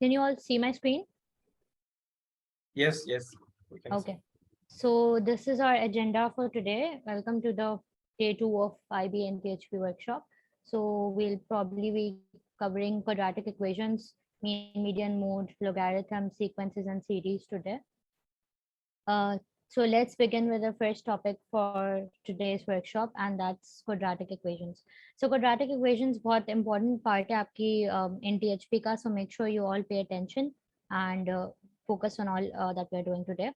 Can you all see my screen? Yes, we can see. Okay. So this is our agenda for today. Welcome to the day 2 of IB and PHP workshop. So we'll probably be covering quadratic equations, mean, median, mode, logarithm, sequences, and series today. So let's begin with the first topic for today's workshop, and that's quadratic equations. So quadratic equations बहुत important part है आपकी in THP का, so make sure you all pay attention and focus on all that we are doing today.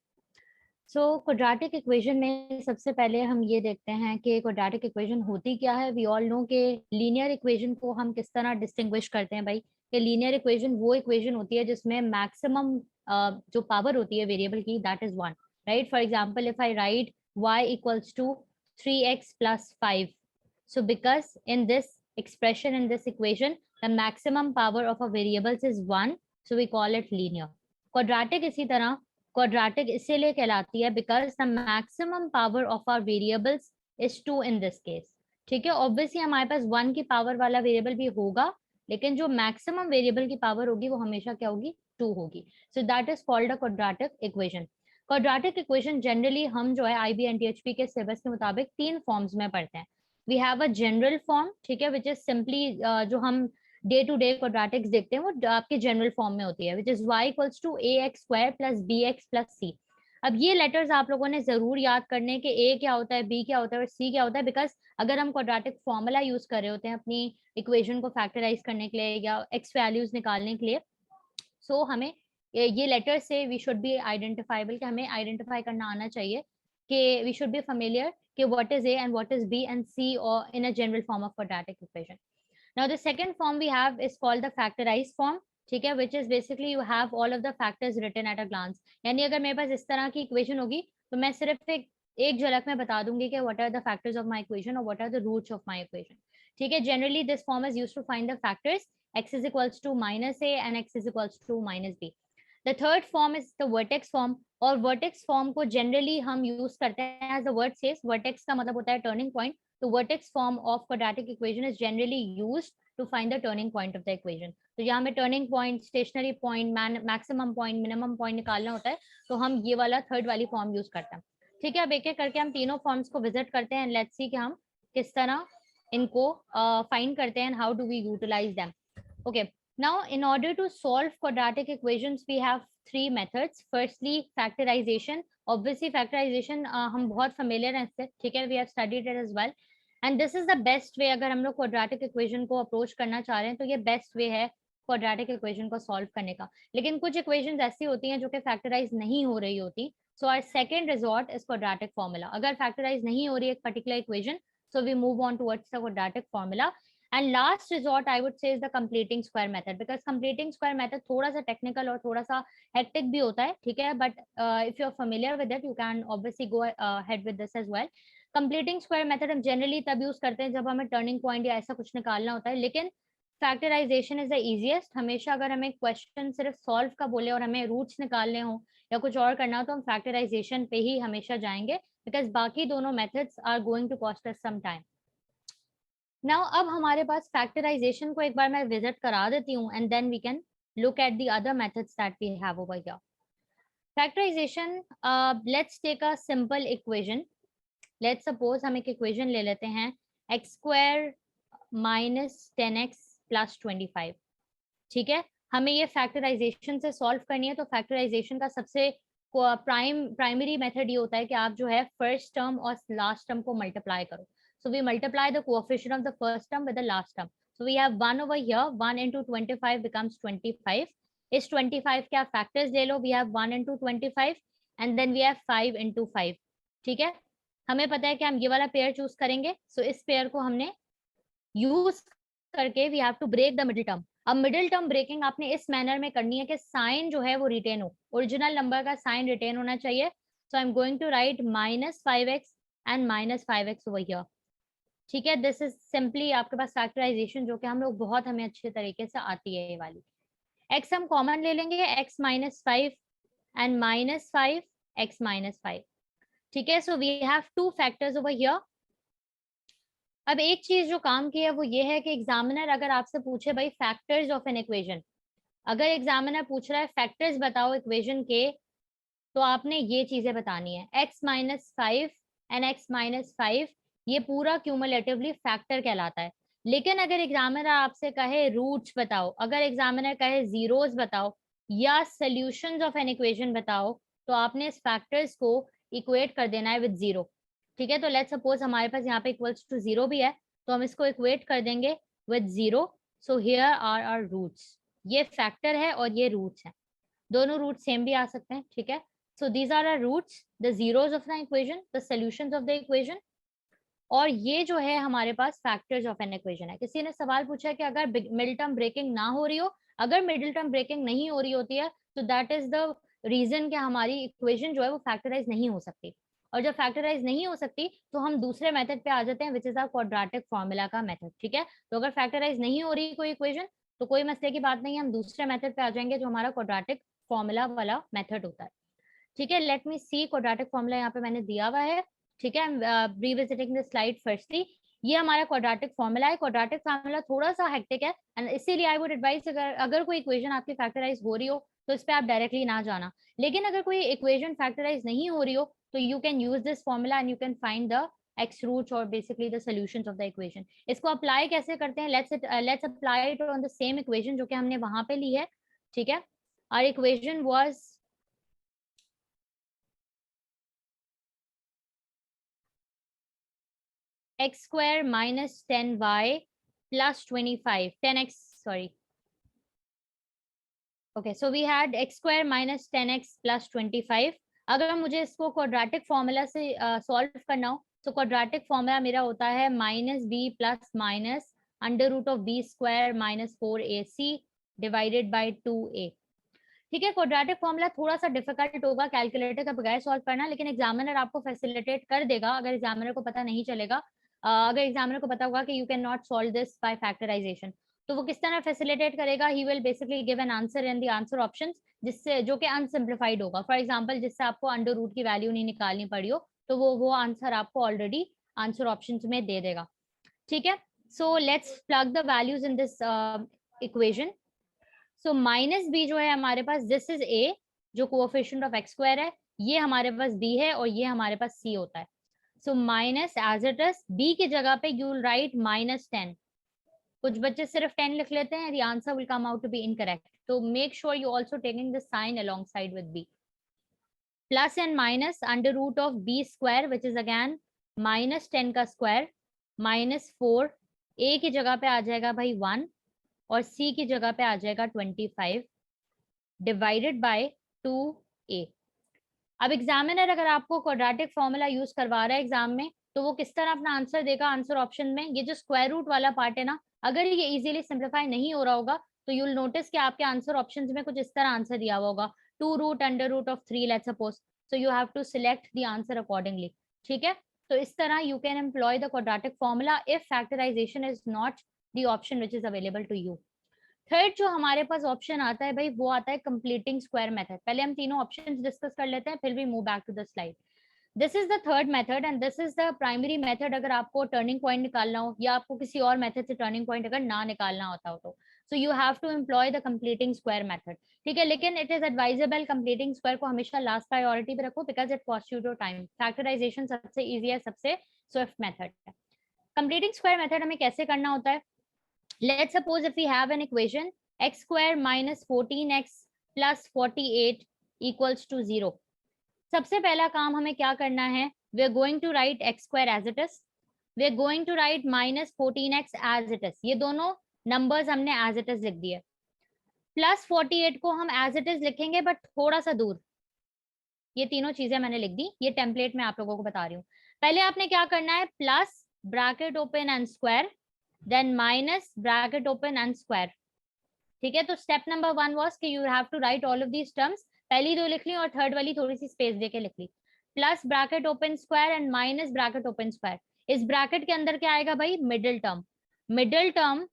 So quadratic equation में सबसे पहले हम ये देखते हैं कि quadratic equation होती क्या है. We all know कि linear equation को हम किस तरह distinguish करते हैं भाई, कि linear equation वो equation होती है जिसमें maximum जो power होती है variable की, that is 1. Right? For example, if I write y equals to 3x plus 5. So because in this expression, in this equation, the maximum power of a variables is 1, so we call it linear. Quadratic इसी तरह quadratic इसीलिए कहलाती है because the maximum power of our variables is 2 in this case. ठीक है, obviously हमारे पास 1 की power वाला वेरिएबल भी होगा, लेकिन जो मैक्सिमम वेरिएबल की पावर होगी वो हमेशा क्या होगी, 2 होगी. So that is called a quadratic equation. Quadratic equation generally हम जो है आईबी एंड टीएचपी के सिलेबस के मुताबिक 3 फॉर्म्स में पढ़ते हैं. We have a general form, ठीक है, विच इज सिंपली जो हम डे टू डे क्वाड्रेटिक्स देखते हैं वो आपके जनरल फॉर्म में होती है, which is y equals to ax² plus bx plus c. अब ये लेटर्स आप लोगों ने जरूर याद करने के a क्या होता है, b क्या होता है और c क्या होता है, बिकॉज अगर हम क्वाड्रेटिक फॉर्मूला यूज कर रहे होते हैं अपनी इक्वेशन को फैक्टराइज करने के लिए या x वैल्यूज निकालने के लिए, सो हमें ये लेटर से वी शुड बी आइडेंटिफाइबल, कि हमें आइडेंटिफाई करना आना चाहिए कि वी शुड बी फेमिलियर कि what is a and what is b and c और in a general form of quadratic equation. Now the second form we have is called the factorised form, ठीक है, which is basically you have all of the factors written at a glance. यानी अगर मेरे पास इस तरह की equation होगी तो मैं सिर्फ एक झलक में बता दूंगी कि what are the factors of my equation और what are the roots of my equation. ठीक है, generally this form is used to find the factors x is equals to minus a and x is equals to minus b. The third form is the vertex form, और vertex form को generally हम use करते हैं as the word says, vertex का मतलब होता है turning point. तो vertex form of quadratic equation is generally used to find the turning point of the equation. तो यहाँ में turning point, stationary point, maximum point, minimum point निकालना होता है, तो हम ये वाला थर्ड वाली फॉर्म यूज करते हैं. ठीक है, अब एक एक करके हम तीनों फॉर्म्स को विजिट करते हैं, लेट्स सी कि हम किस तरह इनको फाइंड करते हैं, how do we utilize them. Okay, now in order to solve quadratic equations we have 3 methods. Firstly, factorization. Obviously factorization हम बहुत familiar हैं इससे, ठीक है, we have studied it as well, and this is the best way. अगर हम लोग quadratic equation को approach करना चाह रहे हैं तो ये best way है quadratic equation को solve करने का. लेकिन कुछ equations ऐसी होती हैं जो कि factorize नहीं हो रही होती, so our second resort is quadratic formula. अगर factorize नहीं हो रही एक particular equation, so we move on towards the quadratic formula. And last resort I would say is the completing square method, because completing square method थोड़ा सा technical और थोड़ा सा hectic भी होता है, ठीक है, but if you're familiar with it you can obviously go ahead with this as well. Completing square method हम generally तब use करते हैं जब हमें turning point या ऐसा कुछ निकालना होता है, लेकिन factorization is the easiest. हमेशा अगर हमें question सिर्फ solve का बोले और हमें roots निकालने हो या कुछ और करना हो तो हम factorization पे ही हमेशा जाएंगे, because बाकी दोनों methods are going to cost us some time. Now अब हमारे पास फैक्टराइजेशन को एक बार मैं विजिट करा देती हूँ and then we can look at the other methods that we have over here. Factorization, let's take a simple equation. Let's suppose हम एक equation ले लेते हैं x² minus 10x plus 25. ठीक है, हमें ये फैक्टराइजेशन से सॉल्व करनी है, तो फैक्टराइजेशन का सबसे प्राइमरी मेथड ये होता है कि आप जो है फर्स्ट टर्म और लास्ट टर्म को मल्टीप्लाई करो. So we multiply the coefficient of the first term with the last term. So we have 1 over here, 1 into 25 becomes 25. इस 25 के आप factors ले लो, we have 1 into 25 and then we have 5 into 5. ठीक है, हमें पता है कि हम ये वाला पेयर चूज करेंगे, so इस पेयर को हमने यूज करके we have to break the middle term. अब मिडिल टर्म ब्रेकिंग आपने इस मैनर में करनी है कि साइन जो है वो रिटेन हो, ओरिजिनल नंबर का साइन रिटेन होना चाहिए. So I am going to write -5x and -5x over here. ठीक है, दिस इज सिंपली आपके पास फैक्टराइजेशन जो कि हम लोग बहुत हमें अच्छे तरीके से आती है ये वाली. x हम कॉमन ले लेंगे, x -5 एंड -5 x -5. ठीक है, so we have 2 factors over here. अब एक चीज जो काम की है वो ये है कि एग्जामिनर अगर आपसे पूछे भाई फैक्टर्स ऑफ एन इक्वेशन, अगर एग्जामिनर पूछ रहा है फैक्टर्स बताओ इक्वेशन के, तो आपने ये चीजें बतानी है, x minus 5 and x minus 5, ये पूरा क्यूमुलेटिवली फैक्टर कहलाता है। लेकिन अगर एग्जामिनर आपसे कहे रूट्स बताओ, अगर एग्जामिनर कहे जीरोस बताओ या सॉल्यूशंस ऑफ एन इक्वेशन बताओ, तो आपने इस फैक्टर्स को इक्वेट कर देना है विद जीरो। ठीक है, तो लेट्स सपोज हमारे पास यहाँ पे इक्वल्स टू जीरो भी है, तो हम इसको इक्वेट कर देंगे with zero. So here are our roots, ये फैक्टर है और ये रूट्स है, दोनों रूट सेम भी आ सकते हैं। ठीक है, so these are our roots, the zeros of the equation, the solutions of the equation, और ये जो है हमारे पास फैक्टर्स ऑफ एन इक्वेशन है। किसी ने सवाल पूछा कि अगर मिडिल टर्म ब्रेकिंग ना हो रही हो, अगर मिडिल टर्म ब्रेकिंग नहीं हो रही होती है, तो दैट इज द रीजन कि हमारी इक्वेशन जो है वो फैक्टराइज नहीं हो सकती। और जब फैक्टराइज नहीं हो सकती तो हम दूसरे मेथड पे आ जाते हैं, which is our quadratic formula का मेथड। ठीक है, तो अगर फैक्टराइज नहीं हो रही कोई इक्वेशन, तो कोई मसले की बात नहीं है, हम दूसरे मेथड पे आ जाएंगे जो हमारा क्वाड्रेटिक फॉर्मूला वाला मेथड होता है। ठीक है, लेट मी सी क्वाड्रेटिक फॉर्मूला यहाँ पे मैंने दिया हुआ है। ठीक है, रिविजिटिंग द स्लाइड फर्स्टली, ये हमारा क्वाड्रेटिक फॉर्मूला है। क्वाड्रेटिक फॉर्मूला थोड़ा सा हेक्टिक है एंड इसीलिए आई वुड एडवाइस, अगर कोई इक्वेशन आपकी फैक्टराइज हो रही हो तो इस पे आप डायरेक्टली ना जाना। लेकिन अगर कोई इक्वेशन फैक्टराइज नहीं हो रही हो, तो you can use this formula and you can find the x roots or basically the solutions of the equation. इसको अप्लाई कैसे करते हैं, let's apply it on the same equation जो कि हमने वहां पे ली है। ठीक है, our equation was x square minus 10y plus 25, 10x, sorry. Okay, so we had x square minus 10x plus 25. अगर मुझे इसको क्वाड्रेटिक फॉर्मूला से सॉल्व करना हो, तो क्वाड्रेटिक फॉर्मूला मेरा होता है minus B plus minus under root of B square minus 4ac divided by 2a। ठीक है, क्वाड्रेटिक फॉर्मूला थोड़ा सा डिफिकल्ट होगा कैलकुलेटर के बगैर सॉल्व करना, लेकिन एग्जामिनर आपको फैसिलिटेट कर देगा अगर एग्जामिनर को पता नहीं चलेगा। अगर एग्जामिनर को पता होगा कि you can not solve this by factorisation, तो वो किस तरह फैसिलिटेट करेगा, he will basically give an answer in the answer options, जिससे जो कि अनसिम्प्लीफाइड होगा। फॉर एग्जांपल, जिससे आपको अंडर रूट की वैल्यू नहीं निकालनी पड़ी हो, तो वो आंसर आपको ऑलरेडी आंसर ऑप्शंस में दे देगा। ठीक है, so let's plug the values in this equation. So minus B जो है हमारे पास, दिस इज ए जो कोएफिशिएंट ऑफ एक्स स्क्वायर है, ये हमारे पास बी है और ये हमारे पास सी होता है। So minus as it is, B की जगह पे यू विल राइट माइनस 10। कुछ बच्चे सिर्फ 10 लिख लेते हैं, the answer will come out to be incorrect, so make sure you also taking the sign alongside with b. Plus and minus under root of b square which is again minus 10 का square minus 4, a की जगह पे आ जाएगा भाई 1 और c की जगह पे आ जाएगा 25 डिवाइडेड बाय 2a। अब एग्जामिनर अगर आपको क्वाड्रेटिक फॉर्मूला यूज करवा रहा है एग्जाम में, तो वो किस तरह अपना आंसर देगा आंसर ऑप्शन में, ये जो स्क्वायर रूट वाला पार्ट है ना, अगर ये इजीली सिंप्लीफाई नहीं हो रहा होगा, तो यू विल नोटिस कि आपके आंसर ऑप्शंस में कुछ इस तरह आंसर दिया हुआ होगा, 2 root under root of 3 let's suppose, so you have to select the answer accordingly. ठीक है, तो इस तरह you can employ the quadratic formula if factorisation is not the option which is available to you. Third जो हमारे पास option आता है भाई, वो आता है कंप्लीटिंग स्क्वायर मेथड। पहले हम तीनों ऑप्शंस डिस्कस कर लेते हैं, फिर भी move back to the slide. This is the third method and this is the primary method अगर आपको टर्निंग पॉइंट निकालना हो या आपको किसी और मेथड से टर्निंग पॉइंट अगर ना निकालना होता हो, तो so you have to employ the completing square method. ठीक है, लेकिन it is advisable completing square को हमेशा लास्ट प्रायोरिटी पे रखो, because it cost you your time. Factorisation सबसे ईजी है, सबसे स्विफ्ट मेथड है। कंप्लीटिंग स्क्वायर मेथड हमें कैसे करना होता है, let's suppose if we have an equation x square minus 14x plus 48 equals to 0। सबसे पहला काम हमें क्या करना है, we are going to write x square as it is, we are going to write minus 14x as it is, ये दोनों numbers हमने as it is लिख दिए। प्लस 48 को हम as it is लिखेंगे बट थोड़ा सा दूर, ये तीनों चीजें मैंने लिख दी, ये टेम्पलेट में आप लोगों को बता रही हूँ। पहले आपने क्या करना है, plus bracket open and square, then minus bracket open and square. ठीक है, तो स्टेप नंबर 1 वाज कि you have to write all of these terms, पहली दो लिख ली और थर्ड वाली थोड़ी सी स्पेस देके लिख ली। Plus bracket open square and minus bracket open square. इस ब्रैकेट के अंदर क्या आएगा भाई, मिडिल टर्म, मिडिल टर्म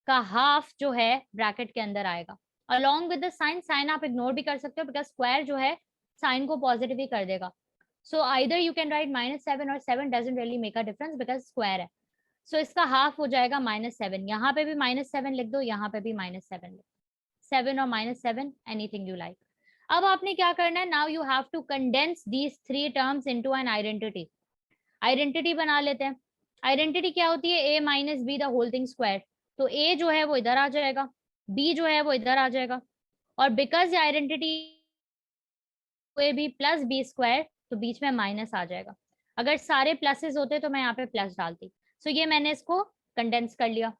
का हाफ जो है ब्रैकेट के अंदर आएगा along with the sign. Sign आप इग्नोर भी कर सकते हो बिकॉज स्क्वायर जो है साइन को पॉजिटिव ही कर देगा। So either you can right -7 और 7 doesn't really make a difference because square है। सो इसका हाफ हो जाएगा -7, यहाँ पे भी -7 लिख दो, यहाँ पे भी -7 लिख दो। 7 और -7, एनीथिंग यू लाइक। अब आपने क्या करना है, now you have to condense these 3 terms into an identity. Identity बना लेते हैं। आइडेंटिटी क्या होती है, a minus B the whole thing square. तो a जो है वो इधर आ जाएगा, b जो है वो इधर आ जाएगा, और बिकॉज ये identity A B plus B square, तो बीच में माइनस आ जाएगा। अगर सारे प्लसेस होते तो मैं यहाँ पे प्लस डालती। सो ये मैंने इसको कंडेंस कर लिया।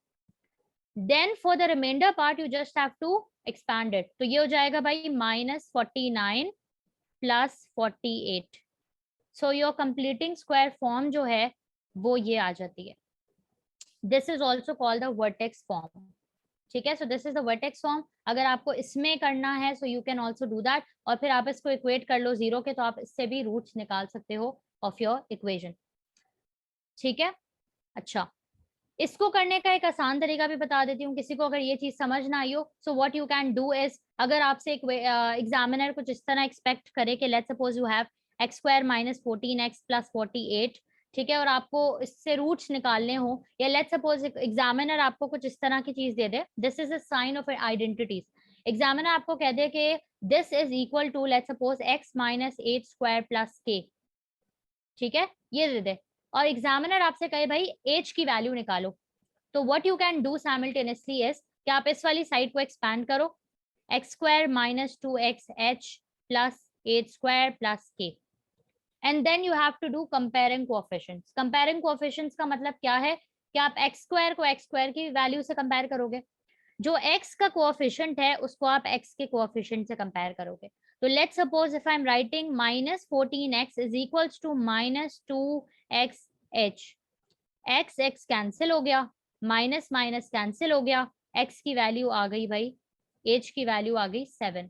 Then for the reminder part you just have to expand it. तो ये हो जाएगा भाई -49 plus 48। So your completing square form जो है वो ये आ जाती है। This is also called the vertex form. ठीक है, so this is the vertex form. अगर आपको इसमें करना है so you can also do that, और फिर आप इसको इक्वेट कर लो जीरो के, तो आप इससे भी रूट्स निकाल सकते हो ऑफ योर इक्वेशन। ठीक है, अच्छा, इसको करने का एक आसान तरीका भी बता देती हूँ किसी को अगर ये चीज समझ ना आई हो। सो what you can do is, अगर आपसे एक एग्जामिनर कुछ इस तरह एक्सपेक्ट करे कि let's suppose you have x square minus 14x plus 48, ठीक है, और आपको इससे रूट्स निकालने हो, या लेट्स सपोज एग्जामिनर आपको कुछ इस तरह की चीज दे दे, this is a sign of identities. Examiner आपको कह दे कि this is equal to let's suppose x minus 8 square plus k, ठीक है, ये दे दे, और एग्जामिनर आपसे कहे भाई एज की वैल्यू निकालो, तो what you can do simultaneously is कि आप इस वाली साइड को एक्सपैंड करो, x square minus 2xh plus 8 square plus k, and then you have to do comparing coefficients. Comparing coefficients का मतलब क्या है कि आप x स्क्वायर को x स्क्वायर की वैल्यू से कंपेयर करोगे, जो x का कोएफिशिएंट है उसको आप x के कोएफिशिएंट से कंपेयर करोगे। तो let's suppose if I am writing -14x is equals to -2xh, x cancel हो गया, माइनस माइनस कैंसिल हो गया, x की वैल्यू आ गई भाई, h की वैल्यू आ गई 7।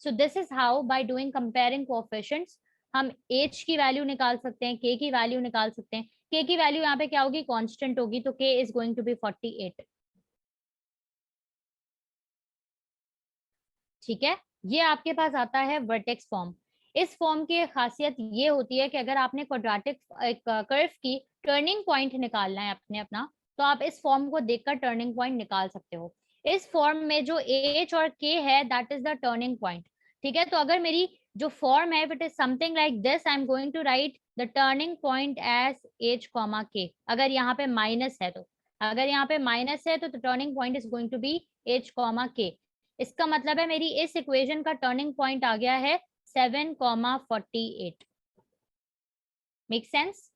सो this is how by doing comparing coefficients हम h की वैल्यू निकाल सकते हैं, k की वैल्यू निकाल सकते हैं। k की वैल्यू यहाँ पे क्या होगी, कांस्टेंट होगी, तो k is going to be 48। ठीक है, ये आपके पास आता है वर्टेक्स फॉर्म। इस फॉर्म की खासियत ये होती है कि अगर आपने क्वाड्रेटिक कर्व की टर्निंग पॉइंट निकालना है अपने अपना, तो आप इस फॉर्म को देखकर टर्निंग पॉइंट निकाल सकते हो। इस फॉर्म में जो एच और के है that is the turning point. ठीक है, तो अगर मेरी जो फॉर्म है it is something like this, I am going to write the turning point as H comma K. अगर यहाँ पे माइनस है तो, अगर यहाँ पे माइनस है तो turning point is going to be H comma K. इसका मतलब है मेरी इस इक्वेशन का टर्निंग पॉइंट आ गया है 7,48। Make sense?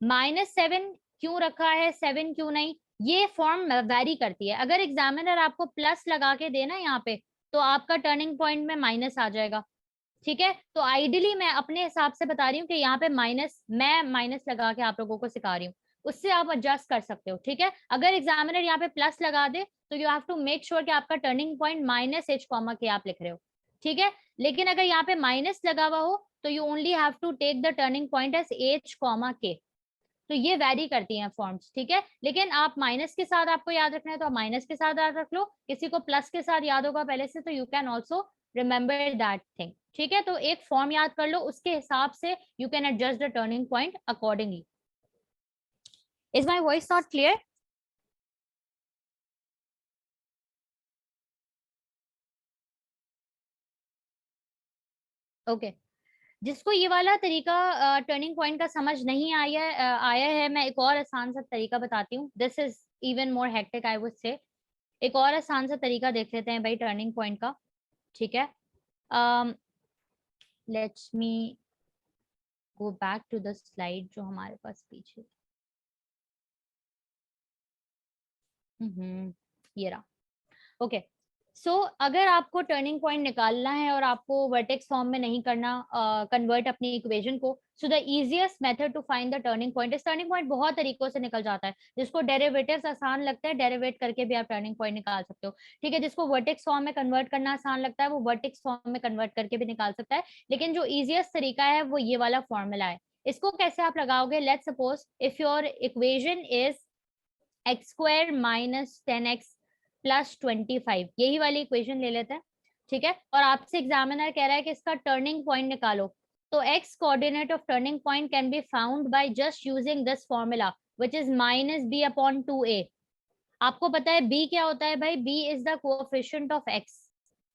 -7 क्यों रखा है, 7 क्यों नहीं, ये फॉर्म वेरी करती है। अगर एग्जामिनर आपको प्लस लगा के देना यहाँ पे, तो आपका टर्निंग पॉइंट में माइनस आ जाएगा। ठीक है, तो आइडियली मैं अपने हिसाब से बता रही हूँ कि यहाँ पे माइनस, मैं माइनस लगा के आप लोगों को सिखा रही हूँ, उससे आप एडजस्ट कर सकते हो। ठीक है, अगर एग्जामिनर यहाँ पे प्लस लगा दे तो you have to make sure कि आपका टर्निंग पॉइंट -h कॉमा के आप लिख रहे हो। ठीक है, लेकिन अगर यहाँ पे माइनस लगा हुआ हो तो you only have to take the turning point as h comma K. तो ये वैरी करती हैं फॉर्म्स। ठीक है, लेकिन आप माइनस के साथ आपको याद रखना है तो आप माइनस के साथ याद रख लो, किसी को प्लस के साथ याद होगा पहले से तो you can also remember that thing. ठीक है, तो एक फॉर्म याद कर लो, उसके हिसाब से you can adjust the turning point accordingly. Is my voice not clear? Okay, जिसको ये वाला तरीका टर्निंग पॉइंट का समझ नहीं आया है, मैं एक और आसान सा तरीका बताती हूँ। This is even more hectic I would say. एक और आसान सा तरीका देख लेते हैं भाई टर्निंग पॉइंट का। ठीक है, let's me go back to the slide जो हमारे पास पीछे। ये रहा। ओके, सो अगर आपको टर्निंग पॉइंट निकालना है और आपको वर्टेक्स फॉर्म में नहीं करना कन्वर्ट अपनी इक्वेशन को, so the easiest method to find the turning point is, turning point बहुत तरीकों से निकल जाता है। जिसको डेरिवेटिव्स आसान लगता है डेरिवेट करके भी आप टर्निंग पॉइंट निकाल सकते हो। ठीक है, जिसको वर्टेक्स फॉर्म में कन्वर्ट करना आसान लगता है वो वर्टेक्स फॉर्म में कन्वर्ट करके भी निकाल सकता है, लेकिन जो ईजिएस्ट तरीका है वो ये वाला फॉर्मूला है। इसको कैसे आप लगाओगे, let's suppose if your equation is x square minus 10x plus 25, यही वाली इक्वेशन ले लेते हैं। ठीक है, और आपसे एग्जामिनर कह रहा है कि इसका टर्निंग पॉइंट निकालो, तो x coordinate of turning point can be found by just using this formula which is -b/2a। आपको पता है b क्या होता है भाई, b is the coefficient of x,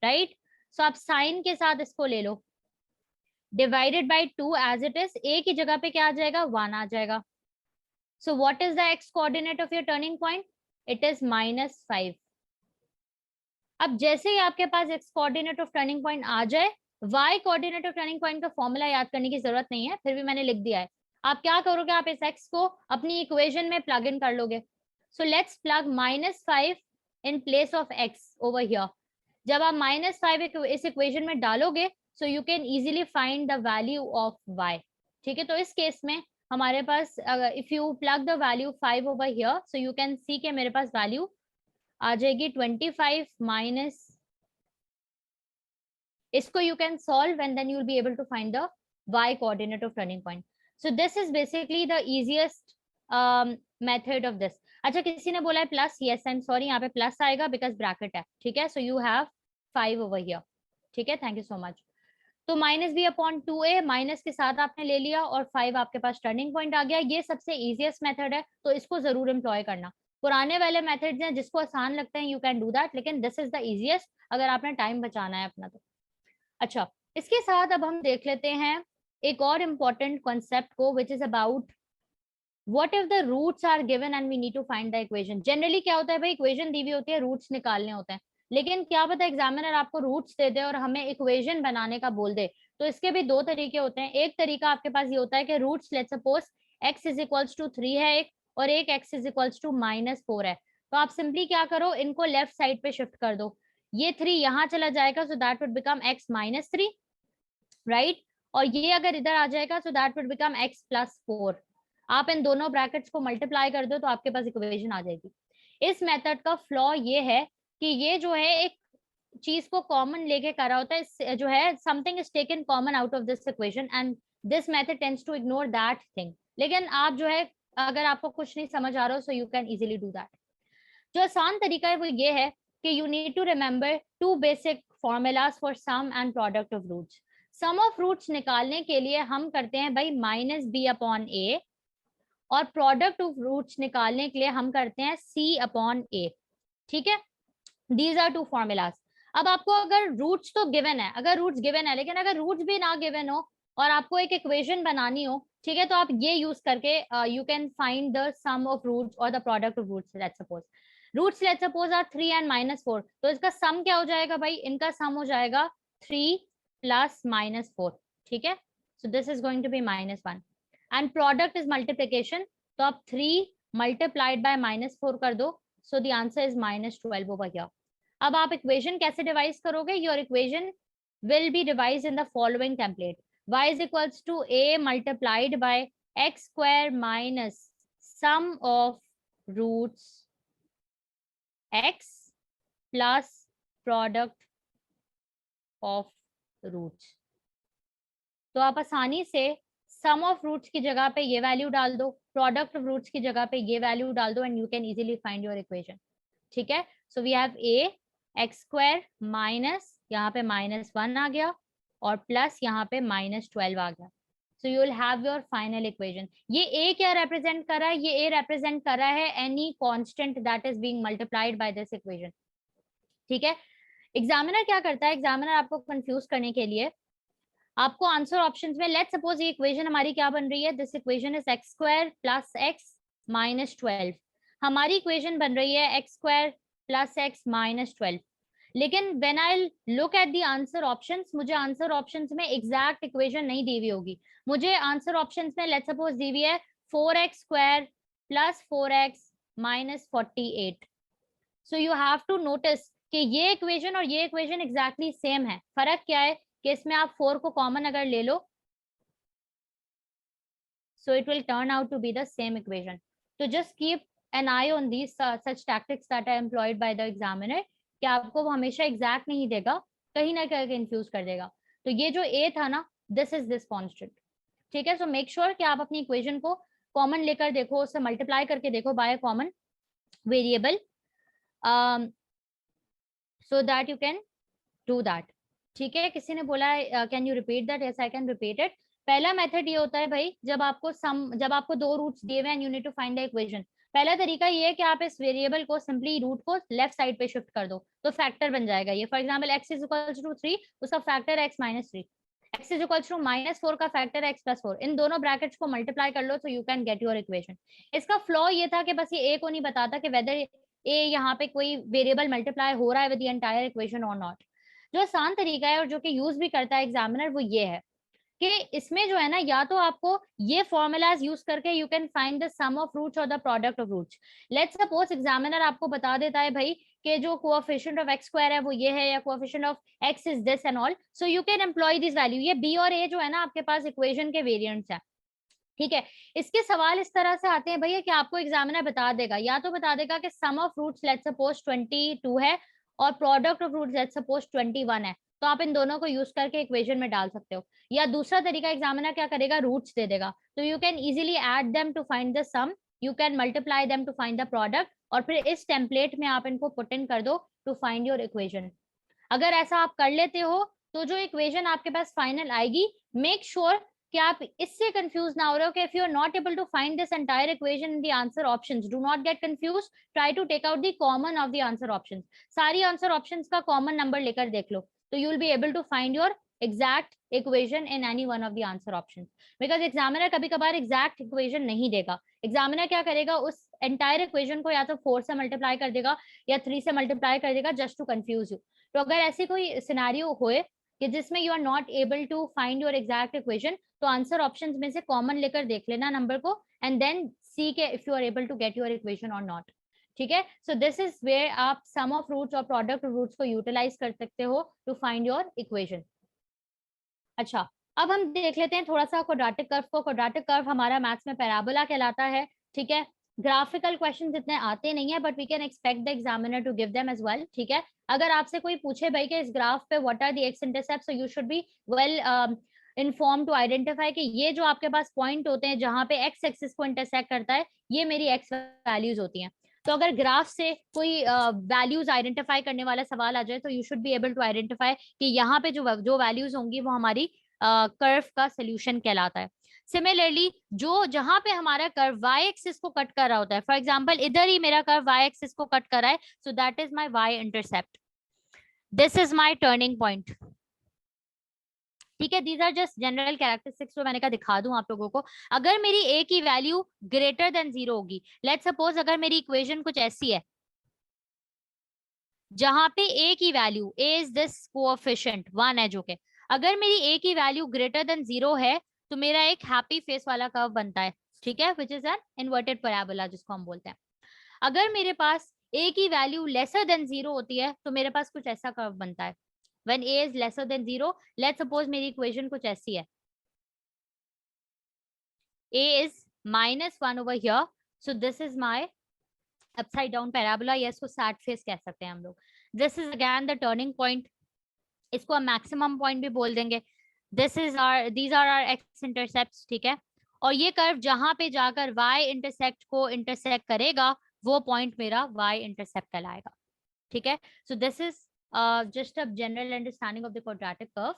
right. So आप साइन के साथ इसको ले लो, divided by 2 as it is, a की जगह पे क्या आ जाएगा, 1 आ जाएगा। So what is the x coordinate of your turning point, it is -5। अब जैसे ही आपके पास x coordinate of turning point आ जाए, y coordinate of turning point का फॉर्मूला याद करने की जरूरत नहीं है, फिर भी मैंने लिख दिया है। आप क्या करोगे, आप इस x को अपनी इक्वेशन में प्लग इन कर लोगे। So let's plug -5 in place of x over here. जब आप -5 इस इक्वेशन में डालोगे, so you can easily find the value of y। ठीक है, तो इस केस में हमारे पास if you plug the value 5 over here, so you can see के मेरे पास वैल्यू आ जाएगी 25 माइनस, इसको you can solve and then you will be able to find the y coordinate of turning point. So this is basically the easiest method of this. अच्छा, किसी ने बोला है plus, yes I'm sorry, यहाँ पे plus आएगा because bracket है, ठीक है। So you have 5 over here, ठीक है, thank you so much. तो -b/2a माइनस के साथ आपने ले लिया और 5 आपके पास टर्निंग पॉइंट आ गया। ये सबसे इजीएस्ट मेथड है, तो इसको जरूर एम्प्लॉय करना। पुराने वाले मेथड्स हैं जिसको आसान लगते हैं, यू कैन डू दैट, लेकिन दिस इज द इजीएस्ट अगर आपने टाइम बचाना है अपना तो। अच्छा, इसके साथ अब हम देख लेते हैं एक और इम्पोर्टेंट कॉन्सेप्ट को, which is about what if the roots are given and we need to find the equation. Generally क्या होता है भाई, इक्वेशन दी हुई होती है, रूट्स निकालने होते हैं, लेकिन क्या पता एग्जामिनर आपको रूट्स दे दे और हमें इक्वेशन बनाने का बोल दे। तो इसके भी दो तरीके होते हैं। एक तरीका आपके पास ये होता है कि roots, let's suppose x is equals to 3 है एक, और एक x इज इक्वल्स टू -4 है। तो आप सिंपली क्या करो, इनको लेफ्ट साइड पे शिफ्ट कर दो, ये 3 यहाँ चला जाएगा, so that would become x -3, right. और ये अगर इधर आ जाएगा, so that would become x +4। आप इन दोनों ब्रैकेट्स को मल्टीप्लाई कर दो तो आपके पास इक्वेशन आ जाएगी। इस मेथड का फ्लॉ ये है कि ये जो है एक चीज को कॉमन लेके करा होता है, जो है something is taken common out of this equation and this method tends to ignore that thing. लेकिन आप जो है, अगर आपको कुछ नहीं समझ आ रहा हो, so you can easily do that. जो आसान तरीका है वो ये है कि you need to remember 2 basic formulas for sum and product of roots. Sum of roots निकालने के लिए हम करते हैं भाई -b/a, और प्रोडक्ट ऑफ रूट्स निकालने के लिए हम करते हैं c/a, ठीक है। These are 2 formulas. अब आपको अगर रूट्स तो गिवन है, अगर रूट्स गिवन है, लेकिन अगर रूट्स भी ना गिवन हो और आपको एक इक्वेशन बनानी हो, ठीक है, तो आप ये यूज करके you can find the sum of roots और the product of roots. Let's suppose roots let's suppose are 3 and -4, तो इसका सम क्या हो जाएगा भाई, इनका सम हो जाएगा 3 + -4, ठीक है। So this is going to be -1 and product is multiplication, तो आप 3 मल्टीप्लाइड बाय -4 कर दो, so the answer is -12 over here. अब आप इक्वेशन कैसे डिवाइस करोगे, your equation will be devised in the following template. y is equals to a multiplied by x square minus sum of roots x plus product of roots। तो आप आसानी से सम of roots की जगह पे ये वैल्यू डाल दो, प्रोडक्ट ऑफ रूट्स की जगह पे ये वैल्यू डाल दो, and you can easily find your equation, ठीक है। So we have a x² minus, यहाँ पे -1 आ गया, और प्लस यहाँ पे -12 आ गया। सो you will have your final equation. ये a क्या रिप्रेजेंट कर रहा है, ये a रिप्रेजेंट कर रहा है any constant that is being multiplied by this equation, ठीक है। एग्जामिनर क्या करता है, एग्जामिनर आपको कंफ्यूज करने के लिए आपको आंसर ऑप्शंस में, लेट्स सपोज ये इक्वेशन हमारी क्या बन रही है, this equation is x² + x -12। हमारी इक्वेशन बन रही है x² + x -12, लेकिन when I look at the answer options, मुझे आंसर ऑप्शंस में एग्जैक्ट इक्वेशन नहीं दी हुई होगी। मुझे आंसर ऑप्शंस में लेट्स सपोज दी हुई है 4x² + 4x -48। So you have to notice कि ये इक्वेशन और ये इक्वेशन एग्जैक्टली सेम है। फर्क क्या है कि इसमें आप 4 को कॉमन अगर ले लो, so it will turn out to be the same equation. So just keep an eye on these such tactics that are employed by the examiner, कि आपको वो हमेशा एग्जैक्ट नहीं देगा, कहीं ना कहीं कंफ्यूज कर देगा। तो ये जो a था ना, दिस इज दिस कांस्टेंट, ठीक है। सो मेक श्योर कि आप अपनी इक्वेशन को कॉमन लेकर देखो, उससे मल्टीप्लाई करके देखो by common variable, so that you can do that, ठीक है। किसी ने बोला can you repeat that, yes I can repeat it. पहला मेथड ये होता है भाई, जब आपको 2 रूट्स दिए हुए हैं, you need to find the equation. पहला तरीका ये है कि आप इस वेरिएबल को सिंपली रूट को लेफ्ट साइड पे शिफ्ट कर दो तो फैक्टर बन जाएगा ये। For example x is equals to 3, उसका factor x minus 3, x is equals to -4 का फैक्टर x प्लस 4, इन दोनों ब्रैकेट्स को मल्टीप्लाई कर लो तो you can get your equation. इसका फ्लॉ ये था कि बस ये a को नहीं बताता कि वेदर a यहाँ पे कोई वेरिएबल मल्टीप्लाई हो रहा है विद द एंटायर इक्वेशन और नॉट। जो आसान तरीका है और जो कि यूज भी करता है एग्जामिनर वो ये है कि इसमें जो है ना, या तो आपको ये फॉर्मूलाज यूज करके you can find the sum of roots और the product of roots. Let's suppose examiner आपको बता देता है भाई कि जो कोएफिशिएंट ऑफ x स्क्वायर है वो ये है, या coefficient of x is this and all, so you can employ this value. ये b और a जो है ना आपके पास इक्वेशन के वेरिएंट्स है, ठीक है। इसके सवाल इस तरह से आते हैं भैया कि आपको एग्जामिनर बता देगा, या तो बता देगा कि sum of roots let's suppose 22 है और product of roots let's suppose 21 है, तो आप इन दोनों को यूज करके इक्वेशन में डाल सकते हो। या दूसरा तरीका एग्जामिनर क्या करेगा, रूट्स दे देगा, तो you can easily add them to find the sum, you can multiply them to find the product, और फिर इस टेम्पलेट में आप इनको पुट इन कर दो टू फाइंड योर इक्वेशन। अगर ऐसा आप कर लेते हो तो जो इक्वेशन आपके पास फाइनल आएगी, मेक श्योर कि आप इससे कंफ्यूज ना हो रहे हो कि if you are not able to find this entire equation in the answer options, do not get confuse, try to take out the common of the answer options. सारी answer options का common number लेकर देख लो, तो you will be able to find your exact equation in any one of the answer options. Because examiner कभी कभार exact equation नहीं देगा, एग्जामिनर क्या करेगा, उस एंटायर इक्वेशन को या तो 4 से मल्टीप्लाई कर देगा या 3 से मल्टीप्लाई कर देगा जस्ट टू कंफ्यूज यू। तो अगर ऐसी कोई सिनेरियो होए कि जिसमें you are not able to find your exact equation, तो आंसर ऑप्शंस में से कॉमन लेकर देख लेना नंबर को, एंड देन सी के if you are able to get your equation और नॉट, ठीक है। सो दिस इज वेयर आप सम ऑफ रूट्स और प्रोडक्ट ऑफ रूट्स को यूटिलाइज कर सकते हो टू फाइंड योर इक्वेशन। अच्छा, अब हम देख लेते हैं थोड़ा सा क्वाड्रेटिक कर्व को। क्वाड्रेटिक कर्व हमारा मैथ्स में पैराबोला कहलाता है, ठीक है। ग्राफिकल क्वेश्चंस इतने आते नहीं है, but we can expect the examiner to give them as well, ठीक है। अगर आपसे कोई पूछे भाई कि इस ग्राफ पे what are the x intercept, so you should be well inform to identify कि ये जो आपके पास पॉइंट होते हैं जहां पे एक्स एक्सिस को इंटरसेक्ट करता है, ये मेरी एक्स वैल्यूज होती हैं। तो अगर ग्राफ से कोई वैल्यूज आइडेंटिफाई करने वाला सवाल आ जाए तो you should be able to identify कि यहाँ पे जो वैल्यूज होंगी वो हमारी कर्व का सोल्यूशन कहलाता है। सिमिलरली जो जहां पे हमारा कर्व वाई एक्सिस को कट कर रहा होता है, फॉर एग्जांपल इधर ही मेरा कर्व वाई एक्सिस को कट कर रहा है, so that is my y intercept, this is my turning point, ठीक है। These are just general characteristics जो मैंने कहा दिखा दूं आप लोगों को। अगर मेरी ए की वैल्यू ग्रेटर देन 0 होगी, लेट्स सपोज अगर मेरी इक्वेशन कुछ ऐसी है जहां पे ए की value, A is this coefficient 1 है जो के, अगर मेरी ए की वैल्यू ग्रेटर देन 0 है तो मेरा एक हैप्पी फेस वाला कर्व बनता है, ठीक है, which is an inverted parabola जिसको हम बोलते हैं। अगर मेरे पास a की वैल्यू लेसर देन 0 होती है तो मेरे पास कुछ ऐसा कर्व बनता है। When a is lesser than 0, let's suppose मेरी इक्वेशन कुछ ऐसी है, a is -1 over here, so this is my upside down parabola, या इसको sad face कह सकते हैं हम लोग। This is again the turning point, इसको हम मैक्सिमम पॉइंट भी बोल देंगे। these are our x intercepts, ठीक है। और ये कर्व जहां पे जाकर y इंटरसेक्ट को इंटरसेक्ट करेगा वो पॉइंट मेरा y इंटरसेप्ट कहलाएगा, ठीक है। So this is just a general understanding of the quadratic curve,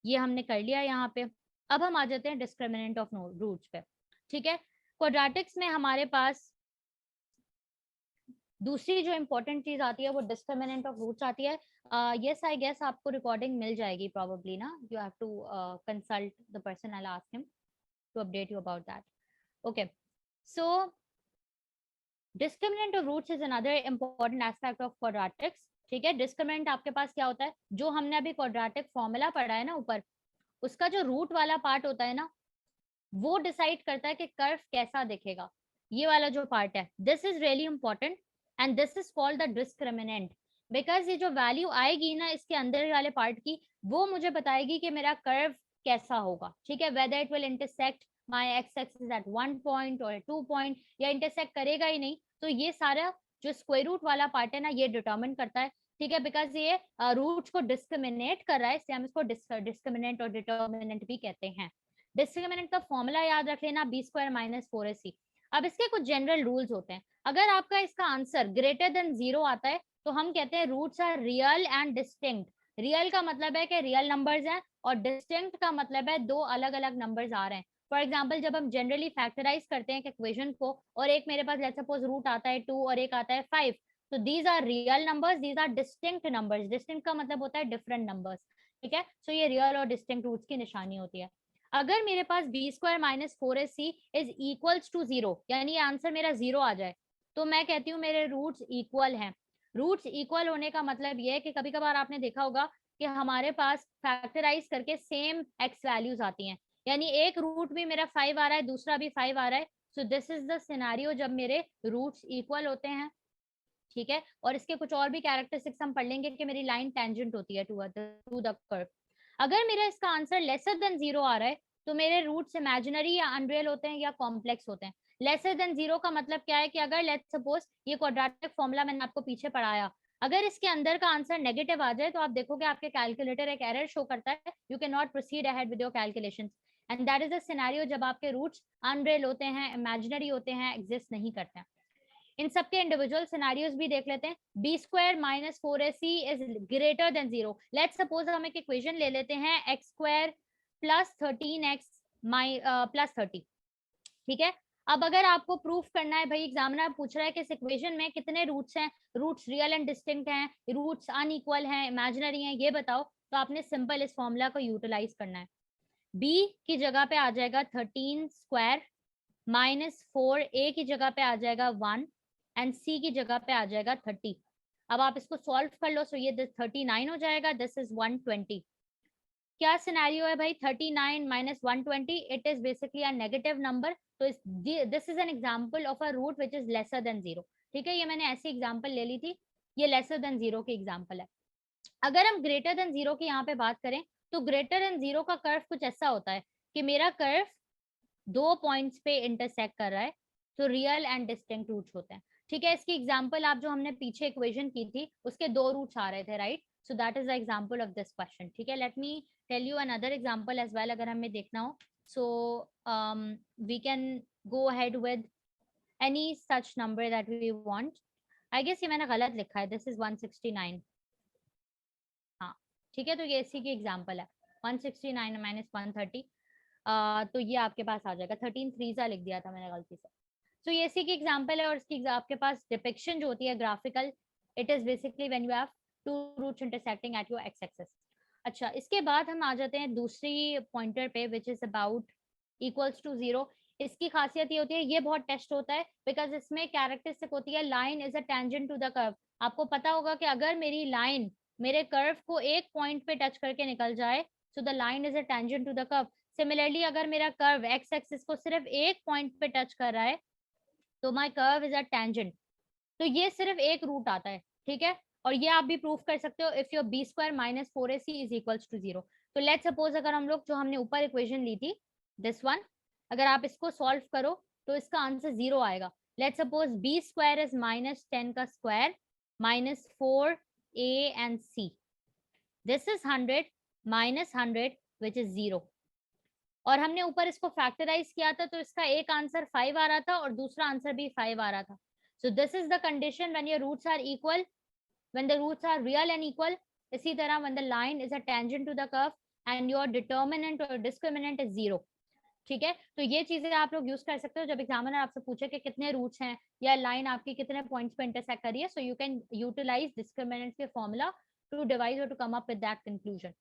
ये हमने कर लिया यहाँ पे। अब हम आ जाते हैं डिस्क्रिमिनेंट ऑफ रूट्स पे, ठीक है। क्वाड्रेटिक्स में हमारे पास दूसरी जो इम्पोर्टेंट चीज आती है वो डिस्क्रिमिनेंट ऑफ रूट्स आती है। यस आई गेस आपको रिकॉर्डिंग मिल जाएगी प्रोबेबली ना, you have to consult the person, I will ask him to update you about that, okay. So discriminant of roots is another important aspect of quadratics, ठीक है। Discriminant आपके पास क्या होता है, जो हमने अभी क्वाड्रेटिक फॉर्मूला पढ़ा है ना ऊपर, उसका जो रूट वाला पार्ट होता है ना, वो डिसाइड करता है कि कर्व कैसा दिखेगा। ये वाला जो पार्ट है, this is really important and this is called the discriminant, because ये जो वैल्यू आएगी ना इसके अंदर वाले पार्ट की, वो मुझे बताएगी कि मेरा कर्व कैसा होगा, ठीक है। Whether it will intersect my ex axis at 1 point और 2 पॉइंट, या इंटरसेक्ट करेगा ही नहीं, तो ये सारा जो स्क्वायर रूट वाला पार्ट है ना ये डिटरमिन करता है, ठीक है। बिकॉज ये रूट्स को डिस्क्रिमिनेट कर रहा है, इसलिए हम इसको डिस्क्रिमिनेंट और डिटर्मिनेंट भी कहते हैं। डिस्क्रिमिनेंट का फॉर्मूला याद रख लेना, b² - 4ac। अब इसके कुछ जनरल रूल्स होते हैं। अगर आपका इसका आंसर ग्रेटर देन 0 आता है तो हम कहते हैं roots are real and distinct. Real का मतलब है कि रियल नंबर्स हैं और डिस्टिंक्ट का मतलब है दो अलग अलग नंबर्स आ रहे हैं। फॉर एग्जाम्पल जब हम जनरली फैक्टराइज करते हैं इक्वेशन को, और एक मेरे पास लेट्स सपोज रूट आता है 2 और एक आता है 5, तो these are real numbers, these are distinct numbers. Distinct का मतलब होता है डिफरेंट नंबर्स, ठीक है। सो ये रियल और डिस्टिंक्ट रूट्स की निशानी होती है। अगर मेरे पास B square minus 4ac is equals to 0, यानी आंसर मेरा 0 आ जाए, तो मैं कहती हूँ मेरे रूट्स इक्वल हैं। रूट्स इक्वल होने का मतलब ये है कि कभी कभार आपने देखा होगा कि हमारे पास फैक्टराइज करके सेम एक्स वैल्यूज आती हैं, यानी एक रूट भी मेरा 5 आ रहा है, दूसरा भी 5 आ रहा है। So this is the scenario जब मेरे रूट्स इक्वल होते हैं, ठीक है। और इसके कुछ और भी कैरेक्टरिस्टिक्स हम पढ़ लेंगे कि मेरी लाइन टेंजेंट होती है टू द कर्व। अगर मेरा इसका आंसर लेसर देन 0 आ रहा है, तो मेरे रूट्स इमेजिनरी या अनरियल होते हैं या कॉम्प्लेक्स होते हैं। लेसर देन 0 का मतलब क्या है कि अगर लेट्स सपोज ये क्वाड्रेटिक फॉर्मूला मैंने आपको पीछे पढ़ाया, अगर इसके अंदर का आंसर नेगेटिव आ जाए, तो आप देखोगे आपके कैलकुलेटर एक एरर शो करता है, you can not proceed ahead with your calculations, and that is the scenario जब आपके रूट्स अनरियल होते हैं, इमेजिनरी होते हैं, एग्जिस्ट नहीं करते हैं। इन सबके इंडिविजुअल सिनेरियोज भी देख लेते हैं। B square minus 4ac is greater than 0। Let's suppose हम एक इक्वेशन ले लेते हैं x square plus 13x plus 30, ठीक है। अब अगर आपको प्रूफ करना है, भाई एग्जामिनर पूछ रहा है कि इस इक्वेशन में कितने रूट्स हैं, रूट्स रियल एंड डिस्टिंक्ट हैं, रूट्स अनइक्वल हैं, इमेजिनरी हैं, ये बताओ, तो आपने सिंपल इस फॉर्मूला को यूटिलाइज करना है। b की जगह पे आ जाएगा 13 स्क्वायर माइनस 4a की जगह पे आ जाएगा 1 एंड c की जगह पे आ जाएगा 30। अब आप इसको सॉल्व कर लो, सो ये 39 हो जाएगा, दिस इज 120। क्या सिनेरियो है भाई, 39 minus 120, it is basically a negative number, तो this is an example of a root which is lesser than 0, ठीक है। ये मैंने ऐसी एग्जांपल ले ली थी, ये लेसर देन 0 की एग्जांपल है। अगर हम ग्रेटर देन 0 की यहाँ पे बात करें, तो ग्रेटर देन 0 का कर्व कुछ ऐसा होता है कि मेरा कर्व 2 पॉइंट्स पे इंटरसेक्ट कर रहा है, तो रियल एंड डिस्टिंक्ट रूट्स होते हैं, ठीक है। इसकी एग्जांपल आप जो हमने पीछे इक्वेशन की थी उसके 2 रूट्स आ रहे थे, right. So that is the example of this question, ठीक है। Let me tell you another example as well, अगर हमें देखना हो। So we can go ahead with any such number that we want. I guess ये मैंने गलत लिखा है, दिस इज 169, हाँ, ठीक है। तो ये इसी की एग्जांपल है, 169 माइनस 130, तो ये आपके पास आ जाएगा, 13 3 लिख दिया था मैंने गलती से। तो ये इसी की एग्जांपल है, और इसकी आपके पास डिपिक्शन जो होती है graphical, it is basically when you have two roots intersecting at your x axis. अच्छा, इसके बाद हम आ जाते हैं दूसरी पॉइंटर पे which is about equals to 0। इसकी खासियत ये होती है, ये बहुत टेस्ट होता है बिकॉज इसमें कैरेक्टरिस्टिक होती है line is a tangent to the curve. आपको पता होगा कि अगर मेरी लाइन मेरे कर्व को एक पॉइंट पे टच करके निकल जाए, so the line is a tangent to the curve. Similarly अगर मेरा कर्व एक्स एक्सिस को सिर्फ एक पॉइंट पे टच कर रहा है, तो माई कर्व इज अ टेंजेंट। तो ये सिर्फ एक रूट आता है, ठीक है। और ये आप भी प्रूफ कर सकते हो if your B square minus 4ac is equals to 0। तो लेट्स सपोज अगर हम लोग जो हमने ऊपर इक्वेशन ली थी दिस वन, अगर आप इसको सॉल्व करो तो इसका आंसर 0 आएगा। Let's suppose b square is minus 10 का square minus 4a and c, this is 100 minus 100 which is 0। और हमने ऊपर इसको फैक्टराइज किया था, तो इसका एक आंसर 5 आ रहा था और दूसरा आंसर भी 5 आ रहा था। So this is the condition when your roots are equal, when the roots are real and equal. इसी तरह when the line is a tangent to the curve and your determinant और डिस्क्रिमिनेंट इज 0, ठीक है। तो ये चीजें आप लोग यूज कर सकते हो जब एग्जामिनर आपसे पूछे कि कितने रूट्स हैं या लाइन आपकी कितने पॉइंट्स पे इंटरसेक्ट कर रही है, so you can utilise discriminant के फॉर्मूला टू डिवाइड और to come up with that conclusion.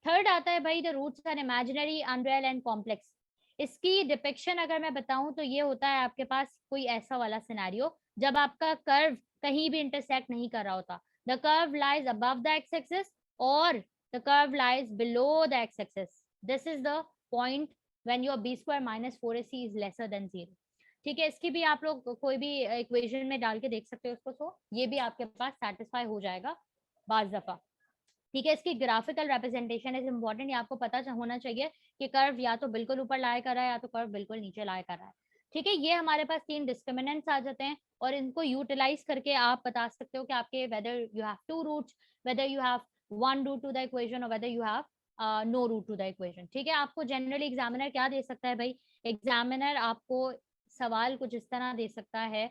Third आता है भाई the roots are imaginary, unreal and complex. इसकी डिपिक्शन अगर मैं बताऊं तो ये होता है आपके पास कोई ऐसा वाला सिनेरियो जब आपका कर्व कहीं भी इंटरसेक्ट नहीं कर रहा होता, the curve lies above the X axis और the curve lies below the X axis, this is the point when your B square minus 4ac is lesser than 0, ठीक है। इसकी भी आप लोग कोई भी इक्वेशन में डाल के देख सकते हो उसको, सो ये भी आपके पास सेटिस्फाई हो जाएगा बाज दफा, ठीक है। इसकी ग्राफिकल रिप्रेजेंटेशन इज इंपॉर्टेंट, ये आपको पता होना चाहिए कि कर्व या तो बिल्कुल ऊपर लाया कर रहा है या तो कर्व बिल्कुल नीचे लाया कर रहा है, ठीक है। ये हमारे पास 3 डिस्क्रिमिनेंट्स आ जाते हैं और इनको यूटिलाइज करके आप बता सकते हो कि आपके whether you have 2 roots, whether you have 1 root to the equation और whether you have no root to the equation, ठीक है। आपको जनरली एग्जामिनर क्या दे सकता है भाई, एग्जामिनर आपको सवाल कुछ इस तरह दे सकता है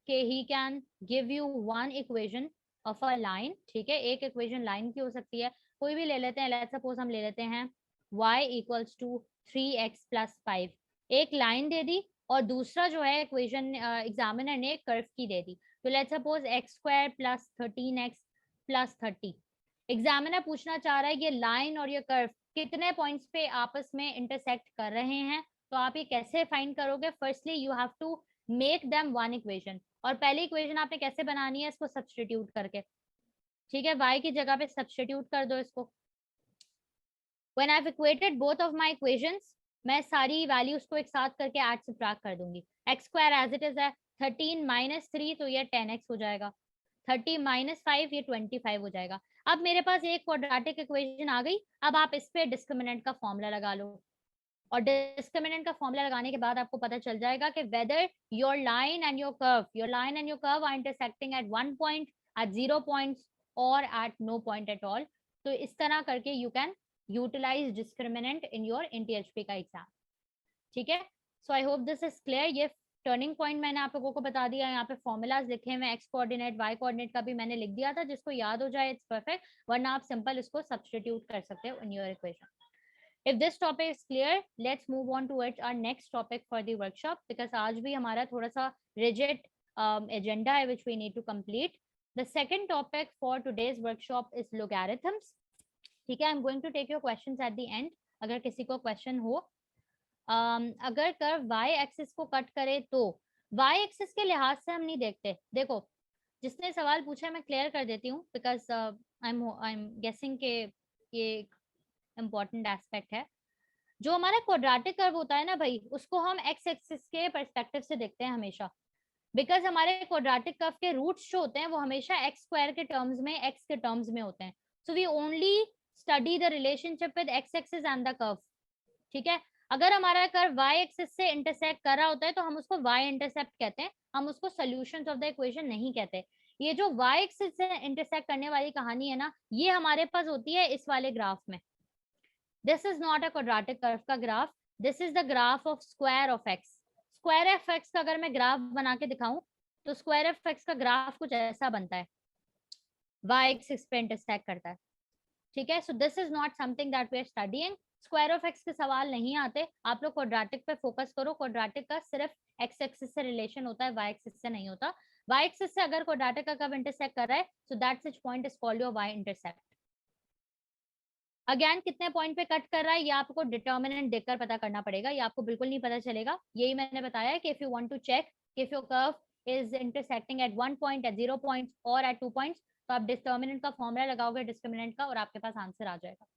कि he can give you 1 equation of a line, ठीक है। एक इक्वेशन लाइन की हो सकती है, कोई भी ले लेते हैं, लेट्स सपोज हम ले लेते हैं y equals to 3x plus 5, एक लाइन दे दी और दूसरा जो है इक्वेशन एग्जामिनर ने कर्व की दे दी। तो let's suppose x square plus 13x plus 30। Examiner पूछना चाह रहा है ये लाइन और ये कर्व कितने पॉइंट्स पे आपस में इंटरसेक्ट कर रहे हैं। तो आप ये कैसे फाइंड करोगे? Firstly you have to make them one equation, और पहली इक्वेशन आपने कैसे बनानी है? इसको सब्स्टिट्यूट करके, ठीक है, y की जगह पे सब्स्टिट्यूट कर दो इसको। When I've equated both of my equations, मैं सारी वैल्यूज को एक साथ करके ऐड सब्ट्रैक्ट कर दूंगी। X square as it is है 13 माइनस 3 तो ये 10x हो जाएगा, 30 माइनस 5 ये 25 हो जाएगा। अब मेरे पास एक क्वाड्रेटिक इक्वेशन आ गई। अब आप इस पे डिस्क्रिमिनेंट का फॉर्मूला लगा लो, और डिस्क्रिमिनेंट का फॉर्मूला लगाने के बाद आपको पता चल जाएगा कि whether your line and your curve are intersecting at one point, at 0 points और at no point at all. तो इस तरह करके you can utilise discriminant in your NTHP का एग्जाम, ठीक है। So I hope this is clear. ये turning point मैंने आप लोगों को बता दिया। यहाँ पे फॉर्मूलाज लिखे हुए, एक्स कोऑर्डिनेट वाई कोऑर्डिनेट का भी मैंने लिख दिया था, जिसको याद हो जाए इट्स परफेक्ट, वरना आप सिंपल इसको सब्स्टिट्यूट कर सकते हो in your equation. If this topic is clear, let's move on towards our next topic for the workshop, because आज भी हमारा थोड़ा सा rigid agenda है which we need to complete. The second topic for today's workshop is logarithms. ठीक है, I'm going to take your questions at the end. अगर किसी को question हो, अगर कर्व y एक्सिस को कट करे तो y एक्सिस के लिहाज से हम नहीं देखते। देखो, जिसने सवाल पूछा है मैं क्लियर कर देती हूँ, बिकॉज आई एम गेसिंग के ये इम्पोर्टेंट एस्पेक्ट है। जो हमारा क्वाड्रेटिक कर्व होता है ना भाई, उसको हम एक्स एक्सिस के पर्सपेक्टिव से देखते हैं हमेशा, बिकॉज हमारे क्वाड्रेटिक कर्व के रूट्स जो होते हैं वो हमेशा एक्स स्क्वायर के टर्म्स में, एक्स के टर्म्स में होते हैं। So we only study the relationship with x axis and the curve, ठीक है। अगर हमारा कर्व वाई एक्सिस से इंटरसेक्ट कर रहा होता है तो हम उसको वाई इंटरसेप्ट कहते हैं, हम उसको सॉल्यूशंस ऑफ द इक्वेशन नहीं कहते। ये जो वाई एक्सिस से इंटरसेक्ट करने वाली कहानी है ना, ये हमारे पास होती है इस वाले ग्राफ में। This is not a quadratic curve का graph, this is the graph of square of x. Square of x का अगर मैं ग्राफ बना के दिखाऊं तो square of x का ग्राफ कुछ ऐसा बनता है, y एक्सिस पे इंटरसेक्ट करता है, ठीक है। So this is not something that we are studying. Square of x के सवाल नहीं आते, आप लोग क्वाड्रेटिक पे फोकस करो। क्वाड्रेटिक का सिर्फ एक्स एक्सिस से रिलेशन होता है, वाई एक्सिस से नहीं होता। वाई एक्सिस से अगर क्वाड्रेटिक का कर्व इंटरसेक्ट कर रहा है, so that such point is called your y intersect. Again कितने पॉइंट पे कट कर रहा है ये आपको डिटर्मिनेंट देखकर पता करना पड़ेगा, ये आपको बिल्कुल नहीं पता चलेगा। यही मैंने बताया है कि if you want to check if your curve is intersecting at 1 point, at 0 points और एट 2 पॉइंट्स, तो आप डिटर्मिनेंट का फॉर्मूला लगाओगे डिस्क्रिमिनेंट का और आपके पास आंसर आ जाएगा।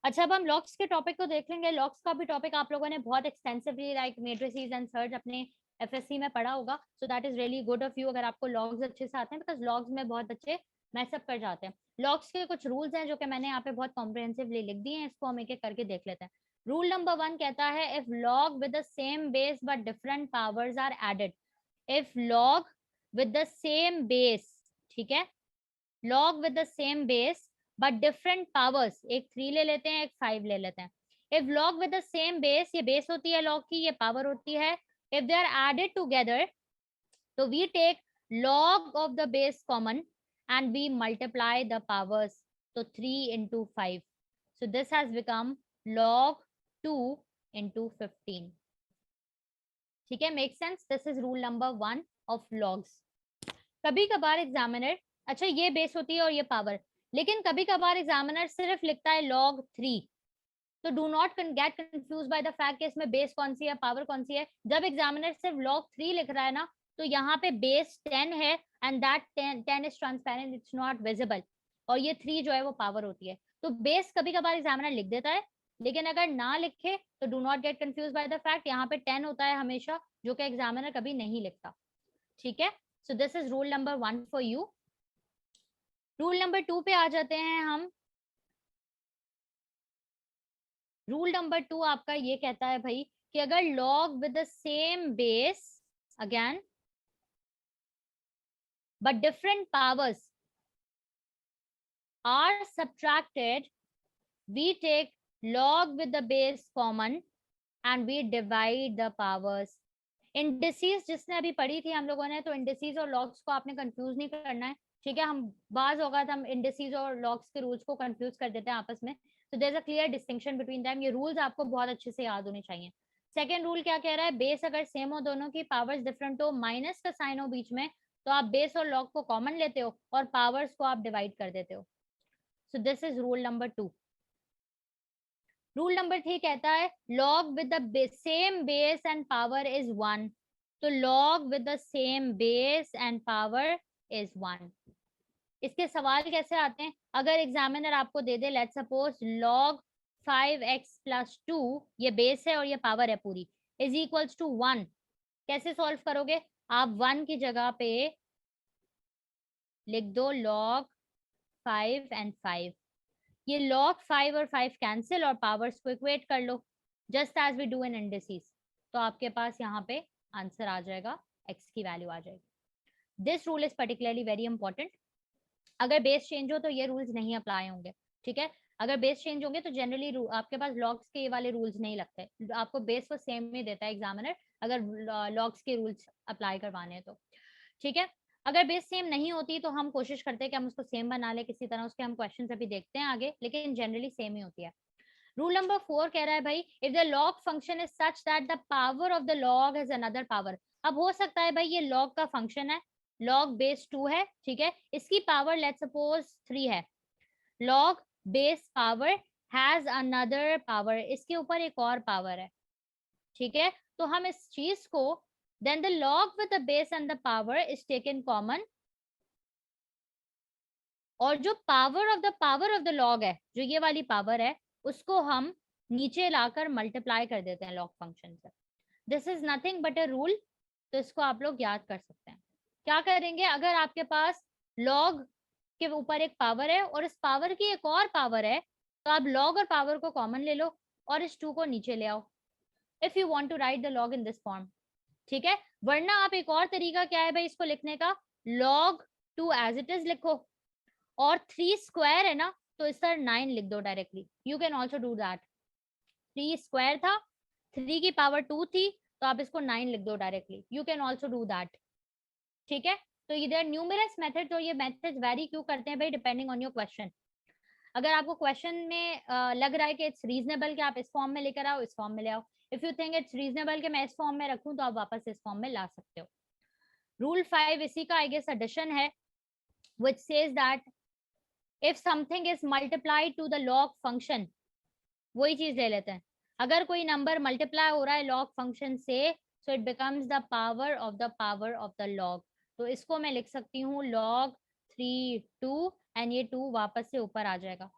अच्छा, अब हम लॉग्स के टॉपिक को देख लेंगे। लॉग्स का भी टॉपिक आप लोगों ने बहुत extensively like matrices and search अपने FSC में पढ़ा होगा, सो that is really good of you अगर आपको लॉग्स अच्छे से आते हैं, बिकॉज लॉग्स में बहुत बच्चे मैसअप कर जाते हैं। लॉग्स के कुछ रूल्स हैं जो कि मैंने यहाँ पे बहुत कॉम्प्रिहेंसिवली लिख दिए हैं, इसको हम एक एक करके देख लेते हैं। रूल नंबर 1 कहता है, if log with the same base but different powers are added. If log with the same base, ठीक है, log with the same base but different powers, एक 3 ले लेते हैं, एक 5 ले लेते हैं। If log with the same base, ये बेस होती है लॉग की, ये पावर होती है। If they are added together, तो we take log of the base common and we multiply the powers, so 3 into 5, so this has become log 2 into 15, ठीक है, make sense? This is rule number 1 of logs. कभी कभार examiner, अच्छा ये base होती है और ये पावर, लेकिन कभी कभार एग्जामिनर सिर्फ लिखता है log 3, तो do not get confuse by the fact कि इसमें बेस कौन सी है, पावर कौन सी है। जब एग्जामिनर सिर्फ log 3 लिख रहा है ना, तो यहाँ पे बेस 10 है and that 10 is transparent, it's not visible, और ये 3 जो है वो पावर होती है। तो बेस कभी कभार एग्जामिनर लिख देता है, लेकिन अगर ना लिखे तो do not get confuse by the fact, यहाँ पे 10 होता है हमेशा, जो कि एग्जामिनर कभी नहीं लिखता, ठीक है। So this is rule number 1 for you. Rule number 2 पे आ जाते हैं हम। रूल नंबर 2 आपका ये कहता है भाई कि अगर log with the same base again but different powers are subtracted, we take log with the base common and we divide the powers. Indices जिसने अभी पढ़ी थी हम लोगों ने, तो इंडिसेस और लॉग्स को आपने कंफ्यूज नहीं करना है, ठीक है। हम बाज होगा तो हम इंडिसेस और लॉग्स के रूल्स को कंफ्यूज कर देते हैं आपस में, so there's a clear distinction between them. ये रूल्स आपको बहुत अच्छे से याद होने चाहिए। सेकेंड रूल क्या कह रहा है, बेस अगर सेम हो, दोनों की पावर्स डिफरेंट हो, माइनस का साइन हो बीच में, तो आप बेस और लॉग को कॉमन लेते हो और पावर्स को आप डिवाइड कर देते हो. सो this is rule number 2. Rule number 3 कहता है log with the same base and power is 1. तो log with the same base and power is 1. इसके सवाल कैसे आते हैं, अगर एग्जामिनर आपको दे दे let's suppose log 5x plus 2, ये बेस है और ये पावर है पूरी, इज इक्वल्स टू 1. कैसे सॉल्व करोगे, आप 1 की जगह पे लिख दो log 5 and 5. ये log 5 और 5 कैंसिल और पावर्स को इक्वेट कर लो just as we do in indices. तो आपके पास यहाँ पे आंसर आ जाएगा, x की वैल्यू आ जाएगी. This rule is particularly very important. अगर बेस चेंज हो तो ये रूल्स नहीं अप्लाई होंगे. ठीक है, अगर बेस चेंज होंगे तो जनरली आपके पास लॉग्स के ये वाले रूल्स नहीं लगते, आपको बेस को सेम में देता है एग्जामिनर अगर लॉग्स के रूल्स अप्लाई करवाने हैं तो. ठीक है, अगर बेस सेम नहीं होती तो हम कोशिश करते हैं कि हम उसको सेम बना ले किसी तरह, उसके हम क्वेश्चंस अभी देखते हैं आगे, लेकिन जनरली सेम ही होती है. रूल नंबर 4 कह रहा है भाई if the log function is such that the power of the log is another power. अब हो सकता है भाई ये लॉग का फंक्शन है, लॉग बेस 2 है, ठीक है, इसकी पावर लेट्स सपोज 3 है. Log base power has another power, इसके ऊपर एक और पावर है. ठीक है, तो हम इस चीज को then the log with the base and the power is taken common, और जो पावर ऑफ द लॉग है, जो ये वाली पावर है, उसको हम नीचे लाकर मल्टीप्लाई कर देते हैं लॉग फंक्शन से. This is nothing but a rule, तो इसको आप लोग याद कर सकते हैं. क्या करेंगे, अगर आपके पास लॉग के ऊपर एक पावर है और इस पावर की एक और पावर है, तो आप लॉग और पावर को कॉमन ले लो और इस 2 को नीचे ले आओ if you want to write the log in this form. ठीक है, वरना आप एक और तरीका क्या है भाई इसको लिखने का, log 2 एज इट इज लिखो, और 3 स्क्वायर है ना तो इस तरह 9 लिख दो directly. You can also do that. 3 square था, 3 की पावर 2 थी, तो आप इसको 9 लिख दो directly. You can also do that. ठीक है, तो इधर न्यूमेरस मेथड, और ये मेथड वेरी क्यों करते हैं भाई, डिपेंडिंग ऑन योर क्वेश्चन. अगर आपको क्वेश्चन में लग रहा है कि इट्स रीजनेबल कि आप इस फॉर्म में लेकर आओ, इस फॉर्म में ले आओ. If you think it's reasonable कि मैं इस फॉर्म में रखूं, तो आप वापस इस फॉर्म में ला सकते हो. रूल 5 इसी का आई गेस एडिशन है, which says that if something is multiplied to the log function, वही चीज ले लेते हैं, अगर कोई नंबर मल्टीप्लाई हो रहा है लॉग फंक्शन से, so it becomes the power of the log. तो इसको मैं लिख सकती हूँ log 3 2 एंड ये 2 वापस से ऊपर आ जाएगा.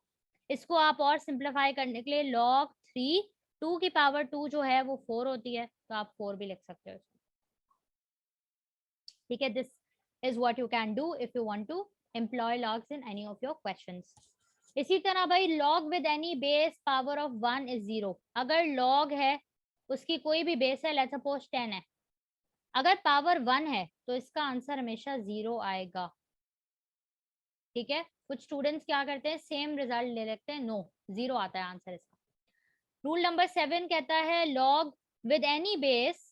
इसको आप और सिंप्लीफाई करने के लिए log 3 2 की पावर 2 जो है वो 4 होती है, तो आप 4 भी लिख सकते हो इसको. ठीक है, this is what you can do if you want to employ logs in any of your questions. इसी तरह भाई log with any base power of 1 is 0. अगर लॉग है उसकी कोई भी बेस है, लेट्स सपोज 10 है, अगर पावर 1 है तो इसका आंसर हमेशा 0 आएगा. ठीक है, कुछ स्टूडेंट्स क्या करते हैं सेम रिजल्ट ले लेते हैं, नो 0 आता है आंसर इसका. रूल नंबर 7 कहता है log with any base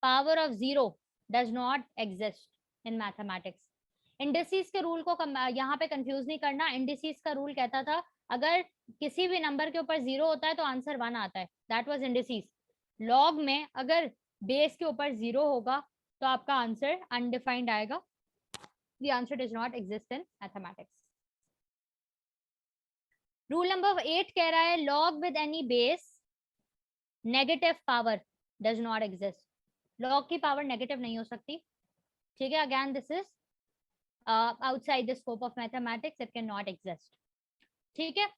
power of 0 does not exist in mathematics. Indices के रूल को यहाँ पे कंफ्यूज नहीं करना. इंडिसेस का रूल कहता था अगर किसी भी नंबर के ऊपर 0 होता है तो आंसर 1 आता है, दैट वाज इंडिसेस. लॉग में अगर बेस के ऊपर 0 होगा तो आपका आंसर अनडिफाइंड आएगा. The answer does not exist in mathematics. Rule number 8 कह रहा है log with any base negative power does not exist. log की पावर नेगेटिव नहीं हो सकती. ठीक है, again this is outside the scope of mathematics, it cannot exist. ठीक है,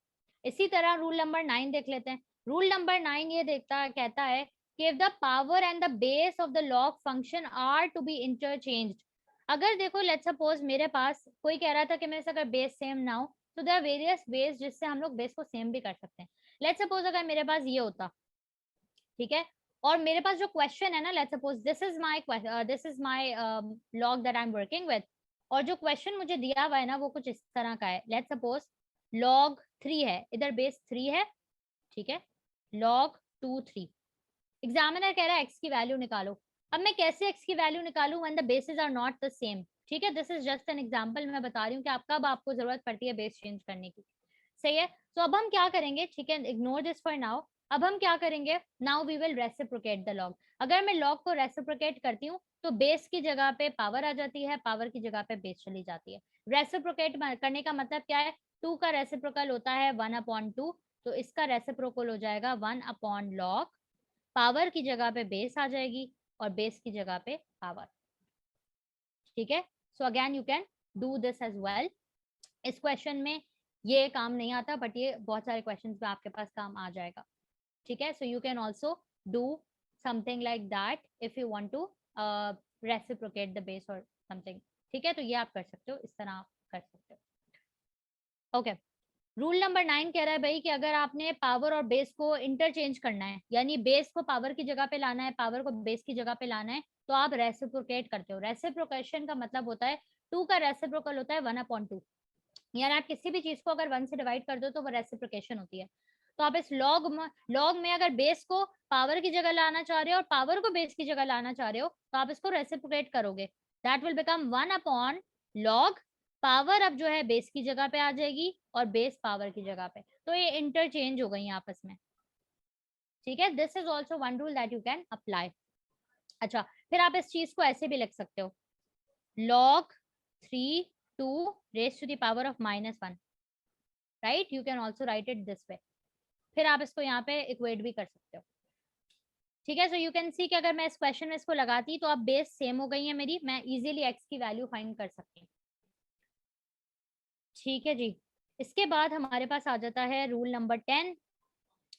इसी तरह रूल नंबर 9 देख लेते हैं. रूल नंबर 9 ये कहता है कि if the power and the base of the log function are to be interchanged. अगर देखो लेट्स सपोज मेरे पास कोई कह रहा था कि मेरे से अगर बेस सेम ना हो तो देयर आर वेरियस वेज जिससे हम लोग बेस को सेम भी कर सकते हैं. लेट्स सपोज अगर मेरे पास ये होता, ठीक है, और मेरे पास जो क्वेश्चन है ना, let's suppose this is my log that I am working with, और जो क्वेश्चन मुझे दिया हुआ है ना वो कुछ इस तरह का है. लेट्स सपोज log 3 है, इधर बेस 3 है, ठीक है, log 2 3. एग्जामिनर कह रहा है x की वैल्यू निकालो. अब मैं कैसे x की वैल्यू निकालूं when the bases are not the same. ठीक है, this is just an example, मैं बता रही हूँ कि आपको जरूरत पड़ती है बेस चेंज करने की. सही है, तो अब हम क्या करेंगे, ठीक है, इग्नोर दिस फॉर नाउ. अब हम क्या करेंगे, now we will reciprocate the log. अगर मैं लॉग को रेसिप्रोकेट करती हूँ तो बेस की जगह पे पावर आ जाती है, पावर की जगह पे बेस चली जाती है। रेसिप्रोकेट करने का मतलब क्या है, 2 का रेसिप्रोकल होता है 1/2, तो इसका रेसिप्रोकल हो जाएगा 1/log, पावर की जगह पे बेस आ जाएगी और बेस की जगह पे पावर। ठीक है, so again you can do this as well. इस क्वेश्चन में ये काम नहीं आता, बट ये बहुत सारे क्वेश्चंस में आपके पास काम आ जाएगा। ठीक है, so you can also do something like that if you want to reciprocate the base और समथिंग। ठीक है, तो ये आप कर सकते हो, इस तरह आप कर सकते हो। ओके, रूल नंबर 9 कह रहा है भाई कि अगर आपने पावर और बेस को इंटरचेंज करना है, यानी बेस को पावर की जगह पे लाना है, पावर को बेस की जगह पे लाना है, तो आप रेसिप्रोकेट करते हो। रेसिप्रोकेशन का मतलब होता है 2 का रेसिप्रोकल होता है 1/2, यानी आप किसी भी चीज को अगर 1 से डिवाइड कर दो तो वो रेसिप्रोकेशन होती है। तो आप इस लॉग में अगर बेस को पावर की जगह लाना चाह रहे हो और पावर को बेस की जगह लाना चाह रहे हो, तो आप इसको रेसिप्रोकेट करोगे, that will become 1/log। Power अब जो है बेस की जगह पे आ जाएगी और बेस पावर की जगह पे, तो ये इंटरचेंज हो गई आपस में। ठीक है, this is also one rule that you can apply. अच्छा, फिर आप इस चीज को ऐसे भी लिख सकते हो, log 3 to raised to the power of -1, right, you can also write it this way. फिर आप इसको यहाँ पे इक्वेट भी कर सकते हो। ठीक है, सो यू कैन सी कि अगर मैं इस क्वेश्चन में इसको लगाती तो अब बेस सेम हो गई है मेरी, मैं इजीली एक्स की वैल्यू फाइंड कर सकती हूँ। ठीक है जी, इसके बाद हमारे पास आ जाता है रूल नंबर 10।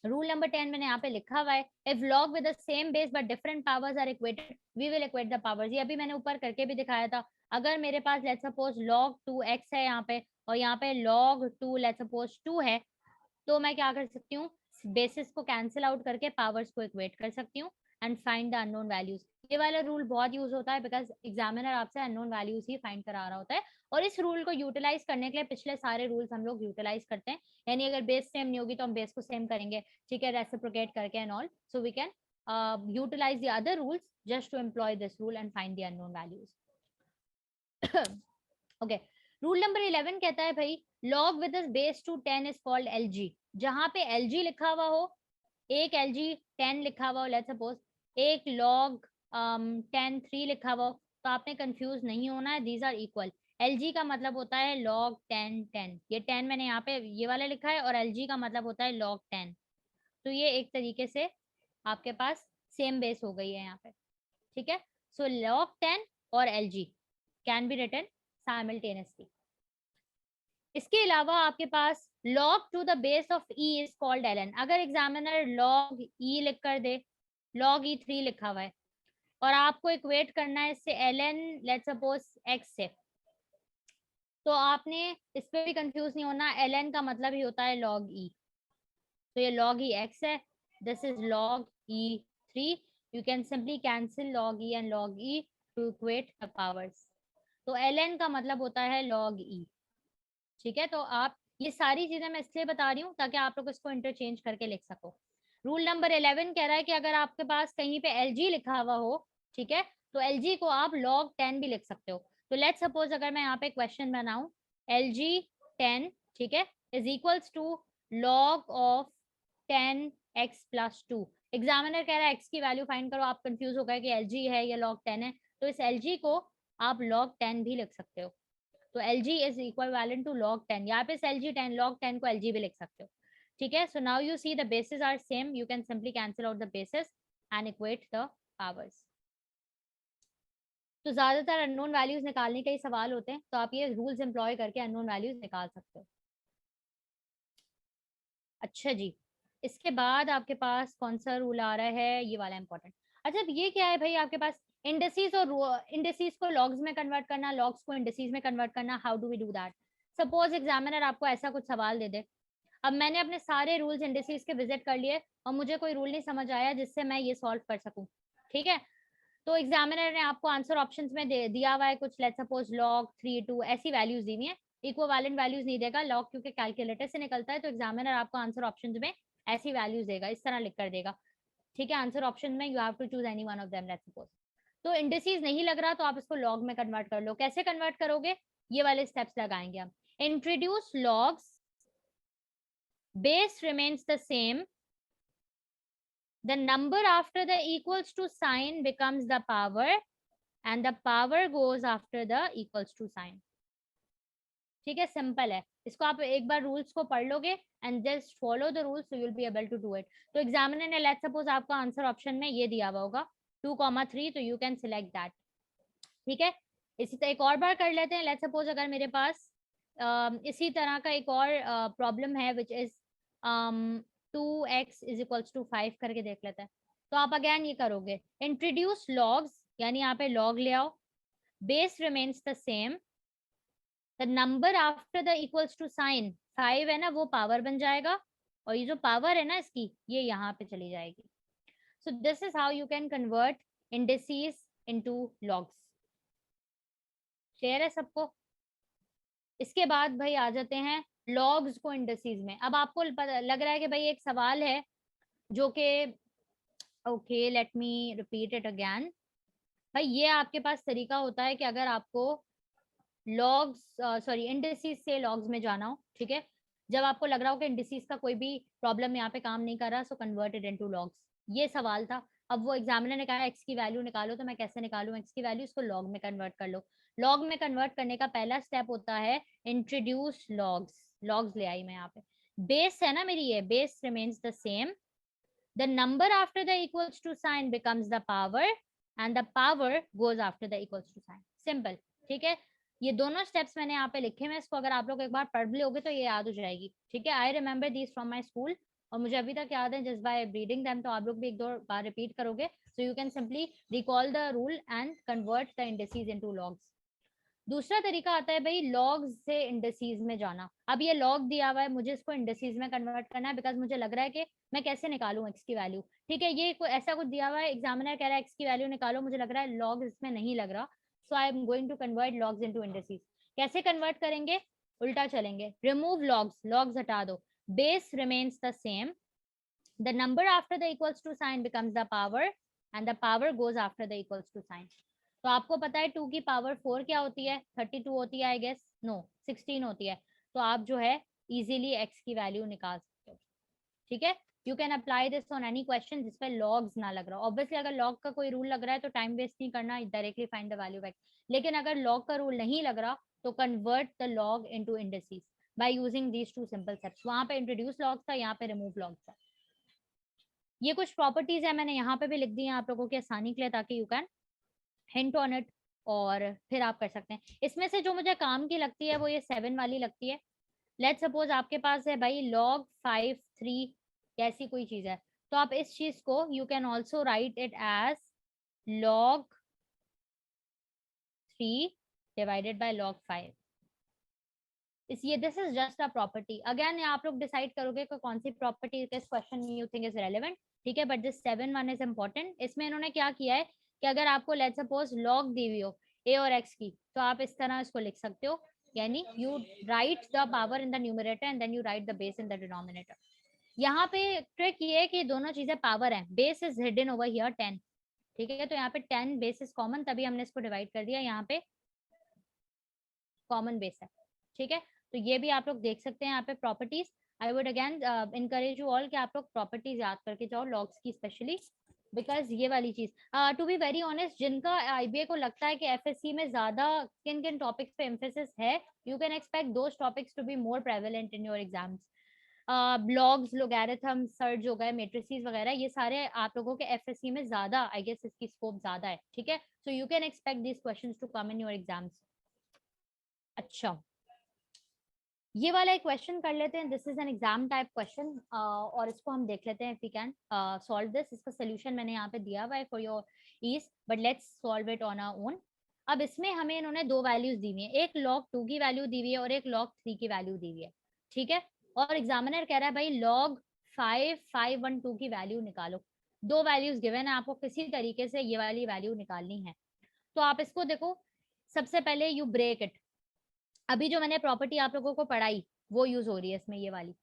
रूल नंबर 10 मैंने यहाँ पे लिखा हुआ है, if log with the same base but different powers are equated we will equate the powers. ये अभी मैंने ऊपर करके भी दिखाया था। अगर मेरे पास लेट्स सपोज log 2x है यहाँ पे, और यहाँ पे log 2 लेट्स सपोज 2 है, तो मैं क्या कर सकती हूँ, बेसिस को कैंसिल आउट करके पावर्स को इक्वेट कर सकती हूँ and find the unknown values. ये वाला रूल बहुत यूज होता है बिकॉज एग्जामिनर आपसे अननोन वैल्यूज ही फाइंड करा रहा होता है, और इस रूल को यूटिलाइज करने के लिए पिछले सारे रूल्स हम लोग यूटिलाइज करते हैं। यानी अगर बेस सेम नहीं होगी तो हम बेस को सेम करेंगे, ठीक है, रेसिप्रोकेट करके and all, so we can utilise the other rules just to employ this rule and find the unknown values. Okay, rule number 11 कहता है भाई log with its base to 10 is called LG। जहां पे LG लिखा हुआ हो, एक LG 10 लिखा हुआ हो, लेट्स सपोज एक log 10 3 लिखा हुआ हो, तो आपने कंफ्यूज नहीं होना है, दीज आर इक्वल। LG का मतलब होता है log 10 10, ये 10 मैंने यहाँ पे ये वाला लिखा है, और LG का मतलब होता है log 10। तो ये एक तरीके से आपके पास सेम बेस हो गई है यहाँ पे। ठीक है, सो log 10 और LG can be written simultaneously. इसके अलावा आपके पास log to the base of e is called ln। अगर एग्जामिनर log e लिख कर दे, log e 3 लिखा हुआ है, और आपको इक्वेट करना है इससे ln लेट्स सपोज x से, तो आपने इस पे भी कंफ्यूज नहीं होना, ln का मतलब ही होता है log e। तो ये log e x है, this is log e 3। You can simply cancel log e and log e to equate the powers. तो ln का मतलब होता है log e। ठीक है, तो आप ये सारी चीजें मैं इसलिए बता रही हूँ ताकि आप लोग इसको इंटरचेंज करके लिख सको। रूल नंबर 11 कह रहा है कि अगर आपके पास कहीं पे LG लिखा हुआ हो, ठीक है, तो LG को आप log 10 भी लिख सकते हो। तो लेट्स सपोज अगर मैं यहाँ पे क्वेश्चन बनाऊं, LG 10, ठीक है, is equals to log of 10x plus 2। Examiner कह रहा है x की वैल्यू फाइंड करो, आप कंफ्यूज हो गए कि LG है या log 10 है, तो इस LG को आप log 10 भी लिख सकते हो। तो LG is equivalent to log 10, यहाँ पे LG 10 log 10 को LG भी लिख सकते हो। ठीक है, so now you see the basis are same, you can simply cancel out the basis and equate the powers. तो ज्यादातर अननोन वैल्यूज निकालने के ही सवाल होते हैं, तो आप ये रूल्स एम्प्लॉय करके अननोन वैल्यूज निकाल सकते हो। अच्छा जी, इसके बाद आपके पास कौन सा रूल आ रहा है, ये वाला इंपॉर्टेंट। अच्छा, अब ये क्या है भाई, आपके पास इंडिसेस और इंडिसेस को लॉग्स में कन्वर्ट करना, लॉग्स को इंडिसेस में कन्वर्ट करना, how do we do that. Suppose examiner आपको ऐसा कुछ सवाल दे दे, अब मैंने अपने सारे रूल्स इंडिसेस के विजिट कर लिए और मुझे कोई रूल नहीं समझ आया जिससे मैं ये सॉल्व कर सकूं। ठीक है, तो एग्जामिनर ने आपको आंसर ऑप्शंस में दिया हुआ है कुछ, लेट्स सपोज log 3 2 ऐसी वैल्यूज दी हुई है, इक्विवेलेंट वैल्यूज नहीं देगा, log क्योंकि कैलकुलेटर से निकलता है, तो एग्जामिनर आपको आंसर ऑप्शंस में ऐसी वैल्यूज देगा, इस तरह लिख कर देगा। ठीक है, आंसर ऑप्शन में you have to choose any one of them, let's suppose. तो इंडिसेस नहीं लग रहा तो आप इसको log में कन्वर्ट कर लो। कैसे कन्वर्ट करोगे, ये वाले स्टेप्स लगाएंगे हम। Introduce logs, base remains the same, the number after the equals to sign becomes the power and the power goes after the equals to sign. ठीक है, सिंपल है. इसको आप एक बार रूल्स को पढ़ लोगे and just follow the rules so you will be able to do it. तो एग्जामिनर ने लेट्स सपोज आपका आंसर ऑप्शन में ये दिया हुआ होगा 2,3, तो यू कैन सिलेक्ट दैट. ठीक है, इसी तरह एक और बार कर लेते हैं. लेट्स सपोज अगर मेरे पास इसी तरह का एक और प्रॉब्लम है which is 2x is equals to 5 करके देख लेते हैं. तो आप अगेन ये करोगे, इंट्रोड्यूस लॉग्स, यानी यहाँ पे लॉग ले आओ, base remains the same, the number after the equals to sign 5 है ना, वो पावर बन जाएगा और ये जो पावर है ना इसकी, ये यहाँ पे चली जाएगी. सो this is how you can convert indices into logs. Clear है सबको? इसके बाद भाई आ जाते हैं लॉग्स को इंडिसेस में. अब आपको लग रहा है कि भाई एक सवाल है जो कि okay let me repeat it again. भाई ये आपके पास तरीका होता है कि अगर आपको लॉग्स इंडिसेस से लॉग्स में जाना हो, ठीक है, जब आपको लग रहा हो कि इंडिसेस का कोई भी प्रॉब्लम यहाँ पे काम नहीं कर रहा, so convert it into logs. ये सवाल था. अब वो एग्जामिनर ने कहा एक्स की वैल्यू निकालो, तो मैं कैसे निकालूं एक्स की वैल्यू? इसको लॉग में कन्वर्ट कर लो. लॉग में कन्वर्ट करने का पहला स्टेप होता है इंट्रोड्यूस लॉग्स. लॉग्स ले आई मैं यहाँ पे, बेस है ना मेरी, ये base remains the same, the number after the equals to sign becomes the power and the power goes after the equals to sign. Simple. ठीक है, ये दोनों स्टेप्स मैंने यहाँ पे लिखे हैं. इसको अगर आप लोग एक बार पढ़ लोगे तो ये याद हो जाएगी. ठीक है, I remember this from my school, और मुझे अभी तक याद है जस्ट बाय रीडिंग देम. तो आप लोग भी एक दो बार रिपीट करोगे, सो you can simply recall the rule and convert the indices into logs. दूसरा तरीका आता है भाई लॉग्स से इंडिसेस में जाना. अब ये लॉग दिया हुआ है, मुझे इसको इंडिसेस में कन्वर्ट करना है बिकॉज मुझे लग रहा है कि मैं कैसे निकालूं एक्स की वैल्यू. ठीक है, ये ऐसा कुछ दिया हुआ है, एग्जामिनर कह रहा है एक्स की वैल्यू निकालो, मुझे लग रहा है लॉग इसमें नहीं लग रहा, so I am going to convert logs into indices. कैसे कन्वर्ट करेंगे? उल्टा चलेंगे. रिमूव लॉग्स, लॉग्स हटा दो, base remains the same, the number after the equals to sign becomes the power and the power goes after the equals to sign. तो आपको पता है 2 की पावर 4 क्या होती है? 32 होती है आई गेस. नो, 16 होती है. तो आप जो है इजीली एक्स की वैल्यू निकाल सकते हो. ठीक है, you can apply this on any question जिसपे लॉग्स ना लग रहा हो. ऑब्वियसली अगर लॉग का कोई रूल लग रहा है तो टाइम वेस्ट नहीं करना, directly find the value back. लेकिन अगर लॉग का रूल नहीं लग रहा तो convert the log into indices by using these two simple steps. वहां पे इंट्रोड्यूस लॉग्स था, यहाँ पे रिमूव लॉग्स था. ये कुछ प्रॉपर्टीज है, मैंने यहाँ पे भी लिख दी है आप लोगों की आसानी के लिए, ताकि you can hint on it और फिर आप कर सकते हैं. इसमें से जो मुझे काम की लगती है वो ये 7 वाली लगती है. लेट्स सपोज आपके पास है भाई log 5 3 ऐसी कोई चीज है, तो आप इस चीज को you can also write it as log 3 divided by log 5. ये this is just a property. Again आप लोग डिसाइड करोगे कि कौन सी प्रॉपर्टी इस क्वेश्चन में यू थिंक इज रेलेवेंट. ठीक है, but this 7 one is important. इसमें इन्होंने क्या किया है कि अगर आपको लेट्स सपोज log दी हुई हो a और x की, तो आप इस तरह इसको लिख सकते हो, यानी you write the power in the numerator and then you write the base in the denominator. यहाँ पे ट्रिक ये है कि दोनों चीजें पावर हैं. Base is hidden over here 10. ठीक है, तो यहाँ पे 10 बेस इज कॉमन, तभी हमने इसको डिवाइड कर दिया. यहाँ पे कॉमन बेस है. ठीक है, तो ये भी आप लोग देख सकते हैं यहाँ पे properties. I would again encourage you all कि आप लोग प्रॉपर्टीज याद करके जाओ लॉग्स की, स्पेशली बिकॉज ये वाली चीज टू बी वेरी ऑनेस्ट, जिनका आईबीए को लगता है कि एफएससी में ज्यादा किन किन टॉपिक्स पे एम्फेसिस है, you can expect those topics to be more prevalent in your exams. Logs, logarithm, surds हो गए, मेट्रिसेस वगैरह, ये सारे आप लोगों के एफएससी में ज्यादा आई गेस इसकी स्कोप ज्यादा है. ठीक है, so you can expect this questions to come in your exams. अच्छा, ये वाला एक क्वेश्चन कर लेते हैं. This is an exam type question और इसको हम देख लेते हैं if we can solve this. इसका सोल्यूशन मैंने यहाँ पे दिया हुआ है for your ease, but let's solve it on our own. अब इसमें हमें इन्होंने दो वैल्यूज दी हुई है, एक log 2 की वैल्यू दी हुई है और एक log 3 की वैल्यू दी हुई है. ठीक है, और एग्जामिनर कह रहा है भाई log 5 5 1 2 की वैल्यू निकालो. दो वैल्यूज गिवन है, आपको किसी तरीके से ये वाली वैल्यू निकालनी है. तो आप इसको देखो, सबसे पहले यू ब्रेक इट. अभी जो मैंने प्रॉपर्टी आप लोगों को पढ़ाई वो यूज हो रही है इसमें, ये वाली.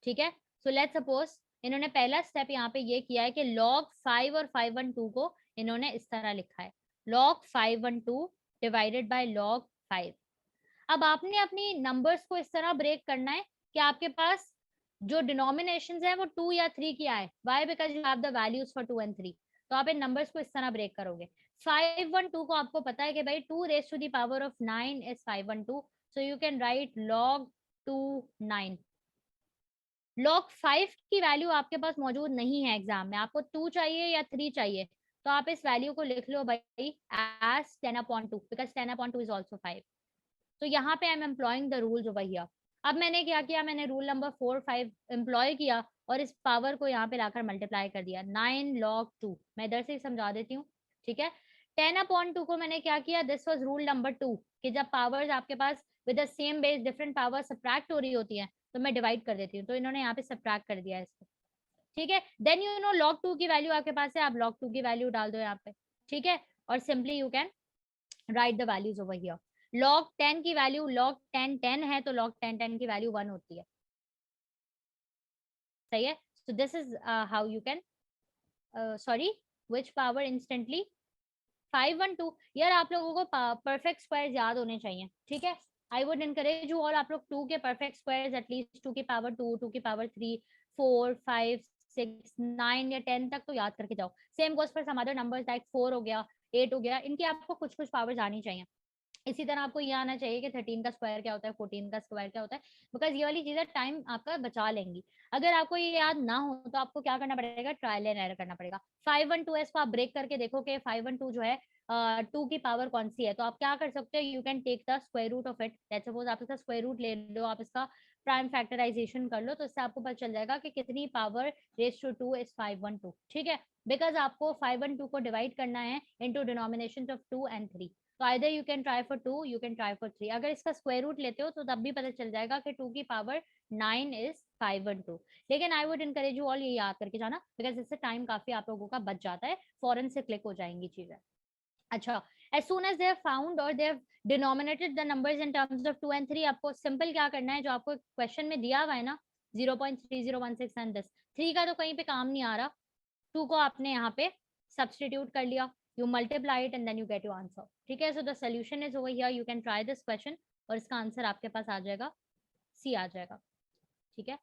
ठीक है, सो लेट्स सपोज इन्होंने पहला स्टेप यहाँ पे ये किया है कि log 5 और 5 1 2 को इन्होंने इस तरह लिखा है, log 5 1 2 डिवाइडेड बाय log 5. अब आपने अपनी नंबर्स को इस तरह ब्रेक करना है कि आपके पास जो डिनोमिनेशंस है वो 2 या 3 की आए, why, because you have the values for 2 and 3। तो आप इन नंबर्स को इस तरह ब्रेक करोगे। 512 को आपको पता है कि भाई 2 raise to the power of 9 is 512, so you can write log 2 9। log 5 की वैल्यू आपके पास मौजूद नहीं है एग्जाम में, आपको 2 चाहिए या 3 चाहिए, तो आप इस वैल्यू को लिख लो भाई as 10/2, बिकॉज 10/2 इज ऑल्सो 5। तो यहाँ पे I am employing the rules over here. अब मैंने क्या किया, मैंने रूल नंबर 4 5 एम्प्लॉय किया और इस पावर को यहाँ पे लाकर मल्टीप्लाई कर दिया। 9 log 2, मैं इधर से समझा देती हूँ, ठीक है। 10/2 को मैंने क्या किया, दिस वाज रूल नंबर 2, कि जब पावर्स आपके पास with the same base different power subtract हो रही होती है तो मैं डिवाइड कर देती हूँ, तो इन्होंने यहाँ पे सब्ट्रैक्ट कर दिया है इसको, ठीक है। देन यू नो log 2 की वैल्यू आपके पास है, आप log 2 की वैल्यू डाल दो यहाँ पे, ठीक है, और simply you can right the values over here. log 10 की वैल्यू log 10 10 है, तो log 10 10 की वैल्यू 1 होती है, सही है। So this is how you can, sorry, which power instantly 512। यार आप लोगों को परफेक्ट स्क्वायर याद होने चाहिए, ठीक है। I would encourage you all, आप लोग 2 के परफेक्ट स्क्वायर्स एटलीस्ट 2 की पावर 2, 2 की पावर 3, 4 5 6 9 या 10 तक तो याद करके जाओ। Same goes for some other numbers like 4 हो गया, 8 हो गया, इनकी आपको कुछ कुछ पावर्स आनी चाहिए। इसी तरह आपको ये आना चाहिए कि 13 का स्क्वायर क्या होता है, 14 का स्क्वायर क्या होता है, बिकॉज ये वाली चीजें टाइम आपका बचा लेंगी। अगर आपको ये याद ना हो तो आपको क्या करना पड़ेगा, ट्रायल एंड एरर करना पड़ेगा। 512s को आप ब्रेक करके देखो कि 512 जो है 2 की पावर कौन सी है, तो आप क्या कर सकते हो, you can take the square root of it. Let's suppose आप इसका स्क्वायर रूट ले लो, आप इसका प्राइम फैक्टराइजेशन कर लो, तो इससे आपको पता चल जाएगा कि कितनी पावर रेज टू 2 इज 512, ठीक है। बिकॉज आपको 512 को डिवाइड करना है इनटू डिनोमिनेशंस ऑफ 2 एंड 3, तो either you can try for 2, you can try for 3। अगर इसका स्क्वायर रूट लेते हो तो तब भी पता चल जाएगा कि 2 की पावर 9 इज 512। लेकिन I would encourage you all ये याद करके जाना, बिकॉज इससे टाइम काफी आप लोगों का बच जाता है, फौरन से क्लिक हो जाएंगी चीजें। अच्छा, as soon as they have found or they have denominated the numbers in terms of 2 and 3, आपको सिंपल क्या करना है, जो आपको क्वेश्चन में दिया हुआ है ना 0.3016 एंड 10, 3 का तो कहीं पे काम नहीं आ रहा, 2 को आपने यहाँ पे सब्सटीट्यूट कर लिया, you multiply it and then you get your answer, ठीक है। so the solution is over here, you can try this question और इसका आंसर आपके पास आ जाएगा, सी आ जाएगा, ठीक है।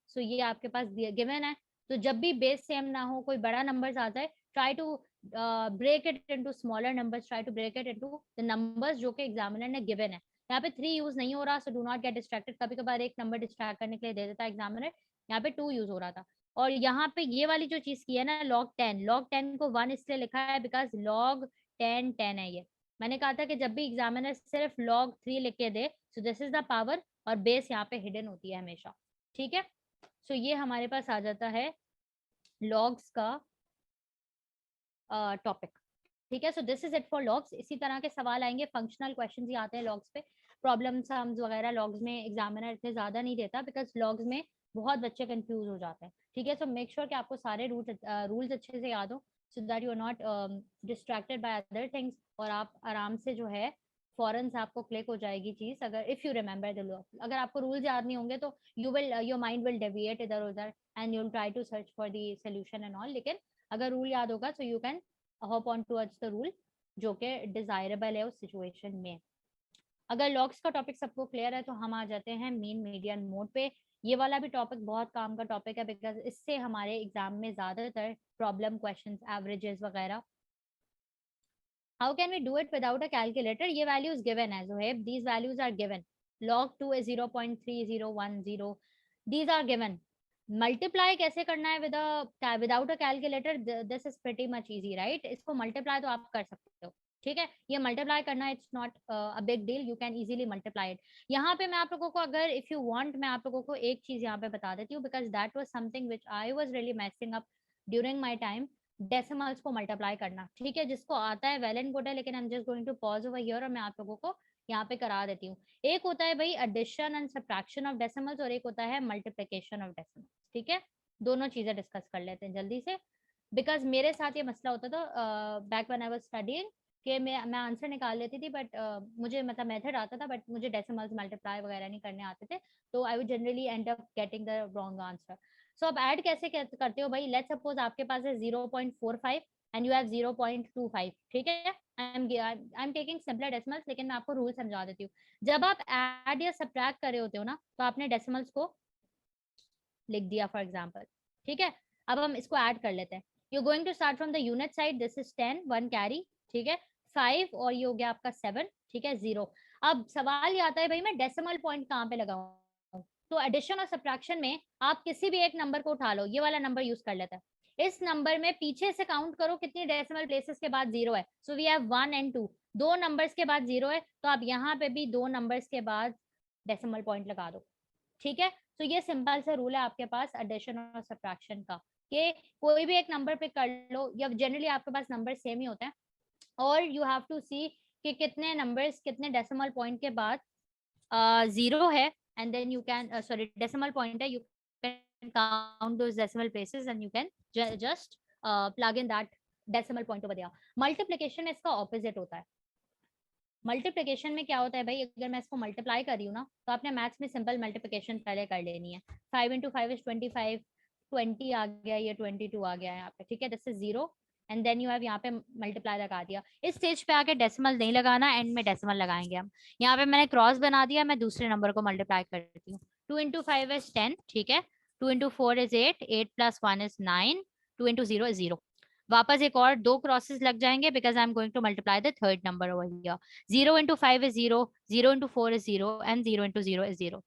सो ये आपके पास गिवन है, तो जब भी बेस सेम ना हो, कोई बड़ा नंबर्स आ जाए, try to break it into smaller numbers, try to break it into the numbers जो कि एग्जामिनर ने गिवन है। यहाँ पे 3 यूज नहीं हो रहा, so do not get distracted. कभी कभार एक नंबर डिस्ट्रैक्ट करने के लिए दे देता है एग्जामिनर, यहाँ पे 2 यूज हो रहा था। और यहाँ पे ये वाली जो चीज की है ना log 10 को 1 इसलिए लिखा है बिकॉज log 10 10 है ये। मैंने कहा था कि जब भी एग्जामिनर सिर्फ log 3 लिख के दे, so this is the power, और बेस यहाँ पे हिडन होती है हमेशा, ठीक है। सो ये हमारे पास आ जाता है लॉग्स का टॉपिक, ठीक है। So this is it for logs. इसी तरह के सवाल आएंगे, फंक्शनल क्वेश्चंस ही आते हैं लॉग्स पे, प्रॉब्लम सम्स वगैरह लॉग्स में एग्जामिनर इतने ज्यादा नहीं देता, बिकॉज लॉग्स में बहुत बच्चे कंफ्यूज हो जाते हैं, ठीक है। सो मेक श्योर कि आपको सारे रूल्स अच्छे से याद हो, so that you are not distracted by other things, और आप आराम से जो है फॉरन से आपको क्लिक हो जाएगी चीज, अगर if you remember the law. अगर आपको रूल्स याद नहीं होंगे तो you will your mind will deviate इधर उधर and you will try to search for the solution and all. लेकिन अगर रूल याद होगा तो you can hop on towards the rule जो कि डिजायरेबल है उस सिचुएशन में। अगर लॉग्स का टॉपिक सबको क्लियर है तो हम आ जाते हैं मीन मीडियन मोड पे। ये वाला भी टॉपिक बहुत काम का टॉपिक है, बिकॉज इससे हमारे एग्जाम में ज्यादातर प्रॉब्लम क्वेश्चंस, एवरेजेस वगैरह। How can we do it without a calculator? ये values given है Zohaib, these values are given. log 2 is 0.3010, these are given. Multiply कैसे करना है without a calculator? This is pretty much easy, right? इसको multiply तो आप कर सकते हो, ठीक है। ये multiply करना it's not a big deal, you can easily multiply it. यहाँ पे मैं आप लोगों को अगर if you want मैं आप लोगों को एक चीज यहाँ पे बता देती हूँ, because that was something which I was really messing up during my time. Decimals को मल्टीप्लाई करना, ठीक है। जिसको आता है वेल एंड गुड है, लेकिन I am just going to pause over here और मैं आप लोगों को यहाँ पे करा देती हूँ। एक होता है भाई addition and subtraction of decimals, और एक होता है मल्टीप्लिकेशन ऑफ डेसिमल्स, ठीक है। दोनों चीजें डिस्कस कर लेते हैं जल्दी से, बिकॉज मेरे साथ ये मसला होता था back when I was studying, कि मैं आंसर निकाल लेती थी, बट मुझे मतलब मेथड आता था, बट मुझे डेसिमल्स मल्टीप्लाई वगैरह नहीं करने आते थे, तो I would generally end up getting the wrong answer. So अब ऐड कैसे करते हो भाई, लेट्स सपोज आपके पास है 0.45 एंड यू हैव 0.25, ठीक है। I am taking simpler decimals, लेकिन मैं आपको रूल समझा देती हूँ। जब आप ऐड या सब्ट्रैक्ट कर रहे होते हो ना, तो आपने डेसिमल्स को लिख दिया फॉर एग्जाम्पल, ठीक है। अब हम इसको ऐड कर लेते हैं। You going to start from the unit side, this is 10, 1 carry, ठीक है, 5 और ये हो गया आपका 7, ठीक है, 0। अब सवाल ये आता है भाई मैं डेसिमल पॉइंट कहाँ पे लगाऊं? तो एडिशन और सब्ट्रैक्शन में आप किसी भी एक नंबर को उठा लो, ये वाला नंबर यूज कर लेते हैं। इस नंबर में पीछे से काउंट करो कितनी डेसिमल प्लेसेस के बाद 0 है। सो वी हैव 1 एंड 2, दो नंबर्स के बाद 0 है, तो आप यहाँ पे भी दो नंबर्स के बाद डेसिमल पॉइंट लगा दो, ठीक है। तो ये सिंपल सा रूल है आपके पास एडिशन और सब्ट्रैक्शन का, कि कोई भी एक नंबर पे कर लो, या जनरली आपके पास नंबर सेम ही होते हैं, और यू हैव टू सी कि कितने नंबर्स कितने डेसिमल पॉइंट के बाद 0 है, and then you can sorry decimal point है, you can count those decimal places and you can just plug in that decimal point over there. Multiplication में इसका opposite होता है। मल्टीप्लिकेशन में क्या होता है भाई, अगर मैं इसको मल्टीप्लाई कर रही हूँ ना, तो आपने मैथ्स में सिंपल मल्टीप्लिकेशन पहले कर लेनी है। 5 इंटू 5 इज 25, 20 आ गया, ये 22 आ गया यहाँ पे, ठीक है, this is 0, and then you have यहाँ पे मल्टीप्लाई लगा दिया। इस स्टेज पे आके डेसिमल नहीं लगाना, एंड में डेसिमल लगाएंगे हम। यहाँ पे मैंने क्रॉस बना दिया, मैं दूसरे नंबर को मल्टीप्लाई करती हूँ। 2 इंटू 5 इज 10, ठीक है, 2 into 4 is 8, 8 plus 1 is 9, 2 into 0 is 0। वापस एक और दो क्रॉसेस लग जाएंगे, because I am going to multiply the third number over here. 0 into 5 is 0, 0 into 4 is 0, and 0 into 0 is 0।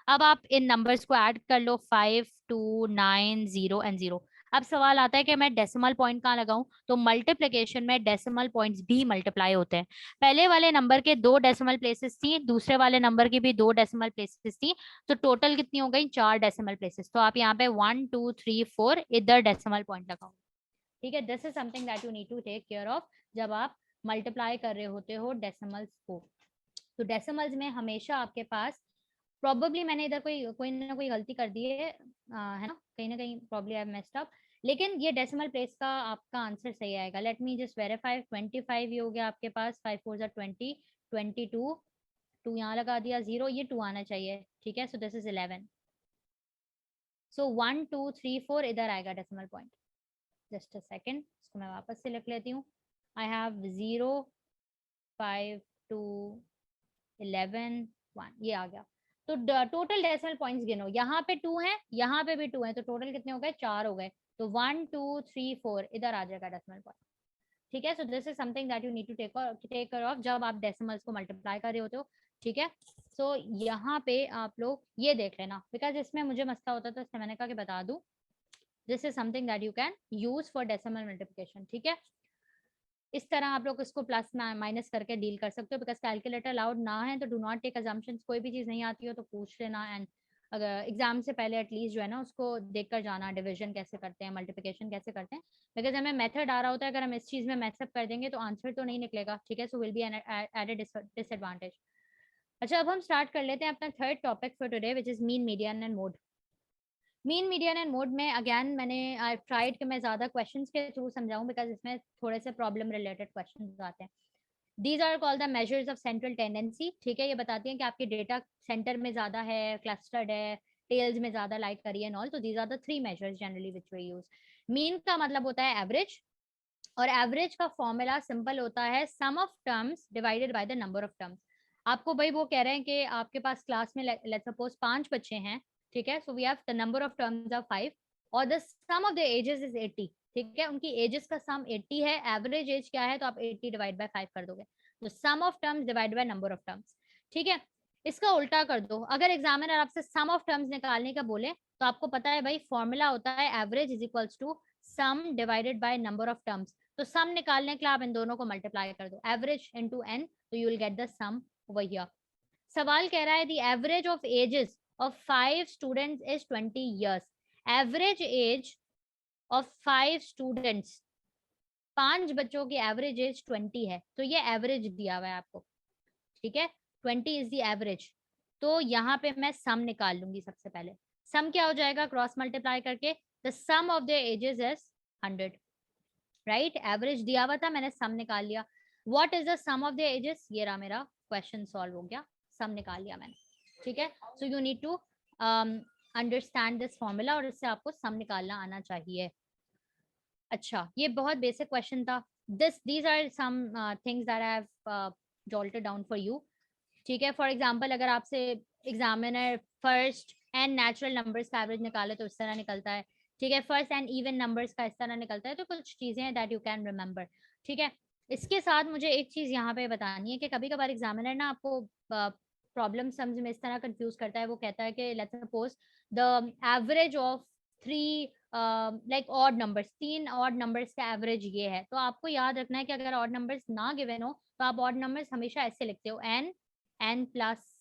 अब आप इन नंबर्स को ऐड कर लो, 5, 2, 9, 0 एंड 0। अब सवाल आता है कि मैं डेसिमल पॉइंट कहाँ लगाऊं? तो मल्टीप्लिकेशन में डेसिमल पॉइंट्स भी मल्टीप्लाई होते हैं। पहले वाले नंबर के दो डेसिमल प्लेसेस थी, दूसरे वाले नंबर की भी दो डेसिमल प्लेसेस थी, तो टोटल कितनी हो गई? 4 डेसिमल प्लेसेस। तो आप यहाँ पे 1, 2, 3, 4 इधर डेसिमल पॉइंट लगाओ, ठीक है। This is something that you need to take care of जब आप मल्टीप्लाई कर रहे होते हो डेसिमल्स को। तो डेसिमल्स में हमेशा आपके पास प्रॉबली मैंने इधर कोई ना कोई गलती कर दी है ना कहीं probably I have messed up, लेकिन ये डेसिमल प्लेस का आपका आंसर सही आएगा। Let me just verify. 25 ये हो गया आपके पास, 5 4 जा 20, 22, 2 यहाँ लगा दिया, 0, ये 2 आना चाहिए, ठीक है। So this is 11। सो 1 2 3 4 इधर आएगा decimal point. Just a second, इसको मैं वापस से लिख लेती हूँ। आई हैव 0 5 2 11 1, ये आ गया। तो टोटल डेसिमल पॉइंट्स गिनो, यहाँ पे 2 है, यहाँ पे भी 2 है, तो टोटल कितने हो गए? 4 हो गए। तो 1 2 3 4 इधर आ जाएगा डेसिमल पॉइंट, ठीक है। So this is something that you need to take care of जब आप डेसिमल्स को मल्टीप्लाई कर रहे होते हो, ठीक है। सो यहाँ पे आप लोग ये देख लेना, बिकॉज इसमें मुझे मसला होता था, इससे मैंने कहा कि बता दूं। This is something that you can use for decimal multiplication, ठीक है। इस तरह आप लोग इसको प्लस माइनस करके डील कर सकते हो, बिकॉज कैलकुलेटर अलाउड ना है, तो डू नॉट टेक अजम्पशंस। कोई भी चीज़ नहीं आती हो तो पूछ लेना, एंड अगर एग्जाम से पहले एटलीस्ट जो है ना उसको देख कर जाना, डिवीजन कैसे करते हैं, मल्टीप्लिकेशन कैसे करते हैं, बिकॉज हमें मेथड आ रहा होता है। अगर हम इस चीज़ में मैथअप कर देंगे तो आंसर तो नहीं निकलेगा, ठीक है। So will be added disadvantage. अच्छा, अब हम स्टार्ट कर लेते हैं अपना third topic for today, which is mean, median and mode. Mean, median and mode में अगेन मैंने आई ट्राइड कि मैं ज्यादा क्वेश्चंस के थ्रू समझाऊं, बिकॉज इसमें थोड़े से प्रॉब्लम रिलेटेड क्वेश्चंस आते हैं। These are called the measures of central tendency, ठीक है। ये बताती हैं कि आपकी डेटा सेंटर में ज्यादा है, क्लस्टर्ड है, टेल्स में ज्यादा लाइक करी है, ऑल। तो these are the 3 measures generally which we use. Mean का मतलब होता है एवरेज, और एवरेज का फॉर्मूला सिंपल होता है sum of terms divided by the number of terms. आपको भाई वो कह रहे हैं कि आपके पास क्लास में लेट्स सपोज 5 बच्चे हैं, ठीक है। So we have the number of terms of 5 और the sum of the ages is 80, ठीक है। उनकी एजेस का सम 80 है, एवरेज एज क्या है, तो आप 80 डिवाइड बाय 5 कर दोगे, तो sum of terms divide by number of terms, ठीक है। इसका उल्टा कर दो, अगर एग्जामिनर आपसे सम ऑफ टर्म्स निकालने का बोले, तो आपको पता है भाई फॉर्मूला होता है average is equals to sum divided by number of terms. तो सम निकालने के लिए आप इन दोनों को मल्टीप्लाई कर दो, एवरेज इनटू एन, तो you will get the sum over here. सवाल कह रहा है the average of ages of 5 students is 20 years. Average age of 5 students, 5 बच्चों की एवरेज एज 20 है, तो ये एवरेज दिया हुआ है आपको, ठीक है। 20 इज द एवरेज। तो यहाँ पे मैं सम निकाल लूंगी सबसे पहले। सम क्या हो जाएगा क्रॉस मल्टीप्लाई करके? The sum of the ages is 100, right. Average दिया हुआ था, मैंने सम निकाल लिया। What is the sum of the ages? ये रहा मेरा क्वेश्चन सॉल्व हो गया, सम निकाल लिया मैंने, ठीक है। So you need to understand this formula, और इससे आपको सम निकालना आना चाहिए। अच्छा, ये बहुत बेसिक क्वेश्चन था। These are some things that I have jotted down for you, ठीक है। फॉर एग्जाम्पल, अगर आपसे examiner first n natural numbers का एवरेज निकाले तो इस तरह निकलता है, ठीक है। फर्स्ट एंड इवन नंबर्स का इस तरह निकलता है। तो कुछ चीजें हैं दैट यू कैन रिमेंबर, ठीक है। इसके साथ मुझे एक चीज यहाँ पे बतानी है कि कभी कभार एग्जामिनर ना आपको प्रॉब्लम समझ में इस तरह कंफ्यूज करता है। वो कहता है कि let's suppose the average of 3 like odd numbers, 3 odd numbers का एवरेज ये है। तो आपको याद रखना है कि अगर ऑड नंबर्स ना गिवन हो तो आप ऑड नंबर्स हमेशा ऐसे लिखते हो, n प्लस,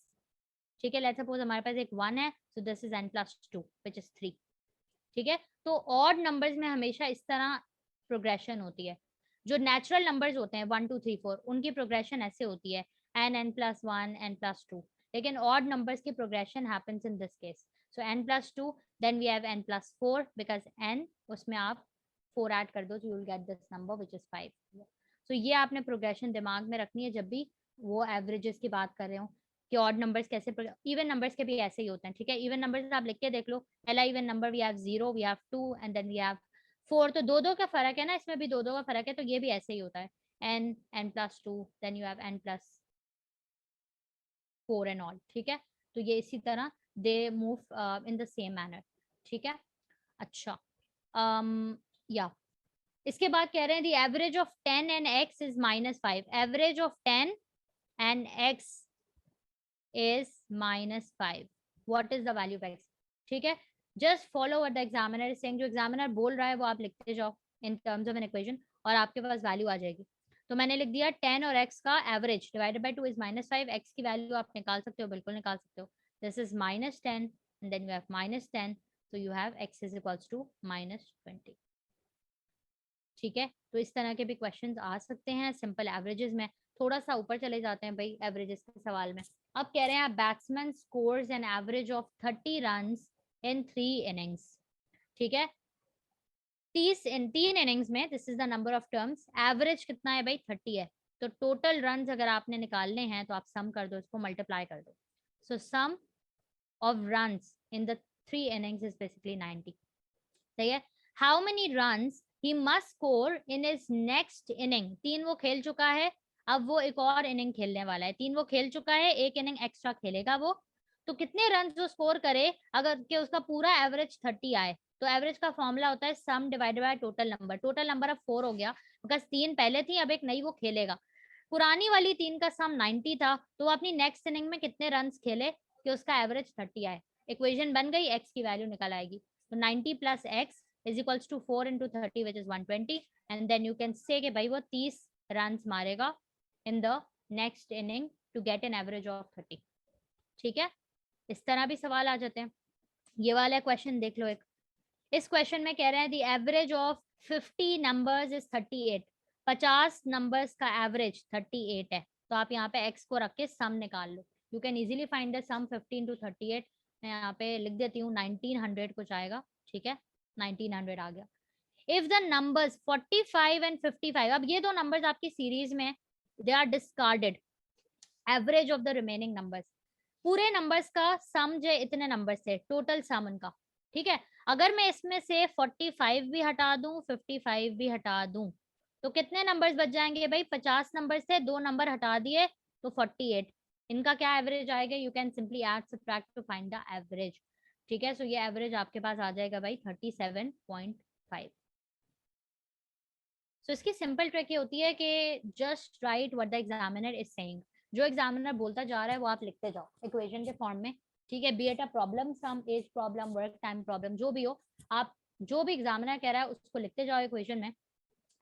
ठीक है। लेट्स सपोज हमारे पास एक 1 है, so this is n plus 2 which is 3, ठीक है। तो ऑड नंबर्स में हमेशा इस तरह प्रोग्रेशन होती है। जो नेचुरल नंबर्स होते हैं 1 2 3 4 उनकी प्रोग्रेशन ऐसे होती है n प्लस 1 n प्लस 2, लेकिन ऑड नंबर्स की progression happens in this case. So n plus 2, then we have n plus 4 because n उसमें आप 4 ऐड कर दो तो you will get this number which is 5। सो ये आपने प्रोग्रेशन दिमाग में रखनी है जब भी वो एवरेजेस की बात कर रहे हो कि ऑड नंबर्स कैसे, इवन नंबर्स के भी ऐसे ही होते हैं, ठीक है। इवन नंबर्स आप लिख के देख लो, पहला even number we have 0, we have 2 and then we have 4। तो दो दो का फर्क है ना, इसमें भी दो दो का फर्क है, तो ये भी ऐसे ही होता है n plus 2, then you have n plus 4 and all, ठीक है। तो ये इसी तरह they move in the same manner, ठीक है। अच्छा, या इसके बाद कह रहे हैं the average of 10 and x is -5, average of 10 and x is -5, what is the value of x, ठीक है। just follow what the examiner is saying, जो examiner बोल रहा है वो आप लिखते जाओ in terms of an equation और आपके पास वैल्यू आ जाएगी। तो मैंने लिख दिया 10 और x का average divided by 2 is -5, x की वैल्यू आप निकाल सकते हो, बिल्कुल निकाल सकते हो। This is -10 and then you have -10, so you have x is equals to -20, ठीक है। तो इस तरह के भी क्वेश्चंस आ सकते हैं सिंपल एवरेजेस में। थोड़ा सा ऊपर चले जाते हैं भाई एवरेजेस के सवाल में। अब कह रहे हैं batsman scores an average of 30 runs in 3 innings, ठीक है। 3 इनिंग्स में, this is the number of terms, average कितना है भाई 30 है। तो टोटल रन्स अगर आपने निकालने हैं तो आप सम कर दो, इसको मल्टीप्लाई कर दो। So sum of runs in the 3 innings is basically 90, सही है। How many runs he must score in his next inning, 3 वो खेल चुका है, अब वो एक और इनिंग खेलने वाला है। 3 वो खेल चुका है, एक इनिंग एक्स्ट्रा खेलेगा वो, तो कितने रन वो स्कोर करे अगर कि उसका पूरा एवरेज 30 आए। तो एवरेज का फॉर्मूला होता है sum divided by total number. Total number अब 4 हो गया बिकॉज 3 पहले थी, अब एक नई वो खेलेगा। पुरानी वाली 3 का सम 90 था, तो वो अपनी नेक्स्ट इनिंग में कितने रन खेले कि उसका एवरेज 30 आए। इक्वेशन बन गई, एक्स की वैल्यू निकल आएगी। तो 90 plus x is equals to 4 into 30 which is 120, and then you can say कि भाई वो 30 runs मारेगा in the next inning to get an average of 30, ठीक है। इस तरह भी सवाल आ जाते हैं। ये वाला क्वेश्चन देख लो एक, इस क्वेश्चन में कह रहे हैं the average of 50 numbers is 38, 50 numbers का एवरेज 38 है। तो आप यहाँ पे x को रख के सम निकाल लो। You can easily find the sum 50 into 38। मैं यहाँ पे लिख देती हूँ 1900 कुछ आएगा, ठीक है। 1900 आ गया। इफ द नंबर्स 45 एंड 55, अब ये दो नंबर्स आपकी सीरीज में they are discarded, average of the remaining numbers, पूरे नंबर्स का सम जो इतने नंबर से टोटल सम उनका, ठीक है। अगर मैं इसमें से 45 भी हटा दूं 55 भी हटा दूं तो कितने नंबर्स बच जाएंगे भाई, 50 नंबर से 2 नंबर हटा दिए तो 48। इनका क्या एवरेज आएगा, you can simply add subtract to find the average, ठीक है। सो ये एवरेज आपके पास आ जाएगा भाई 37.5। सो इसकी सिंपल ट्रिक ये होती है कि just right what the examiner is saying, जो एग्जामिनर बोलता जा रहा है वो आप लिखते जाओ इक्वेशन के फॉर्म में, ठीक है। Be at a problem, sum, age problem, work time problem, जो भी हो, आप जो भी एग्जामिनर कह रहा है उसको लिखते जाओ इक्वेशन में,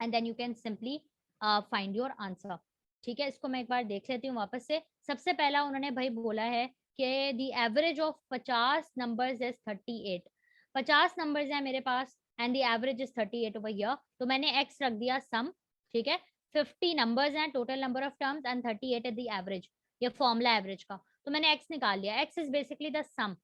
and then you can simply find your answer, ठीक है। इसको मैं एक बार देख लेती हूँ वापस से। सबसे पहला उन्होंने भाई बोला है कि the average of 50 numbers is 38, 50 numbers है मेरे पास and the average is 38 over here. तो मैंने x रख दिया सम, ठीक है। 50 नंबर्स हैं total number of terms and 38 is the average, ये फॉर्मूला एवरेज का। तो मैंने x निकाल लिया, x is basically the sum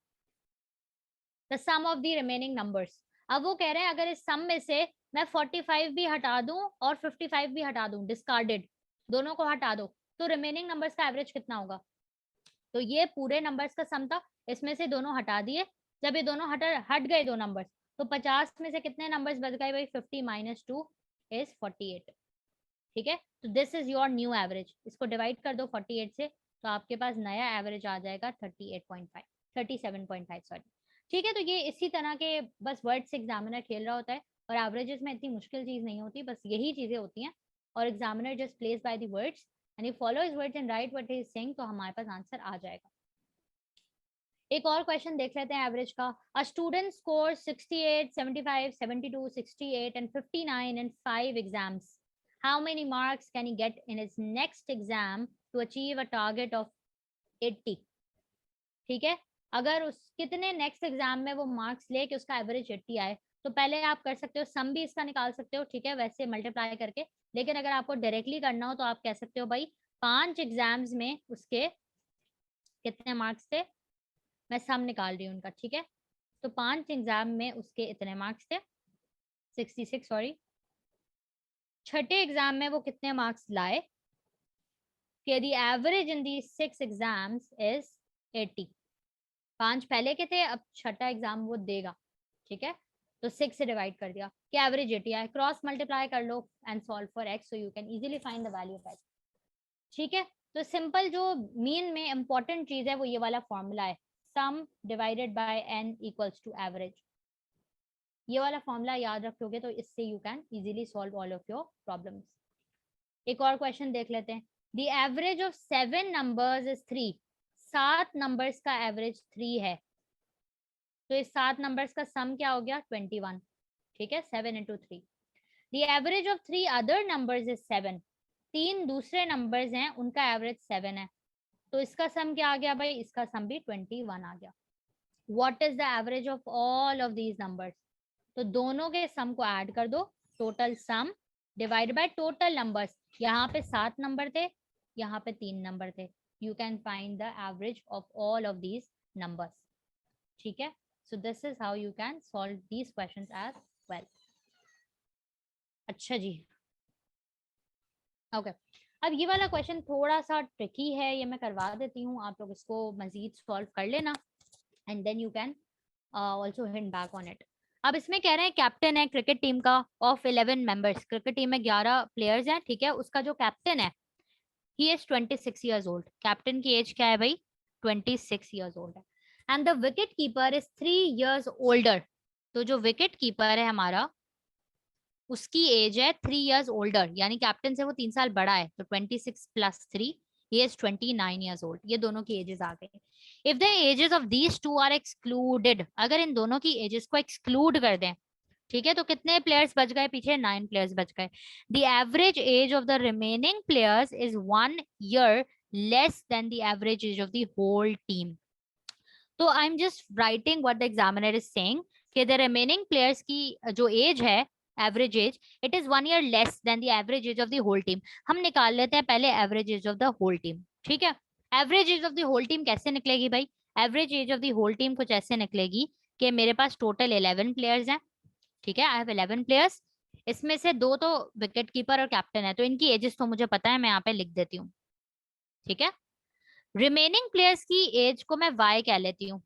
of the remaining numbers. अब वो कह रहे हैं अगर इस सम में से मैं 45 भी हटा दूं और 55 भी हटा दूं, डिस्कार्डेड, दोनों को हटा दो, तो रिमेनिंग नंबर्स का एवरेज कितना होगा। तो ये पूरे नंबर्स का सम था, इसमें से दोनों हटा दिए, जब ये दोनों हट गए दो नंबर्स, तो 50 में से कितने नंबर्स बच गए भाई, 50 माइनस 2 इज 48, ठीक है। तो this is your new average. इसको डिवाइड कर दो 48 से तो आपके पास नया एवरेज आ जाएगा 37.5 सॉरी। ठीक है, तो ये इसी तरह के बस वर्ड से एग्जामिनर खेल रहा होता है, और एवरेजेस में इतनी मुश्किल चीज नहीं होती, बस यही चीजें होती हैं, और examiner just place by the words and you follow his words and right what he is saying, तो हमारे पास आंसर आ जाएगा। एक और क्वेश्चन देख लेते हैं एवरेज का। A student score 68, 75, 72, 68 and 59 in 5 exams. How many marks can he get in his next exam to achieve a target of 80? ठीक है, अगर उस कितने नेक्स्ट एग्जाम में वो मार्क्स ले कि उसका एवरेज 80 आए, तो पहले आप कर सकते हो सम भी इसका निकाल सकते हो, ठीक है, वैसे मल्टीप्लाई करके। लेकिन अगर आपको डायरेक्टली करना हो तो आप कह सकते हो भाई 5 एग्जाम्स में उसके कितने मार्क्स थे, मैं सम निकाल रही हूँ उनका, ठीक है। तो 5 एग्जाम में उसके इतने मार्क्स थे, 66 सॉरी। छठे एग्जाम में वो कितने मार्क्स लाए कि the average in the 6 exams is 80। 5 पहले के थे, अब छठा एग्जाम वो देगा, ठीक है। तो 6 से डिवाइड कर दिया कि एवरेज 80 आए, क्रॉस मल्टीप्लाई कर लो and solve for X, so you can easily find the value of X. ठीक है, तो सिंपल जो मीन में इंपॉर्टेंट चीज है वो ये वाला फॉर्मूला है, sum divided by n equals to average. ये वाला फॉर्मूला याद रखोगे तो इससे you can easily solve all of your problems. एक और क्वेश्चन देख लेते हैं। The average of 7 numbers is 3। 7 numbers का एवरेज 3 है, तो इस 7 नंबर्स का सम क्या हो गया 21, ठीक है, 7 into 3। The average of 3 other numbers is 7। 3 दूसरे नंबर्स हैं उनका एवरेज 7 है, तो इसका सम क्या आ गया भाई, इसका सम भी 21 आ गया। What is the average of all of these numbers? तो दोनों के सम को ऐड कर दो, total sum divide by total numbers. यहाँ पे 7 नंबर थे, यहाँ पे 3 नंबर थे, you can find the average of all of these numbers. ठीक है, so this is how you can solve these questions as well. अच्छा जी, ओके अब ये वाला क्वेश्चन थोड़ा सा ट्रिकी है, ये मैं करवा देती हूँ, आप लोग इसको मजीद सॉल्व कर लेना and then you can also hint back on it. अब इसमें कह रहे हैं कैप्टन है क्रिकेट टीम का ऑफ 11 मेंबर्स, क्रिकेट टीम में 11 प्लेयर्स हैं, ठीक है, उसका जो कैप्टन है he is 26 years old. Captain की एज क्या है भाई, 26 ईयर्स ओल्ड है। And the wicket keeper is 3 years older. तो जो विकेट कीपर है हमारा उसकी एज है 3 ईयर्स ओल्डर, यानी कैप्टन से वो 3 साल बड़ा है, तो 26 plus 3 he is 29 years old। ये दोनों की एजेस आ गई। If the ages of these two are excluded, अगर इन दोनों की एजेस को एक्सक्लूड कर दें, ठीक है, तो कितने प्लेयर्स बच गए पीछे, 9 प्लेयर्स बच गए। The average age of the remaining players is 1 year less than the average age of the whole team. तो I am just writing what the examiner is saying कि द रिमेनिंग प्लेयर्स की जो age है, average age, it is 1 year less than the average age of the whole team. हम निकाल लेते हैं पहले average age of the whole team, ठीक है। Average age of the whole team कैसे निकलेगी भाई, average age of the whole team कुछ ऐसे निकलेगी कि मेरे पास टोटल 11 प्लेयर्स हैं, ठीक है, आई हैव 11 प्लेयर्स, इसमें से 2 तो विकेट कीपर और कैप्टन है, तो इनकी एजेस तो मुझे पता है, मैं यहाँ पे लिख देती हूँ, ठीक है। रिमेनिंग प्लेयर्स की एज को मैं y कह लेती हूँ,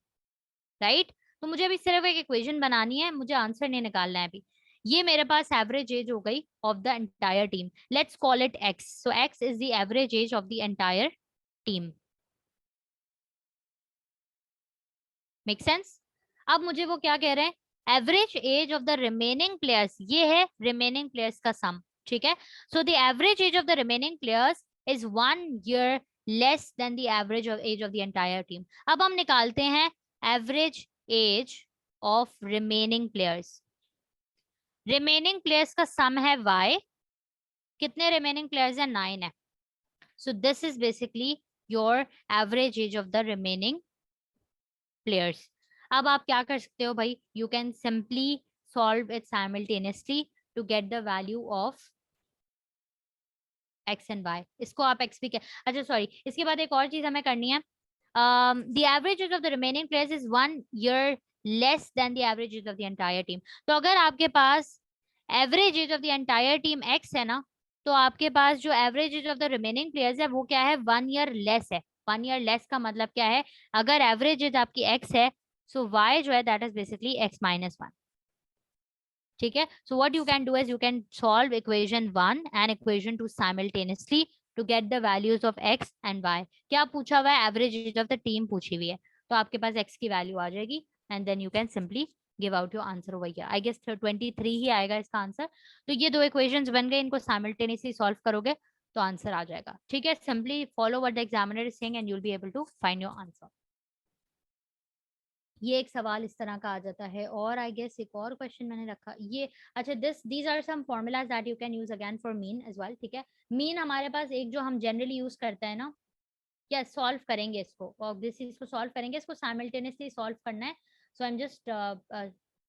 राइट। तो मुझे अभी सिर्फ एक इक्वेशन बनानी है, मुझे आंसर नहीं निकालना है अभी। ये मेरे पास एवरेज एज हो गई of the entire team, let's call it x। So x is the average age of the entire team. Make sense? अब मुझे वो क्या कह रहे हैं, average age of the remaining players, ये है रिमेनिंग प्लेयर्स का सम, ठीक है। So the average age of the remaining players is 1 year less than the average of age of the entire team. अब हम निकालते हैं average age of remaining players. Remaining players का सम है y, कितने रिमेनिंग प्लेयर्स है, 9 है। So this is basically your average age of the remaining players. अब आप क्या कर सकते हो भाई, you can simply solve it simultaneously to get the value of x and y। इसको आप x भी अच्छा सॉरी, इसके बाद एक और चीज हमें करनी है, the average age of the remaining players is 1 year less than the average age of the entire team. तो अगर आपके पास average age of the entire team x है ना, तो आपके पास जो average age of the remaining players है वो क्या है, 1 year लेस है। 1 year लेस का मतलब क्या है, अगर एवरेज एज आपकी x है, सो y जो है that is basically x minus 1, ठीक है। So what you can do is you can solve equation 1 and equation 2 simultaneously to get the values of x and y। क्या पूछा हुआ है, average age of the team पूछी हुई है, तो आपके पास x की वैल्यू आ जाएगी, and then you can simply give out your answer over here. I guess 23 ही आएगा इसका आंसर. तो ये दो equations बन गए, इनको simultaneously solve करोगे तो आंसर आ जाएगा. ठीक है, simply follow what the examiner is saying and you'll be able to find your answer. ये एक सवाल इस तरह का आ जाता है. और आई गेस एक और क्वेश्चन मैंने रखा ये. अच्छा, these are some formulas that you can use again for mean as well. ठीक है, मीन हमारे पास एक जो हम जनरली यूज करते हैं ना, क्या सॉल्व करेंगे इसको, और दिस इसको सॉल्व करेंगे, इसको साइमल्टेनियसली सॉल्व करना है. So I am just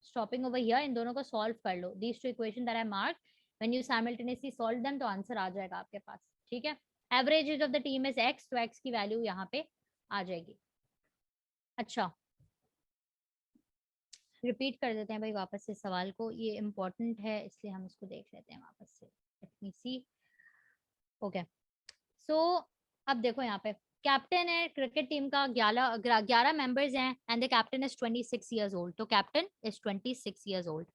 stopping over here. इन दोनों को सॉल्व कर लो. These two equation that I mark, when you simultaneously solve them तो आंसर आ जाएगा आपके पास. ठीक है, average age of the team is X, तो एक्स की वैल्यू यहाँ पे आ जाएगी. अच्छा, रिपीट कर देते हैं भाई वापस से सवाल को, ये इम्पोर्टेंट है इसलिए हम इसको देख लेते हैं वापस से. लेट मी सी. ओके, सो अब देखो यहाँ पे कैप्टन है क्रिकेट टीम का, 11 मेंबर्स हैं and the captain is 26 years old. तो captain is 26 years old.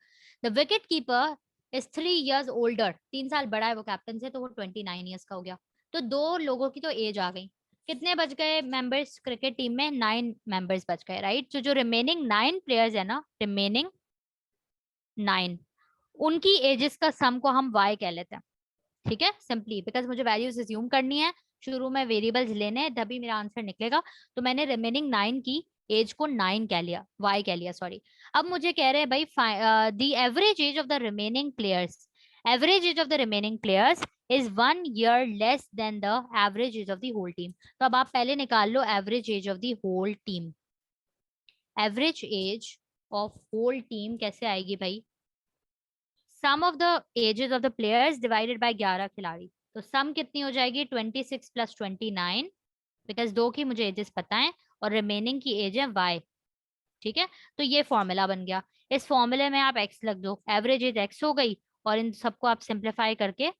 The wicket keeper is 3 years older. 3 साल बड़ा है वो कैप्टन से, तो वो 29 इयर्स का हो गया. तो दो लोगों की तो एज आ गई. कितने बच गए मेंबर्स क्रिकेट टीम में? 9 मेंबर्स बच गए, राइट. तो जो रिमेनिंग 9 प्लेयर्स है ना, रिमेनिंग 9, उनकी एजेस का सम को हम y कह लेते हैं. ठीक है, सिंपली बिकॉज मुझे वैल्यूज अज्यूम करनी है, शुरू में वेरिएबल्स लेने हैं, तभी मेरा आंसर निकलेगा. तो मैंने रिमेनिंग 9 की एज को 9 कह लिया, y कह लिया, सॉरी. अब मुझे कह रहे हैं भाई the average age of the remaining players, average age of the remaining players is 1 year less than the average age of the whole team. तो अब आप पहले निकाल लो average age of the whole team. Average age of whole team कैसे आएगी भाई? Sum of the ages of the players divided by 11 खिलाड़ी. तो सम कितनी हो जाएगी? 26 प्लस 29, बिकॉज दो की मुझे एजेस पता है और रिमेनिंग की एज है y. ठीक है, तो ये फॉर्मूला बन गया. इस फॉर्मूले में आप x लग दो, एवरेज एज x हो गई, और इन सबको आप सिंप्लीफाई करके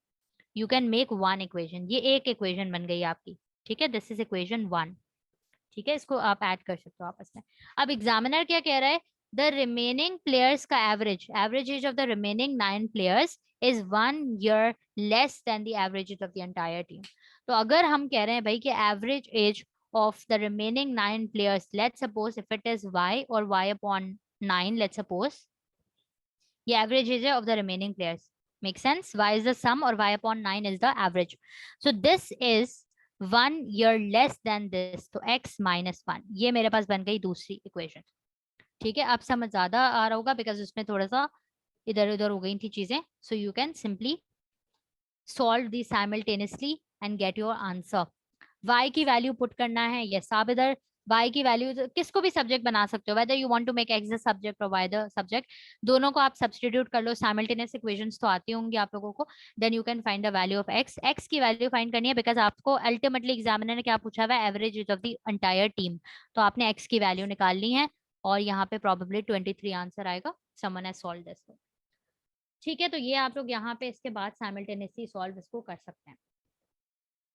you can make one equation. ये एक इक्वेशन बन गई आपकी. ठीक है, दिस इज इक्वेशन 1. ठीक है, इसको आप ऐड कर सकते हो आपस में. अब एग्जामिनर क्या कह रहा है? द रिमेनिंग प्लेयर्स का average, average age of the remaining 9 players is 1 year less than the average age of the entire team. तो अगर हम कह रहे हैं भाई कि average age of the remaining 9 players, let's suppose if it is y or y upon 9, let's suppose the average age of the remaining players. Make sense? Y is the sum or y upon 9 is the average. So this is 1 year less than this, तो x minus 1. ये मेरे पास बन गई दूसरी equation. ठीक है, अब समझ ज्यादा आ रहा होगा बिकॉज उसमें थोड़ा सा इधर उधर हो गई थी चीजें. सो you can simply solve the simultaneously and get your answer. y की वैल्यू पुट करना है. यस, आप इधर y की वैल्यू किसको भी सब्जेक्ट बना सकते हो, whether you want to make x the subject और y द सब्जेक्ट. दोनों को आप सब्स्टिट्यूट कर लो. साइमल्टेनियस इक्वेशंस तो आती होंगी आप लोगों को. Then you can find the value of x. x की वैल्यू फाइंड करनी है बिकॉज आपको अल्टीमेटली एग्जामिनर ने क्या पूछा हुआ है? Average age of the entire team. तो आपने x की वैल्यू निकालनी है और यहाँ पे प्रोबेबली 23 आंसर आएगा. Someone has solved this. ठीक है, तो ये आप लोग यहाँ पे इसके बाद साइमल्टेनियसली सॉल्व इसको कर सकते हैं.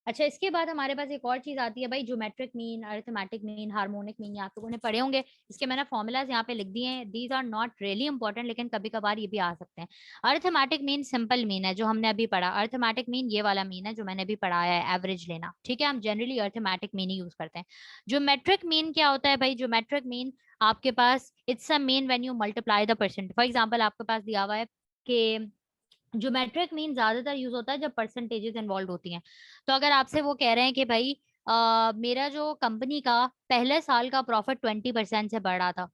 अच्छा, इसके बाद हमारे पास एक और चीज आती है भाई, geometric mean, arithmetic mean, harmonic mean. आप लोगों ने पढ़े होंगे. इसके मैंने फॉर्मूलाज यहाँ पे लिख दिए हैं. These are not really important, लेकिन कभी कभार ये भी आ सकते हैं. अरिथमेटिक मीन सिंपल मीन है जो हमने अभी पढ़ा. अरिथमेटिक मीन ये वाला मीन है जो मैंने अभी पढ़ाया है, एवरेज लेना. ठीक है, हम generally arithmetic mean he use करते हैं. ज्योमेट्रिक मीन क्या होता है भाई? ज्योमेट्रिक मीन आपके पास it's a mean when you multiply the percent. For example आपके पास दिया हुआ है कि ज्योमेट्रिक मीन ज्यादातर यूज होता है जब परसेंटेजेस इन्वॉल्व होती हैं. तो अगर आपसे वो कह रहे हैं कि भाई मेरा जो कंपनी का पहले साल का प्रॉफिट 20% से बढ़ रहा था,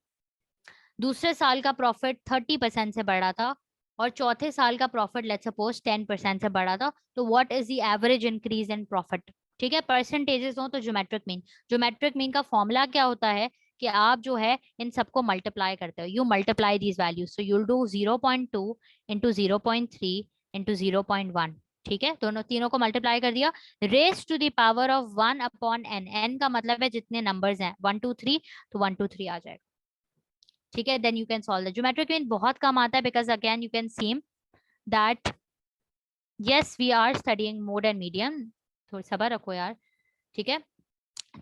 दूसरे साल का प्रॉफिट 30% से बढ़ रहा था, और चौथे साल का प्रॉफिट लेट्स सपोज 10% से बढ़ा था, तो what is the average increase in profit? ठीक है, परसेंटेजेस हो तो ज्योमेट्रिक मीन का फॉर्मूला क्या होता है कि आप जो है इन सबको मल्टीप्लाई करते हो. You multiply these values. So you'll do 0.2 into 0.3 into 0.1. ठीक है, दोनों तीनों को मल्टीप्लाई कर दिया. Raise to the power of 1 upon n. n का मतलब है जितने नंबर्स हैं 1 2 3, तो 1 2 3 आ जाएगा. ठीक है, then you can solve the. Geometric mean बहुत कम आता है because again you can see that yes we are studying mode and medium. थोड़ी सब्र रखो यार. ठीक है,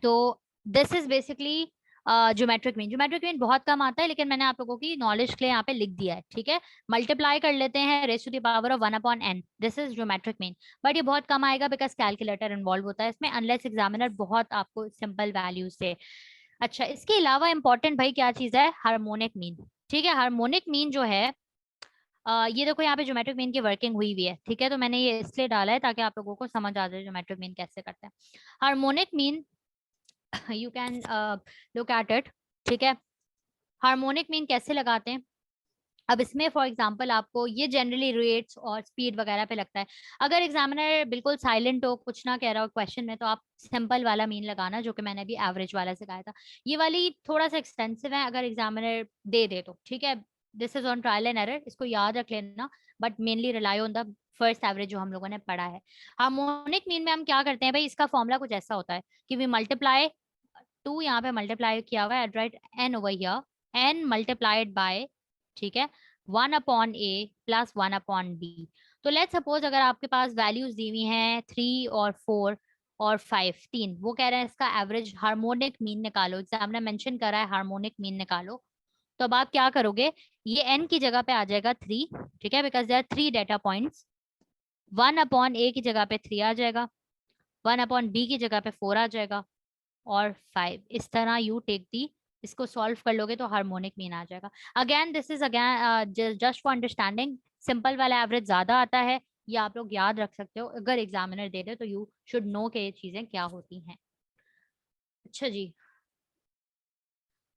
तो this is basically geometric mean. Geometric mean बहुत कम आता है, लेकिन मैंने आप लोगों की नॉलेज के लिए यहाँ पे लिख दिया है. ठीक है, मल्टीप्लाई कर लेते हैं raise to the power of 1 upon n. This is geometric mean. But ये बहुत कम आएगा बिकॉज कैलकुलेटर इन्वॉल्व होता है इसमें, अनलेस एग्जामिनर बहुत आपको सिंपल वैल्यूज दे. अच्छा, इसके अलावा इंपॉर्टेंट भाई क्या चीज है, हार्मोनिक मीन। ठीक है, हार्मोनिक मीन जो है ये देखो यहाँ पे ज्योमेट्रिक मीन की वर्किंग हुई हुई है। ठीक है, तो मैंने ये इसलिए डाला है ताकि आप लोगों को समझ आ जाए ज्योमेट्रिक मीन कैसे करते हैं। Harmonic mean you can look at it. ठीक है, हार्मोनिक मीन कैसे लगाते हैं। अब इसमें फॉर एग्जांपल आपको ये जनरली रेट्स और स्पीड वगैरह पे लगता है। अगर एग्जामिनर बिल्कुल साइलेंट हो, कुछ ना कह रहा हो क्वेश्चन में, तो आप सिंपल वाला मीन लगाना, जो कि मैंने अभी एवरेज वाला सिखाया था। ये वाली थोड़ा सा एक्सटेंसिव है, अगर एग्जामिनर दे दे तो। ठीक है, this is on trial and error, इसको याद रख लेना, but mainly rely on the first average जो हम लोगों ने पढ़ा है। हार्मोनिक मीन में हम क्या करते हैं भाई, इसका फॉर्मूला कुछ ऐसा होता है कि वी मल्टीप्लाई टू, यहाँ पे मल्टीप्लाई किया हुआ है, right, n over here, n multiplied by, ठीक है, 1/a प्लस 1/b। तो लेट्स सपोज अगर आपके पास वैल्यूज दी हुई हैं 3 और 4 और 5, तीन, वो कह रहे हैं इसका एवरेज हार्मोनिक मीन निकालो, एग्जामिनर मेंशन कर रहा है हार्मोनिक मीन निकालो। तो अब आप क्या करोगे, ये n की जगह पे आ जाएगा 3, ठीक है, because there are 3 data points. 1/a की जगह पे 3 आ जाएगा, 1/b की जगह पे 4 आ जाएगा, और 5। इस तरह यू टेक दी, इसको सॉल्व कर लोगे तो हार्मोनिक मीन आ जाएगा। Again this is again just for understanding, simple वाला एवरेज ज्यादा आता है, ये आप लोग याद रख सकते हो, अगर एग्जामिनर दे दे तो यू शुड नो के ये चीजें क्या होती हैं। अच्छा जी,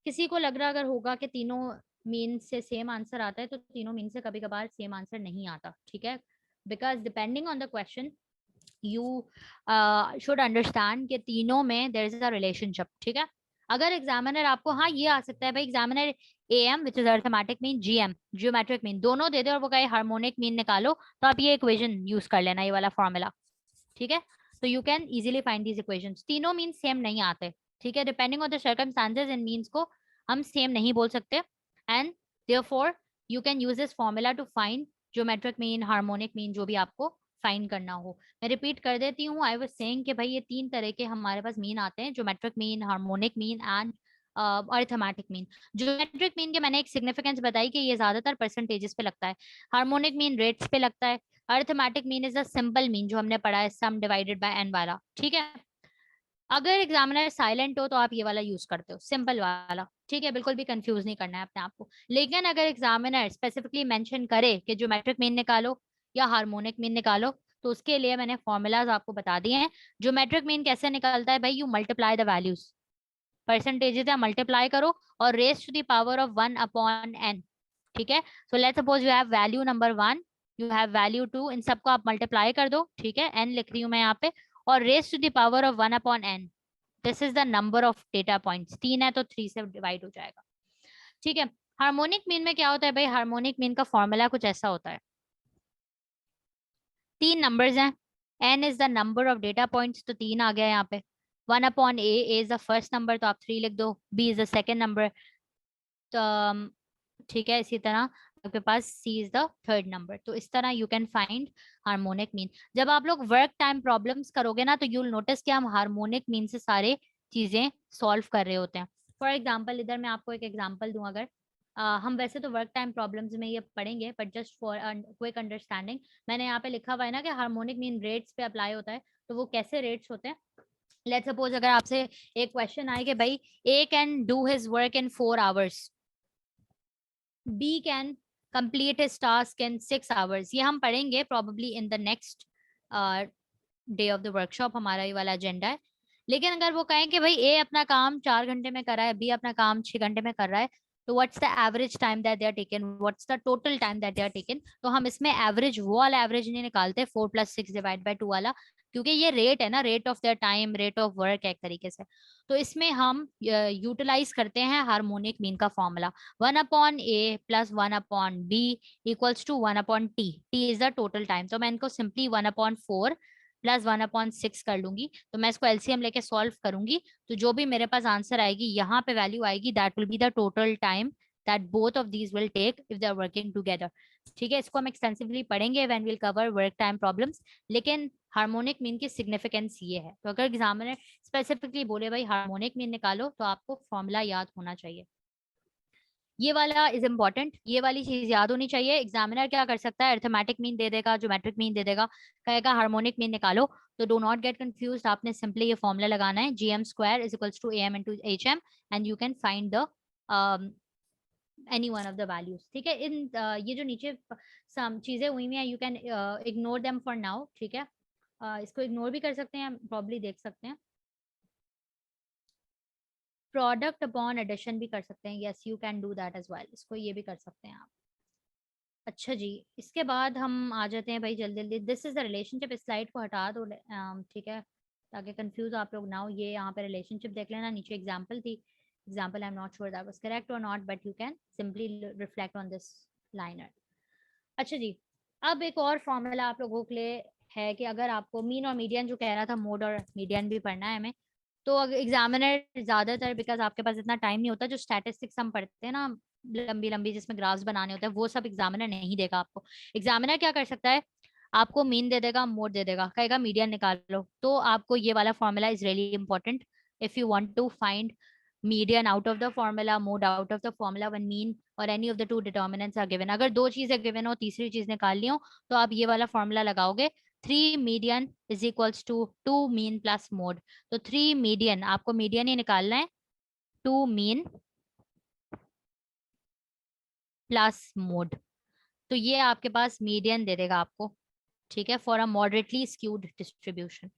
किसी को लग रहा अगर होगा कि तीनों मीन से सेम आंसर आता है, तो तीनों मीन से कभी कभार सेम आंसर नहीं आता। ठीक है, because depending on the question you should understand कि तीनों में देयर इज अ रिलेशनशिप। ठीक है, अगर एग्जामिनर आपको, हाँ ये आ सकता है भाई, examiner M which is arithmetic mean, GM geometric mean दोनों दे दे और वो कहे हार्मोनिक मीन निकालो, तो आप ये इक्वेशन यूज कर लेना, ये वाला फॉर्मूला। ठीक है, तो you can easily find these equations. तीनों मीन सेम नहीं आते। ठीक है, डिपेंडिंग ऑन द सर्कमस्टांसेस इन मीन्स को हम सेम नहीं बोल सकते, and therefore you can use this formula to find geometric mean, harmonic mean, जो भी आपको फाइंड करना हो। मैं रिपीट कर देती हूँ, आई वाज सेइंग कि भाई ये तीन तरह के हमारे पास मीन आते हैं, geometric mean, harmonic mean and arithmetic mean. Geometric mean के मैंने एक सिग्निफिकेंस बताई कि ये ज्यादातर परसेंटेजेस पे लगता है, हार्मोनिक मीन रेट्स पे लगता है, arithmetic mean is a simple mean जो हमने पढ़ा है, सम डिवाइडेड बाय एन वाला। ठीक है, अगर एग्जामिनर साइलेंट हो तो आप ये वाला यूज करते हो, सिंपल वाला। ठीक है, बिल्कुल भी कंफ्यूज नहीं करना है अपने आप को। लेकिन अगर एग्जामिनर स्पेसिफिकली मेंशन करे कि ज्योमेट्रिक मीन निकालो या हार्मोनिक मीन निकालो, तो उसके लिए मैंने फॉर्मूलाज आपको बता दिए हैं। ज्योमेट्रिक मीन कैसे निकलता है भाई, you multiply the values, percentages या मल्टीप्लाई करो और raise to the power of 1/n। ठीक है, so let's suppose you have value number 1, you have value 2, इन सबको आप मल्टीप्लाई कर दो। ठीक है, n लिख रही हूं मैं यहाँ पे, और raise to the power of 1/n, this is the number of data points. 3 है तो 3 से डिवाइड हो जाएगा। ठीक है, हार्मोनिक मीन में क्या होता है भाई, हार्मोनिक मीन का फॉर्मूला कुछ ऐसा होता है, तीन नंबर्स हैं, n is the number of data points, तो 3 आ गया यहाँ पे, 1/a, a is the first number तो आप 3 लिख दो, b is the second number, तो ठीक है, इसी तरह आपके पास सी इज द थर्ड नंबर। तो इस तरह you can find harmonic mean. जब आप लोग वर्क टाइम प्रॉब्लम्स करोगे ना, तो यूल नोटिस कि हम हार्मोनिक मीन से सारे चीजें सॉल्व कर रहे होते हैं। फॉर एग्जाम्पल, इधर मैं आपको एक एग्जाम्पल दूं, अगर हम वैसे तो वर्क टाइम प्रॉब्लम्स में ये पढ़ेंगे, but just for quick understanding, मैंने यहाँ पे लिखा हुआ है ना कि हार्मोनिक मीन रेट्स पे अप्लाई होता है। तो वो कैसे रेट्स होते हैं, लेट्स सपोज अगर आपसे एक क्वेश्चन आए कि भाई A can do his work in 4 hours, B can complete his task in 6 hours। ये हम पढ़ेंगे probably in the next day of the workshop, हमारा ये वाला एजेंडा है। लेकिन अगर वो कहें कि भाई ए अपना काम 4 घंटे में कर रहा है, बी अपना काम 6 घंटे में कर रहा है, तो what's the average time that they are taken, what's the total time that they are taken. तो हम इसमें एवरेज, वो वाला एवरेज नहीं निकालते 4 + 6 डिवाइड बाय 2 वाला, क्योंकि ये रेट है ना, rate of their time, rate of work एक तरीके से। तो इसमें हम यूटिलाइज करते हैं हार्मोनिक मीन का formula, 1/a plus 1/b equals to 1/t, t is the total time. तो मैं इनको सिंपली 1/4 प्लस 1/6 कर लूंगी, तो मैं इसको एलसीएम लेके सॉल्व करूंगी, तो जो भी मेरे पास आंसर आएगी, यहाँ पे वैल्यू आएगी, that will be the total time that both of these will take if they are working together. ठीक है, इसको हम एक्सटेंसिवली पढ़ेंगे when will cover work time problems. लेकिन हार्मोनिक मीन की सिग्निफिकेंस ये है, तो अगर एग्जामिनर स्पेसिफिकली बोले भाई हार्मोनिक मीन निकालो, तो आपको फॉर्मूला याद होना चाहिए। ये वाला इज इम्पोर्टेंट, ये वाली चीज याद होनी चाहिए। एग्जामिनर क्या कर सकता है, अर्थमेटिक मीन दे देगा, ज्योमेट्रिक मीन दे देगा, कहेगा हार्मोनिक मीन निकालो। तो डो नॉट गेट कंफ्यूज, आपने सिंपली ये फॉर्मूला लगाना है, GM square is equals to AM into HM, and you can find the any one of the values. ठीक है, इन ये जो नीचे सम चीजें हुई हुई हैं, you can ignore them for now. ठीक है, इसको इग्नोर भी कर सकते हैं, प्रॉब्ली देख सकते हैं। प्रोडक्ट अपॉन एडिशन भी कर सकते हैं, yes you can do that as well, इसको ये भी कर सकते हैं आप। अच्छा जी, इसके बाद हम आ जाते हैं भाई जल्दी जल्दी, दिस इज द रिलेशनशिप, इस स्लाइड को हटा दो। ठीक है, ताकि कंफ्यूज आप लोग ना हो। ये यहाँ पे रिलेशनशिप देख लेना, नीचे एग्जाम्पल थी, example I am not sure that was correct और not, but you can simply reflect on this liner. अच्छा जी, अब एक और फॉर्मूला आप लोगों के लिए है कि अगर आपको मीन और मीडियन जो कह रहा था, मोड और मीडियन भी पढ़ना है हमें, तो अगर एग्जामिनर ज्यादातर, बिकॉज आपके पास इतना टाइम नहीं होता, जो स्टैटिस्टिक्स हम पढ़ते हैं ना लंबी लंबी जिसमें ग्राफ्स बनाने होते हैं, वो सब एग्जामिनर नहीं देगा आपको। एग्जामिनर क्या कर सकता है, आपको मीन दे देगा, मोड दे देगा, कहेगा मीडियन निकाल लो। तो आपको ये वाला formula is really important if you want to find median out of the formula, mode out of the formula when mean or any of the two determinants are given। अगर दो चीजें given हो, तीसरी चीज निकाल ली हो, तो आप ये वाला फॉर्मूला लगाओगे, 3 median is equals to 2 mean plus mode। तो 3 median, आपको मीडियन ही निकालना है, 2 mean प्लस मोड, तो ये आपके पास मीडियन दे देगा आपको। ठीक है, for a moderately skewed distribution.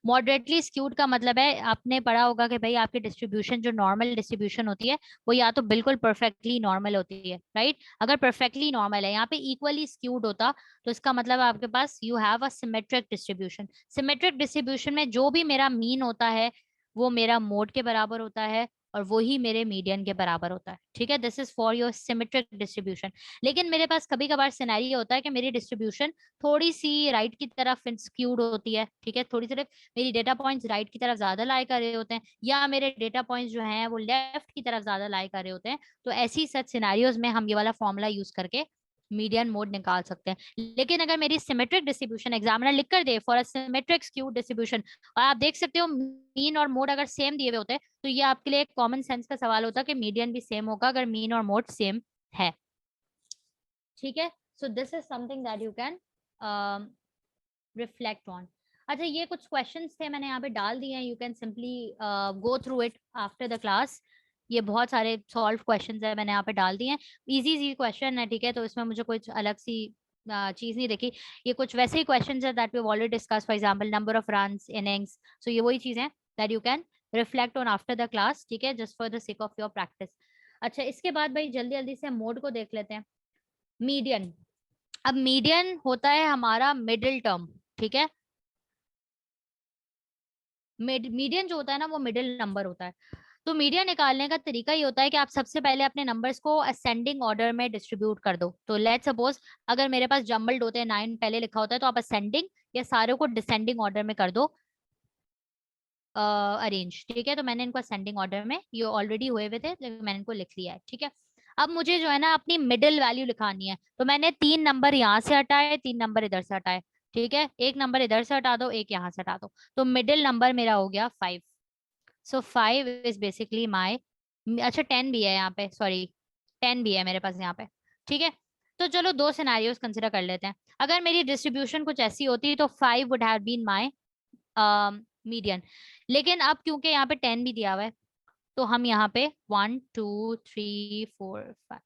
Moderately skewed का मतलब है, आपने पढ़ा होगा कि भाई आपकी डिस्ट्रीब्यूशन जो नॉर्मल डिस्ट्रीब्यूशन होती है, वो या तो बिल्कुल परफेक्टली नॉर्मल होती है, राइट। अगर परफेक्टली नॉर्मल है, यहाँ पे इक्वली स्क्यूड होता, तो इसका मतलब आपके पास you have a symmetric distribution. Symmetric distribution में जो भी मेरा मीन होता है, वो मेरा मोड के बराबर होता है, और वही मेरे मीडियन के बराबर होता है। ठीक है, this is for your symmetric distribution. लेकिन मेरे पास कभी कभार सिनेरियो होता है कि मेरी डिस्ट्रीब्यूशन थोड़ी सी राइट की तरफ स्क्यूड होती है। ठीक है, थोड़ी सी मेरी डेटा पॉइंट्स राइट की तरफ ज्यादा लाई कर रहे होते हैं, या मेरे डेटा पॉइंट्स जो हैं वो लेफ्ट की तरफ ज्यादा लाई कर रहे होते हैं, तो ऐसी सच सिनेरियोज में हम ये वाला फॉर्मूला यूज करके मीडियन मोड निकाल सकते हैं। लेकिन अगर मेरी सिमेट्रिक डिस्ट्रीब्यूशन, एग्जामिनर लिख कर दे for a symmetric skewed distribution, और आप देख सकते हो मीन और मोड अगर सेम दिए हुए होते हैं, तो ये आपके लिए एक कॉमन सेंस का सवाल होता है कि मीडियन भी सेम होगा अगर मीन और मोड सेम है। ठीक है, so this is something that you can reflect on. अच्छा, ये कुछ क्वेश्चंस थे, मैंने यहाँ पे डाल दिए हैं, you can simply go through it after the class. ये बहुत सारे सॉल्व क्वेश्चंस है, मैंने यहाँ पे डाल दिए हैं, इजी इजी क्वेश्चन है। ठीक है, तो इसमें मुझे कुछ अलग सी चीज नहीं देखी। ये कुछ वैसे ही क्वेश्चंस है that we already discuss, for example number of runs, innings, so ये वही चीज है that you can reflect on after the class. ठीक है, just for the sake of your practice. अच्छा, इसके बाद भाई जल्दी जल्दी से मोड को देख लेते हैं। मीडियन, अब मीडियन होता है हमारा मिडिल टर्म। ठीक है, मीडियन जो होता है ना, वो मिडिल नंबर होता है। तो मीडियन निकालने का तरीका ये होता है कि आप सबसे पहले अपने नंबर्स को असेंडिंग ऑर्डर में डिस्ट्रीब्यूट कर दो। तो लेट्स सपोज अगर मेरे पास जम्बल्ड होते हैं, 9 पहले लिखा होता है, तो आप असेंडिंग या सारे को डिसेंडिंग ऑर्डर में कर दो अरेंज। ठीक है, तो मैंने इनको असेंडिंग ऑर्डर में, ये ऑलरेडी हुए हुए थे लेकिन मैंने इनको लिख लिया है। ठीक है, अब मुझे जो है ना अपनी मिडिल वैल्यू लिखानी है, तो मैंने 3 नंबर यहाँ से हटाए, 3 नंबर इधर से हटाए। ठीक है, एक नंबर इधर से हटा दो, एक यहाँ से हटा दो, तो मिडिल नंबर मेरा हो गया 5। सो 5 इज बेसिकली माई, अच्छा 10 भी है यहाँ पे, सॉरी 10 भी है मेरे पास यहाँ पे। ठीक है, तो चलो दो सिनेरियोस कंसिडर कर लेते हैं। अगर मेरी डिस्ट्रीब्यूशन कुछ ऐसी होती तो 5 would have been my median. लेकिन अब क्योंकि यहाँ पे 10 भी दिया हुआ है, तो हम यहाँ पे 1 2 3 4 5,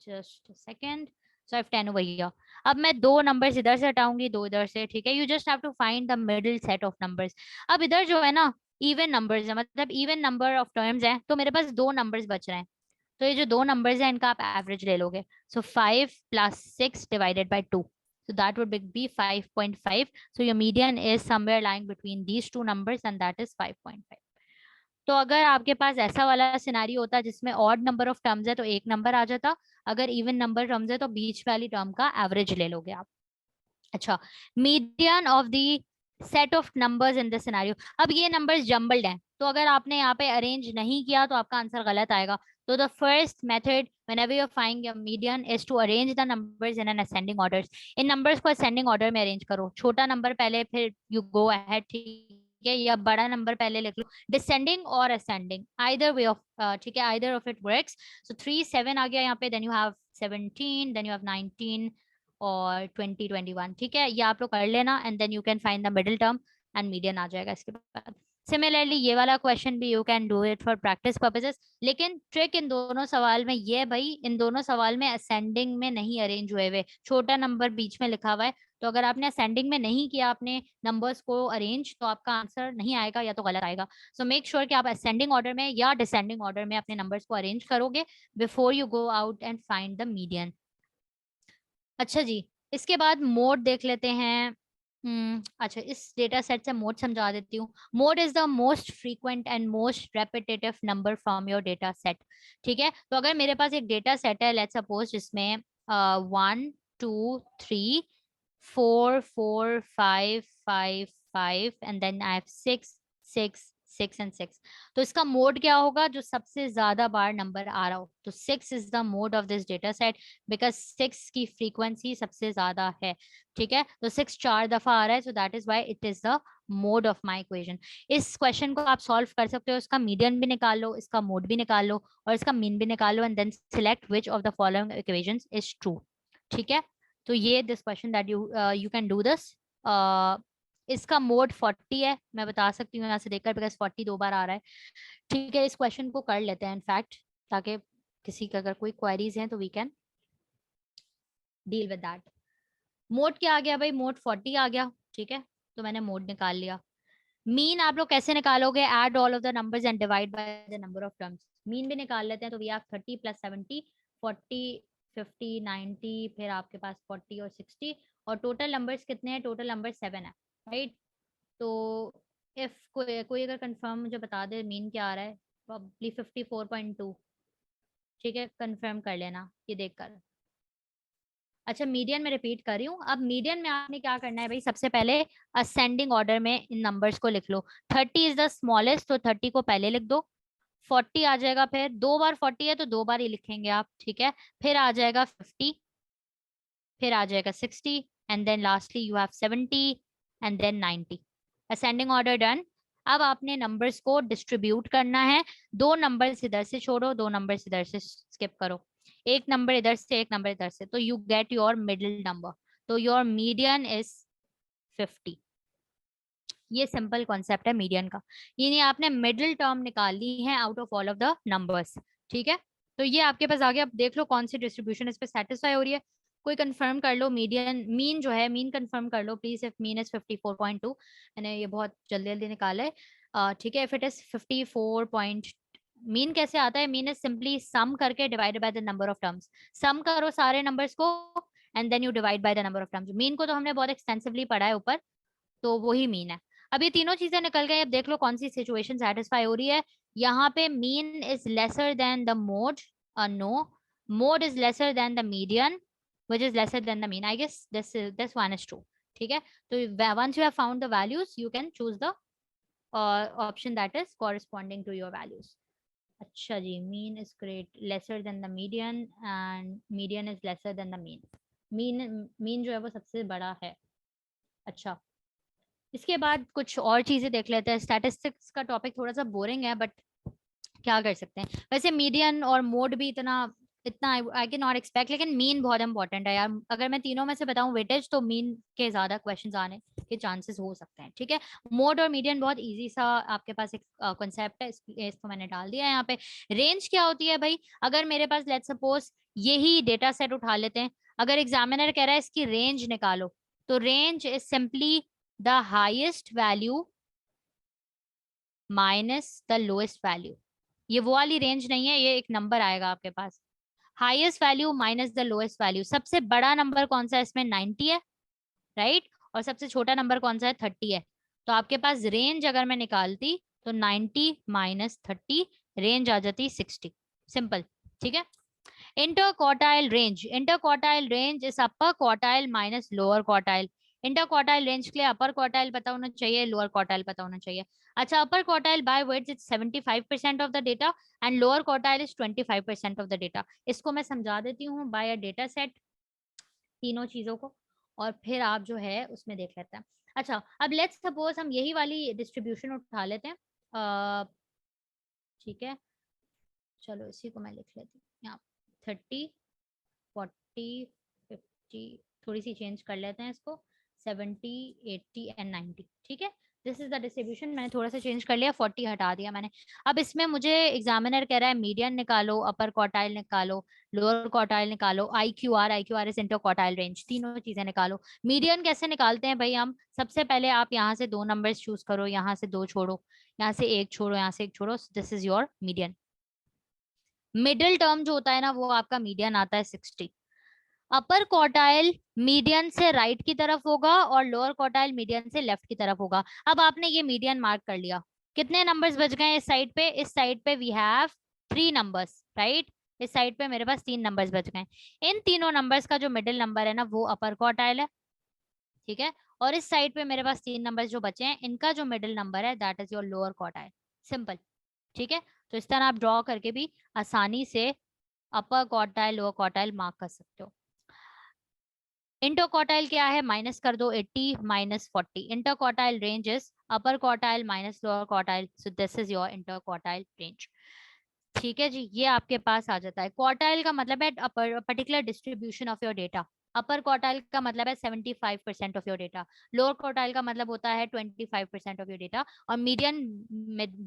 just second, so 10 over here. अब मैं दो नंबर्स इधर से हटाऊंगी, दो इधर से। ठीक है, you just have to find the middle set of numbers. अब इधर जो है ना इवन नंबर्स है, मतलब इवन नंबर ऑफ टर्म्स हैं, तो मेरे पास दो नंबर्स बच रहे हैं। तो ये जो दो नंबर्स हैं इनका आप एवरेज ले लोगे। सो 5 + 6 divided by 2, so that would be 5.5. So your median is somewhere lying between these two numbers and that is 5.5. तो अगर आपके पास ऐसा वाला सिनारियो होता जिसमें ऑड नंबर ऑफ टर्म्स है, तो एक नंबर आ जाता, अगर इवन नंबर टर्म्स है तो बीच वाली टर्म का एवरेज ले लोगे आप। अच्छा, median of the set of numbers in the scenario. अब ये नंबर्स जम्बल्ड हैं, तो अगर आपने यहाँ पे अरेंज नहीं किया तो आपका आंसर गलत आएगा। तो the first method whenever you're finding your median is to arrange the numbers in an ascending orders। In numbers को असेंडिंग ऑर्डर में अरेंज करो, छोटा नंबर पहले, फिर यू गो अहेड। ठीक है, या बड़ा नंबर पहले लिख लो, डिसेंडिंग और असेंडिंग, आइदर वे ऑफ, ठीक है, either of it works. So 3 7 आ गया यहाँ पे, then you have 17, then you have 19 और 20 21, ठीक है, ये आप लोग कर लेना, and then you can find the middle term and median आ जाएगा इसके बाद। सिमिलरली ये वाला क्वेश्चन भी you can do it for practice purposes, लेकिन ट्रिक इन दोनों सवाल में ये भाई, इन दोनों सवाल में असेंडिंग में नहीं अरेंज हुए हुए, छोटा नंबर बीच में लिखा हुआ है, तो अगर आपने असेंडिंग में नहीं किया आपने नंबर्स को अरेंज, तो आपका आंसर नहीं आएगा या तो गलत आएगा। सो मेक श्योर कि आप असेंडिंग ऑर्डर में या डिसेंडिंग ऑर्डर में अपने नंबर्स को अरेंज करोगे before you go out and find the median. अच्छा जी, इसके बाद मोड देख लेते हैं। अच्छा, इस डेटा सेट से मोड समझा देती हूँ। Mode is the most frequent and most repetitive number from your data set, ठीक है। तो अगर मेरे पास एक डेटा सेट है, लेट्स सपोज जिसमें 1 2 3 4 4 5 5 5 and then I have 6 6 6 and 6, तो इसका मोड क्या होगा, जो सबसे ज्यादा बार नंबर आ रहा हो, तो 6 is the mode of this data set, because 6 की फ्रीक्वेंसी सबसे ज्यादा है, ठीक है। तो 6 4 दफा आ रहा है, so that is why it is the mode of my equation. इस क्वेश्चन को आप सॉल्व कर सकते हो, इसका मीडियन भी निकाल लो, इसका मोड भी निकाल लो, और इसका मीन भी निकाल लो, and then select which of the following equations is true, ठीक है। तो ये this question that you can do this. इसका मोड 40 है, मैं बता सकती हूँ यहाँ से देखकर, बिकॉज 40 दो बार आ रहा है, ठीक है। इस क्वेश्चन को कर लेते हैं इनफैक्ट, ताकि किसी का अगर कोई क्वेरीज हैं तो we can deal with that. Mode क्या आ गया भाई, मोड 40 आ गया, ठीक है, तो मैंने मोड निकाल लिया। मीन आप लोग कैसे निकालोगे, add all of the numbers and divide by the number of terms. Mean भी निकाल लेते हैं, तो वी हैव 30 + 70 40 50 90, फिर आपके पास 40 और 60, और टोटल नंबर्स कितने हैं, टोटल नंबर 7 है, राइट। तो इफ कोई अगर कंफर्म मुझे बता दे मीन क्या आ रहा है, प्रॉब्ली 54.2, ठीक है, कंफर्म कर लेना ये देखकर। अच्छा, मीडियन में रिपीट कर रही हूँ। अब मीडियन में आपने क्या करना है भाई, सबसे पहले असेंडिंग ऑर्डर में इन नंबर्स को लिख लो। 30 इज द स्मॉलेस्ट, तो 30 को पहले लिख दो। 40 आ जाएगा, फिर 2 बार 40 है तो 2 बार ही लिखेंगे आप, ठीक है। फिर आ जाएगा 50, फिर आ जाएगा 60, and then lastly you have 70 and then 90। Ascending order done. अब आपने नंबर्स को डिस्ट्रीब्यूट करना है, 2 नंबर्स इधर से छोड़ो, 2 नंबर्स इधर से स्किप करो, एक नंबर इधर से एक नंबर इधर से, तो you get your middle number, तो योर मीडियन इज 50। ये सिंपल कॉन्सेप्ट है मीडियन का, यानी आपने मिडिल टर्म निकाल ली है out of all of the numbers, ठीक है। तो ये आपके पास आ गया। अब देख लो कौन सी डिस्ट्रीब्यूशन इस पे सेटिस्फाई हो रही है, कोई कंफर्म कर लो। मीडियन मीन जो है, मीन कंफर्म कर लो प्लीज, इफ मीन इज 54.2, मैंने ये बहुत जल्दी जल्दी निकाला है, ठीक है। इफ इट इज 54 मीन कैसे आता है, मीन इज सिंपली सम करके divided by the number of terms. Sum करो सारे नंबर्स को and then you divide by the number of terms. Mean को तो हमने बहुत एक्सटेंसिवली पढ़ा है ऊपर, तो वही मीन है। अब ये तीनों चीजें निकल गई, अब देख लो कौन सी सिचुएशन सेटिस्फाई हो रही है। यहाँ पे mean is lesser than the mode, no, mode is lesser than the median which is lesser than the mean. I guess this one is true, ठीक है। तो once you have found the values you can choose the option that is corresponding to your values. अच्छा जी, mean is great lesser than the median and median is lesser than the mean. Mean जो है वो सबसे बड़ा है। अच्छा, इसके बाद कुछ और चीजें देख लेते हैं। स्टैटिस्टिक्स का टॉपिक थोड़ा सा बोरिंग है, बट क्या कर सकते हैं। वैसे मीडियन और मोड भी इतना इतना आई कैन नॉट एक्सपेक्ट, लेकिन मीन बहुत इंपॉर्टेंट है यार। अगर मैं तीनों में से बताऊं वेटेज, तो मीन के ज्यादा क्वेश्चंस आने के चांसेस हो सकते हैं, ठीक है। मोड और मीडियन बहुत इजी सा आपके पास एक कॉन्सेप्ट है, इसको मैंने डाल दिया है यहाँ पे। रेंज क्या होती है भाई, अगर मेरे पास लेट्स सपोज यही डेटा सेट उठा लेते हैं, अगर एग्जामिनर कह रहा है इसकी रेंज निकालो, तो range is simply the highest value minus the lowest value. ये वो वाली रेंज नहीं है, ये एक नंबर आएगा आपके पास, highest value minus the lowest value. सबसे बड़ा नंबर कौन सा है इसमें, 90 है, राइट, और सबसे छोटा नंबर कौन सा है, 30 है। तो आपके पास रेंज अगर मैं निकालती तो 90 माइनस 30, रेंज आ जाती 60, सिंपल, ठीक है। Inter quartile range, inter quartile range is upper quartile minus lower quartile. Inter quartile range के लिए अपर क्वार्टाइल पता होना चाहिए, लोअर क्वार्टाइल पता होना चाहिए। अच्छा, upper quartile by weights is 75% of the data and lower quartile is 25% of the data. इसको मैं समझा देती हूँ बाय अ डेटा सेट, तीनों चीजों को। और फिर आप जो है उसमें देख लेते हैं। अच्छा, अब लेट्स सपोज हम यही वाली डिस्ट्रीब्यूशन उठा लेते हैं। ठीक है, चलो इसी को मैं लिख लेती हूँ यहाँ। 30, 40, 50, थोड़ी सी चेंज कर लेते हैं इसको, 70, 80 एंड 90। ठीक है, दिस इज द डिस्ट्रीब्यूशन। मैंने थोड़ा सा चेंज कर लिया, 40 हटा दिया मैंने। अब इसमें मुझे एग्जामिनर कह रहा है मीडियन निकालो, अपर क्वार्टाइल निकालो, लोअर क्वार्टाइल निकालो, I Q R is inter quartile range, तीनों चीजें निकालो। मीडियन कैसे निकालते हैं भाई हम? सबसे पहले आप यहाँ से दो नंबर्स चूज करो, यहाँ से दो छोड़ो, यहाँ से एक छोड़ो, यहाँ से एक छोड़ो, this is your median. Middle term जो होता है ना, वो आपका मीडियन आता है 60। अपर क्वार्टाइल मीडियन से राइट की तरफ होगा और लोअर क्वार्टाइल मीडियन से लेफ्ट की तरफ होगा। अब आपने ये मीडियन मार्क कर लिया, कितने नंबर्स बच गए इस साइड पे? इस साइड पे वी हैव 3 नंबर्स, राइट? इस साइड पे मेरे पास 3 नंबर्स बच गए। इन तीनों नंबर्स का जो मिडिल नंबर है ना, वो अपर क्वार्टाइल है। ठीक है, और इस साइड पे मेरे पास 3 नंबर्स जो बचे हैं, इनका जो मिडिल नंबर है that is your lower quartile. Simple. ठीक है, तो इस तरह आप ड्रॉ करके भी आसानी से अपर क्वार्टाइल लोअर क्वार्टाइल मार्क कर सकते हो। इंटर क्वार्टाइल क्या है? माइनस कर दो 80 minus 40। Inter quartile range is upper quartile minus lower quartile, so this is your inter quartile range. ठीक है जी, ये आपके पास आ जाता है। क्वार्टाइल का मतलब है particular distribution of your data. Upper quartile का मतलब है 75% of your data, lower quartile का मतलब होता है 25% ऑफ योर डेटा, और मीडियन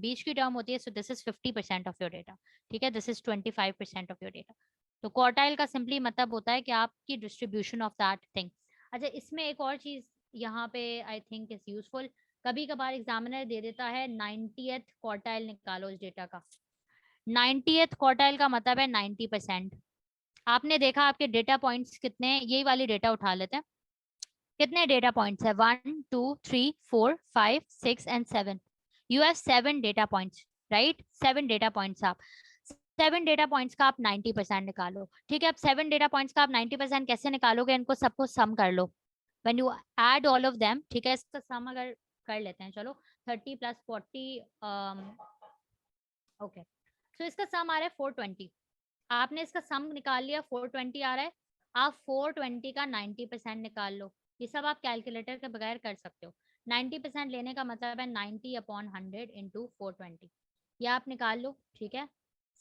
बीच की टर्म होती है, so this is 50% of your data. ठीक है, this is 25% of your data. तो क्वार्टाइल का सिंपली मतलब होता है कि आपकी डिस्ट्रीब्यूशन ऑफ दैट थिंग। अच्छा, इसमें एक और चीज यहाँ पे आई थिंक इज यूजफुल। कभी कभार एग्जामिनर दे देता है 90th क्वार्टाइल निकालो इस डेटा का। 90th क्वार्टाइल का मतलब है 90%। आपने देखा आपके डेटा पॉइंट्स कितने हैं? यही वाली डेटा उठा लेते हैं। कितने डेटा पॉइंट्स है? 1 2 3 4 5 6 and 7। You have 7 data points, right? 7 data points. आप 7 डेटा पॉइंट्स का आप 90% निकालो। ठीक है, अब 7 डेटा पॉइंट्स का आप 90% कैसे निकालोगे? इनको सबको सम कर लो। When you add all of them, ठीक है, इसका सम अगर कर लेते हैं, चलो 30 प्लस 40, ओके, सो इसका सम आ रहा है 420। आपने इसका सम निकाल लिया, 420 आ रहा है। आप 420 का 90% निकाल लो। ये सब आप कैलकुलेटर के बगैर कर सकते हो। 90% लेने का मतलब है 90 अपॉन 100 इंटू 420। ये आप निकाल लो। ठीक है,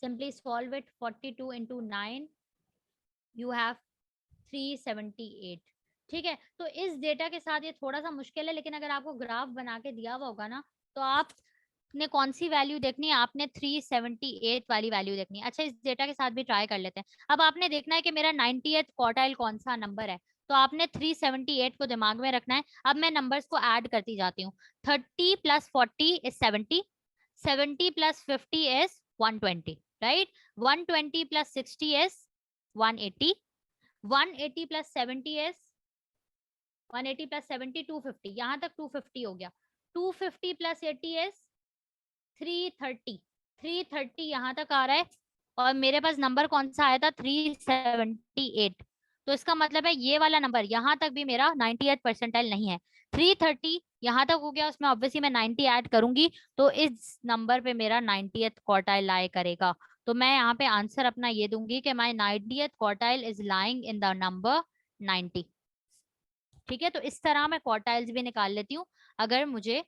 simply solve it. 42 into 9, you have 378। ठीक है, तो इस डेटा के साथ ये थोड़ा सा मुश्किल है, लेकिन अगर आपको ग्राफ बना के दिया हुआ होगा ना, तो आपने कौन सी वैल्यू देखनी है? आपने 378 वाली वैल्यू देखनी है। अच्छा, इस डेटा के साथ भी ट्राई कर लेते हैं। अब आपने देखना है कि मेरा 90th क्वार्टाइल कौन सा नंबर है, तो आपने 378 को दिमाग में रखना है। अब मैं नंबर्स को ऐड करती जाती हूँ। 30 plus 40 is 70, 70 plus 50 is 120, right? 120 plus 60 is 180, 180 plus 70 is 180 plus 70 250, यहां तक 250 हो गया। 250 प्लस 80 इज 330, 330 यहां तक आ रहा है। और मेरे पास नंबर कौन सा आया था? 378। तो इसका मतलब है ये वाला नंबर यहां तक भी मेरा 90th परसेंटाइल नहीं है। 330 यहां तक हो गया, उसमें ऑब्वियसली मैं 90 ऐड करूंगी, तो इस नंबर पे मेरा 90th क्वार्टाइल लाई करेगा। तो मैं यहाँ पे आंसर अपना ये दूंगी कि माई 90th quartile is lying in the number 90। ठीक है, तो इस तरह मैं क्वार्टाइल्स भी निकाल लेती हूँ। अगर मुझे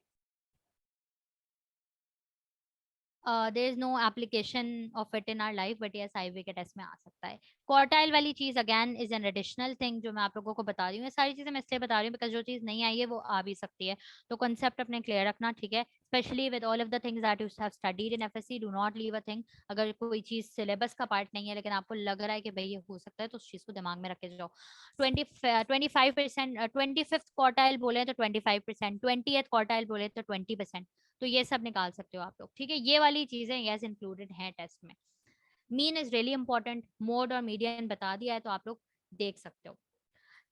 there is no application of it in our life, but yes IB के टेस्ट में आ सकता है। क्वार्टाइल वाली चीज again is an additional thing जो मैं आप लोगों को बता रही हूँ। ये सारी चीजें मैं इसलिए बता रही हूँ बिकॉज जो चीज नहीं आई है वो आ भी सकती है। तो कंसेप्ट अपने क्लियर रखना, ठीक है, specially with all of the things that you have studied in FSc, do not leave a thing. अगर कोई चीज सिलेबस का पार्ट नहीं है लेकिन आपको लग रहा है कि भाई ये हो सकता है, तो उस चीज को दिमाग में रख के जाओ। 25% 25th क्वार्टाइल बोले तो 25%, 20th क्वार्टाइल बोले तो 20%। तो ये सब निकाल सकते हो आप लोग। ठीक है, ये वाली चीजें यस इंक्लूडेड हैं टेस्ट में। Mean is really important, mode और मीडियन बता दिया है तो आप लोग देख सकते हो।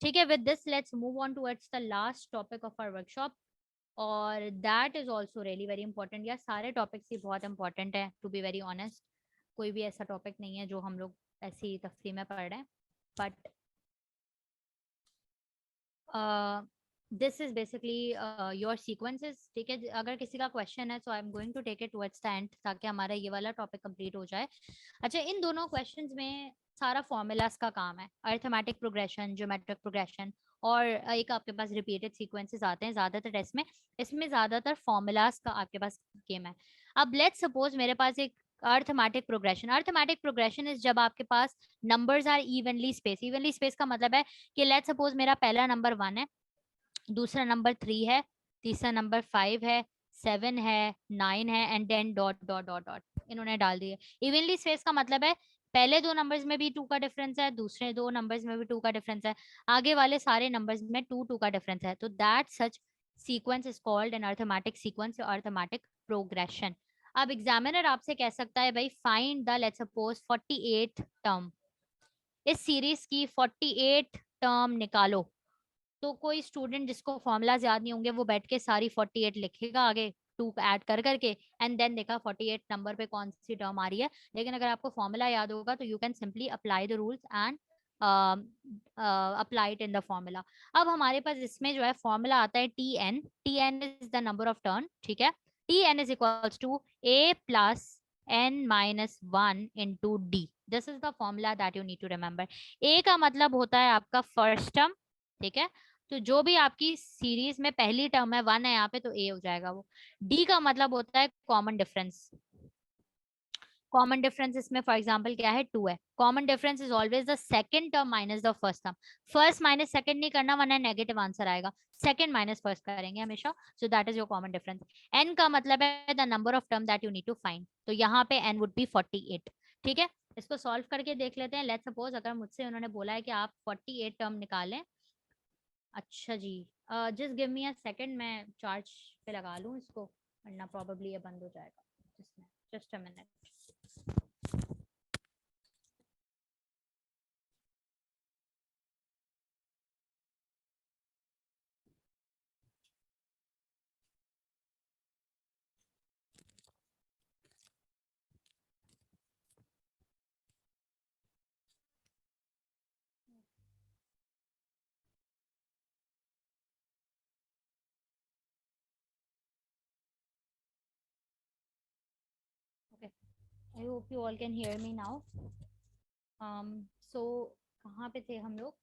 ठीक है, with this let's move on towards the last topic of our workshop, और that is also really very important. यार सारे टॉपिक्स ही बहुत इंपॉर्टेंट है, टू बी वेरी ऑनेस्ट। कोई भी ऐसा टॉपिक नहीं है जो हम लोग ऐसी तफसील में पढ़ रहे हैं, but this is basically your sequences. ठीक है, अगर किसी का क्वेश्चन है so I am going to take it towards the end, ताकि हमारा ये वाला टॉपिक कंप्लीट हो जाए। अच्छा, इन दोनों क्वेश्चंस में सारा फॉर्मूलाज का काम है, अरिथमेटिक प्रोग्रेशन, ज्योमेट्रिक प्रोग्रेशन, और एक आपके पास रिपीटेड सीक्वेंसेस आते हैं ज्यादातर टेस्ट में। इसमें ज्यादातर फॉर्मूलाज का आपके पास गेम है। अब लेट्स सपोज मेरे पास एक अर्थमेटिक प्रोग्रेशन इज जब आपके पास नंबर्स आर इवनली स्पेस का मतलब है कि लेट्स सपोज मेरा पहला नंबर 1 है, दूसरा नंबर 3 है, तीसरा नंबर 5 है, 7 है, 9 है, and then dot dot dot dot इन्होंने डाल दिए। इवनली स्पेस का मतलब है पहले दो नंबर्स में भी 2 का डिफरेंस है, दूसरे दो नंबर्स में भी 2 का डिफरेंस है, आगे वाले सारे नंबर्स में 2 2 का डिफरेंस है। तो that such sequence is called an arithmetic sequence, arithmetic progression. अब एग्जामिनर आपसे कह सकता है भाई find the let's suppose 48 term, इस सीरीज की 48 टर्म निकालो। तो कोई स्टूडेंट जिसको फॉर्मूलाज याद नहीं होंगे वो बैठ के सारी 48 लिखेगा आगे 2 ऐड कर करके, एंड देन देखा 48 नंबर पे कौन सी टर्म आ रही है। लेकिन अगर आपको फॉर्मूला याद होगा तो you can simply apply the rules and apply it in the formula. अब हमारे पास इसमें जो है फॉर्मूला आता है T n is the number of term, ठीक है। T n is equals to a plus n minus 1 into d. This is the formula that you need to remember. A का मतलब होता है आपका फर्स्ट टर्म, ठीक है। तो जो भी आपकी सीरीज में पहली टर्म है 1 है यहाँ पे, तो ए हो जाएगा वो। डी का मतलब होता है कॉमन डिफरेंस। कॉमन डिफरेंस इसमें फॉर एग्जांपल क्या है, 2 है। Common difference is always the second term minus the first term. First minus second नहीं करना वरना नेगेटिव आंसर आएगा, सेकंड माइनस फर्स्ट करेंगे हमेशा। So that is your common difference. N का मतलब है the number of term that you need to find, तो यहाँ पे एन वुड बी 48, ठीक है। इसको सॉल्व करके देख लेते हैं। लेट्स सपोज अगर मुझसे उन्होंने बोला है कि आप 48 टर्म निकालें। अच्छा जी, just give me a second, मैं चार्ज पे लगा लूँ इसको वरना प्रोबेबली ये बंद हो जाएगा। Just a minute. Okay, I hope you all can hear me now. So कहाँ पे थे हम लोग?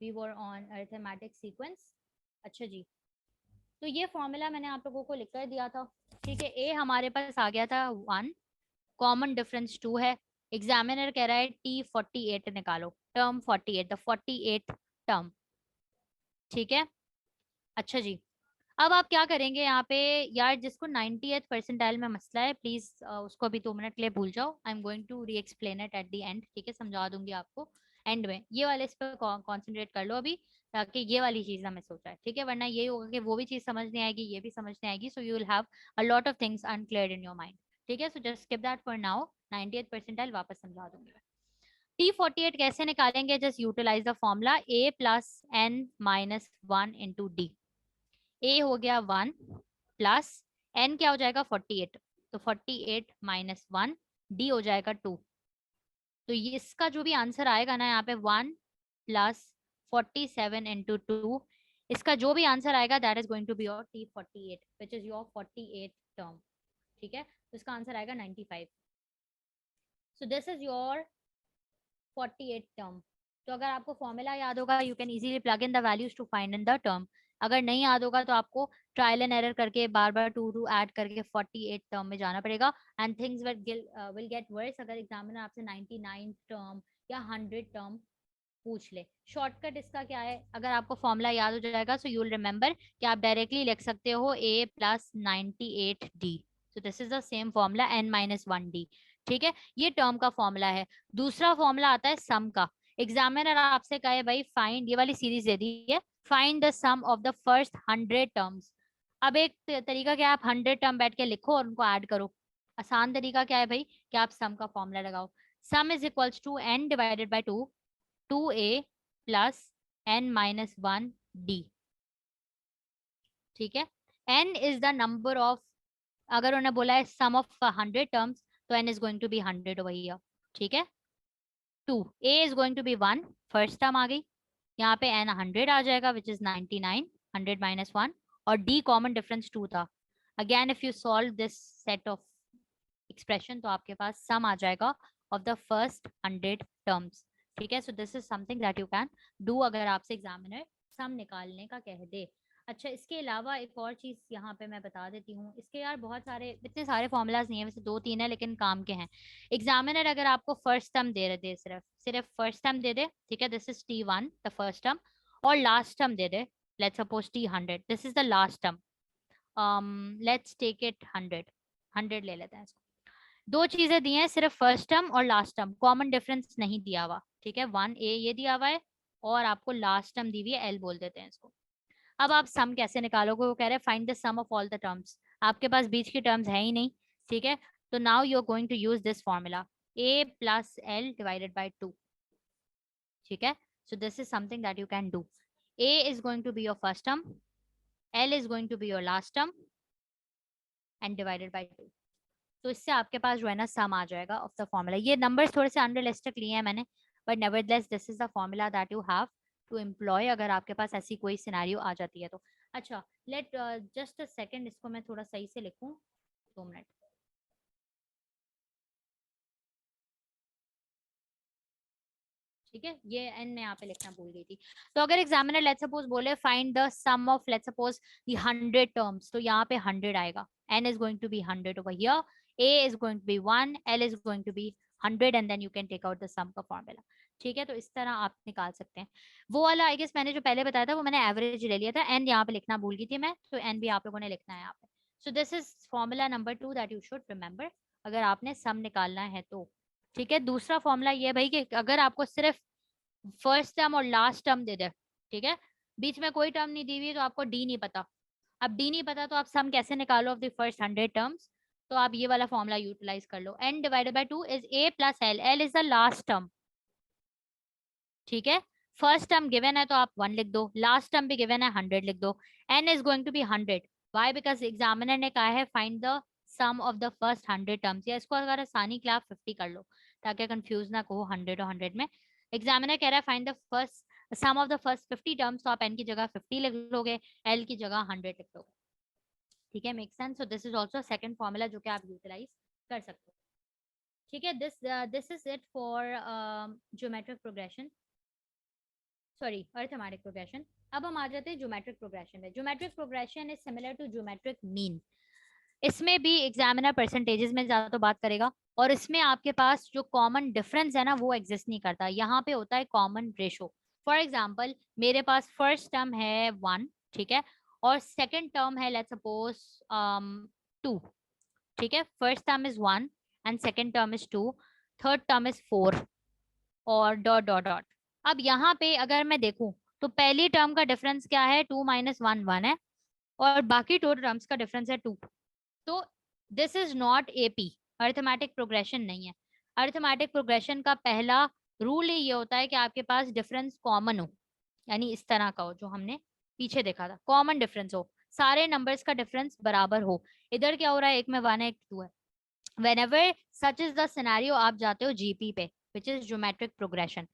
We were on arithmetic sequence. अच्छा जी, तो ये फॉर्मूला मैंने आप लोगों को लिख कर दिया था, ठीक है। ए हमारे पास आ गया था 1, कॉमन डिफरेंस 2 है। एग्जामिनर कह रहा है टी 48 निकालो, टर्म 48, द 48 टर्म, ठीक है। अच्छा जी, अब आप क्या करेंगे यहाँ पे? यार जिसको 90th परसेंटाइल में मसला है प्लीज उसको अभी 2 मिनट के लिए भूल जाओ। I am going to re explain it at the end, ठीक है, समझा दूंगी आपको एंड में। ये वाले इस पर कॉन्सेंट्रेट कर लो अभी, ताकि ये वाली चीज ना मिस हो जाए, ठीक है। वरना ये होगा कि वो भी चीज समझ नहीं आएगी, ये भी समझ नहीं आएगी, so you will have a lot of things unclear in your mind, ठीक है। So just skip that for now. 90th percentile वापस समझा दूंगी। T48 कैसे निकालेंगे? Just utilize the formula A plus n minus 1 into d. A हो गया 1 plus N क्या हो जाएगा 48, तो 48 माइनस 1, डी हो जाएगा 2। तो ये इसका जो भी आंसर आएगा ना यहाँ पे 1 प्लस 47 इंटू 2, इसका जो भी आंसर आएगा that is going to be your T48 which is your 48 term, ठीक है। तो इसका आंसर आएगा 95। So this is your 48 term. तो अगर आपको फॉर्मूला याद होगा you can easily plug in the values to find in the term. अगर नहीं याद होगा तो आपको ट्रायल एंड एरर करके बार बार 2 2 ऐड करके 48 टर्म में जाना पड़ेगा, and things will get worse अगर एग्जामिनर आपसे 99 टर्म या 100 टर्म पूछ ले। शॉर्टकट इसका क्या है? अगर आपको फॉर्मूला याद हो जाएगा सो यू विल रिमेंबर कि आप डायरेक्टली लिख सकते हो a plus 98d। So this is the same formula n minus 1d, ठीक है। ये टर्म का फॉर्मूला है। दूसरा फॉर्मूला आता है सम का। एग्जामिनर आपसे कहे भाई फाइंड, ये वाली सीरीज दे दी है, find the sum of the first 100 terms. अब एक तरीका क्या है, आप 100 टर्म बैठ के लिखो और उनको ऐड करो। आसान तरीका क्या है भाई कि आप सम का फॉर्मूला लगाओ। Sum is equals to n divided by 2, 2a plus n minus 1d, ठीक है। n is the number of, अगर उन्होंने बोला है सम ऑफ 100 टर्म्स तो n is going to be 100 over here, ठीक है। 2 a is going to be 1, first term आ गई, यहाँ पे n 100 आ जाएगा विच इज 99, 100 माइनस 1, और d कॉमन डिफरेंस 2 था। Again if you solve this set of expression तो आपके पास सम आ जाएगा ऑफ द फर्स्ट 100 टर्म्स, ठीक है। So this is something that you can do अगर आपसे एग्जामिनर सम निकालने का कह दे। अच्छा, इसके अलावा एक और चीज यहाँ पे मैं बता देती हूँ। इसके यार बहुत सारे, इतने सारे फॉर्मूलाज नहीं है, वैसे 2-3 है लेकिन काम के हैं। एग्जामिनर अगर आपको फर्स्ट टर्म दे सिर्फ सिर्फ फर्स्ट टर्म दे दे, ठीक है, this is T1 the first term, और लास्ट टर्म दे दे, let's suppose T100, this is the last term, let's take it 100 ले लेते हैं इसको। दो चीजें दी हैं, सिर्फ फर्स्ट टर्म और लास्ट टर्म, कॉमन डिफरेंस नहीं दिया हुआ, ठीक है, 1A ये दिया हुआ है और आपको लास्ट टर्म दी हुई है L बोल देते हैं इसको। अब आप सम कैसे निकालोगे, वो कह रहे हैं find the sum of all the terms. आपके पास बीच की टर्म्स है ही नहीं, ठीक है, तो now you are going to use this formula A plus L divided by 2, ठीक है। So this is something that you can do. A is going to be your first term, L is going to be your last term and divided by 2। तो इससे आपके पास जो है ना sum आ जाएगा ऑफ द फॉर्मूला। ये नंबर्स थोड़े से अनरियलिस्टिक लिए हैं मैंने, but nevertheless this is the formula that you have to employ अगर आपके पास ऐसी कोई सिनेरियो आ जाती है तो। अच्छा, लेट जस्ट अ सेकंड, इसको मैं थोड़ा सही से लिखूं, 2 मिनट। ठीक है, ये एन मैं यहाँ पे लिखना भूल गई थी। तो अगर एग्जामिनर लेट्स सपोज बोले find the sum of let's suppose the 100 terms, तो यहाँ पे 100 आएगा, n is going to be 100 over here, a is going to be 1, l is going to be 100 and then you can take out the sum का formula. ठीक है, तो इस तरह आप निकाल सकते हैं। वो वाला आई गेस मैंने जो पहले बताया था वो मैंने एवरेज ले लिया था, n यहाँ पे लिखना भूल गई थी मैं, तो n भी आप लोगों ने लिखना है यहाँ पे। सो this is formula number 2 that you should remember अगर आपने सम निकालना है तो। ठीक है, दूसरा फॉर्मूला ये भाई कि अगर आपको सिर्फ फर्स्ट टर्म और लास्ट टर्म दे दे, ठीक है, बीच में कोई टर्म नहीं दी हुई, तो आपको डी नहीं पता। अब डी नहीं पता तो आप सम कैसे निकालो ऑफ द फर्स्ट 100 टर्म्स, तो आप ये वाला फॉर्मूला यूटिलाइज कर लो, n divided by 2 is a plus l, l is the last term, ठीक है। फर्स्ट टर्म गिवन है तो आप 1 लिख दो, लास्ट टर्म भी गिवन है 100 लिख दो, n is going to be 100, why, because examiner ने कहा है find the sum of the first 100 terms, या इसको अगर आसानी के लिए आप 50 कर लो ताकि कंफ्यूज ना हो 100 और 100 में। एग्जामिनर कह रहा है find the first sum of the first 50 terms, तो आप n की जगह 50 लिख लोगे, l की जगह 100 लिख लोगे। ठीक है, make sense. So this is also second formula जो कि आप यूटिलाइज कर सकते हो। ठीक है, this is it for geometric progression, sorry arithmetic progression. अब हम आ जाते हैं ज्योमेट्रिक प्रोग्रेशन में। Geometric progression is similar to geometric mean. इसमें भी एग्जामिनर परसेंटेजेस में ज्यादा तो बात करेगा, और इसमें आपके पास जो कॉमन डिफरेंस है ना वो एग्जिस्ट नहीं करता, यहाँ पे होता है कॉमन रेशो। फॉर एग्जाम्पल मेरे पास फर्स्ट टर्म है 1, ठीक है, और सेकेंड टर्म है लेट्स सपोज 2, ठीक है, first term is 1 and second term is 2, third term is 4 और डॉट डॉट डॉट। अब यहाँ पे अगर मैं देखूं तो पहली टर्म का डिफरेंस क्या है, 2 - 1 1 है, और बाकी टोटल टर्म्स का डिफरेंस है 2। तो this is not AP, arithmetic progression नहीं है। अरिथमेटिक प्रोग्रेशन का पहला रूल ही ये होता है कि आपके पास डिफरेंस कॉमन हो, यानी इस तरह का हो जो हमने पीछे देखा था, कॉमन डिफरेंस हो, सारे नंबर्स का डिफरेंस बराबर हो। इधर क्या हो रहा है, एक में 1 है एक 2 है। Whenever such is the scenario आप जाते हो जीपी पे, विच इज ज्योमेट्रिक प्रोग्रेशन।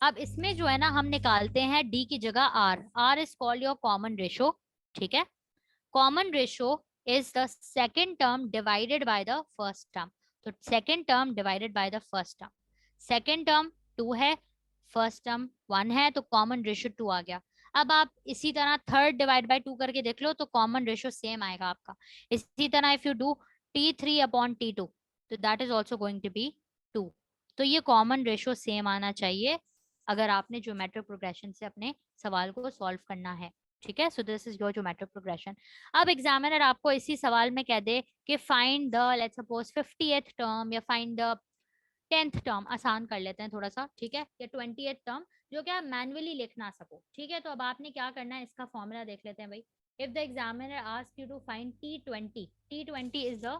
अब इसमें जो है ना हम निकालते हैं डी की जगह R, R is called your common ratio, ठीक है। Common ratio is the second term divided by the first term, तो second term divided by the first term, second term 2 है, first term 1 है, तो common ratio 2 आ गया। अब आप इसी तरह थर्ड डिवाइड बाय 2 करके देख लो तो कॉमन रेशियो सेम आएगा आपका। इसी तरह if you do T3 upon T2 तो that is also going to be 2। तो ये कॉमन रेशियो सेम आना चाहिए अगर आपने ज्योमेट्रिक प्रोग्रेशन से अपने सवाल को सॉल्व करना है। ठीक है, so this is your geometric progression. अब एग्जामिनर आपको इसी सवाल में कह दे कि find the let's suppose 50th term या फाइंड द 10th टर्म, आसान कर लेते हैं थोड़ा सा, ठीक है, या 20th टर्म जो कि आप मैन्युअली लिख ना सको। ठीक है, तो अब आपने क्या करना है, इसका फॉर्मूला देख लेते हैं भाई। If the examiner ask you to find T20, T20 is the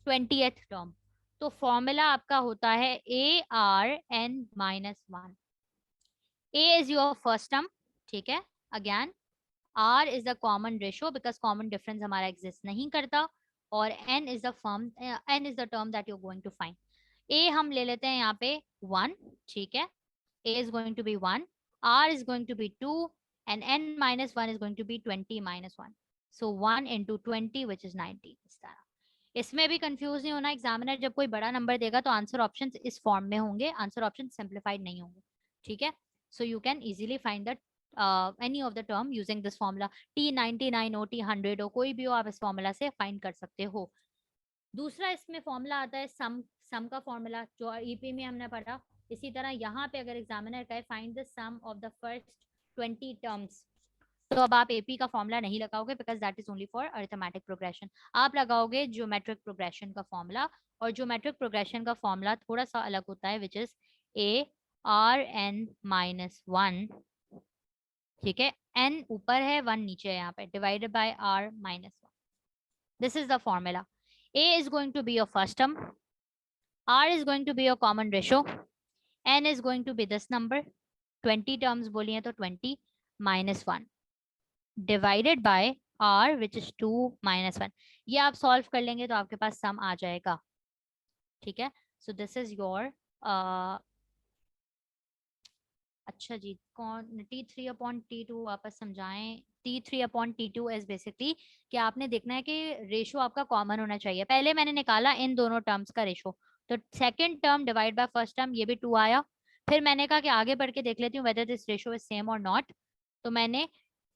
20th term, तो फॉर्मूला आपका होता है ARn-1। A is your first term, ठीक है, again R is the common ratio because common difference हमारा exist नहीं करता, और N is the term that you're going to find. A हम ले लेते हैं यहाँ पे 1, ठीक है, A is going to be 1, R is going to be 2 and N - 1 is going to be 20 - 1. So 1 into 20 which is 90 इस तरह। इसमें भी कंफ्यूज नहीं होना, एग्जामिनर जब कोई बड़ा नंबर देगा तो आंसर ऑप्शन इस फॉर्म में होंगे, आंसर ऑप्शन सिंप्लीफाइड नहीं होंगे। ठीक है, so you can easily find the any of the term using this formula, T99 हो, T100 हो, कोई भी हो, आप इस फॉर्मूला से फाइंड कर सकते हो। दूसरा इसमें फॉर्मूला आता है सम का फॉर्मूला, जो ईपी में हमने पढ़ा। इसी तरह यहाँ पे अगर एग्जामिनर कहे find the sum of the first 20 terms, तो अब आप एपी का फॉर्मूला नहीं लगाओगे, because that is only for arithmetic progression. आप लगाओगे ज्योमेट्रिक प्रोग्रेशन का फॉर्मूला, और ज्योमेट्रिक प्रोग्रेशन का फॉर्मूला थोड़ा सा अलग होता है, विच इज ARn-1, ठीक है, n ऊपर है 1 नीचे है, यहाँ पे divided by r-1। This is the formula. a is going to be your first term, r is going to be your common ratio, n is going to be this number, 20 terms बोली है तो 20 minus 1 divided by r which is 2 minus 1। ये आप solve कर लेंगे तो आपके पास सम आ जाएगा, ठीक है। सो दिस इज योर अच्छा जी, कौन T3/T2 वापस समझाएं। T3/T2 इज बेसिकली कि आपने देखना है कि रेशो आपका कॉमन होना चाहिए। पहले मैंने निकाला इन दोनों टर्म्स का रेशो, तो second term divide by first term, ये भी 2 आया। फिर मैंने कहा कि आगे बढ़ के देख लेती हूँ whether this ratio is same और नॉट, तो मैंने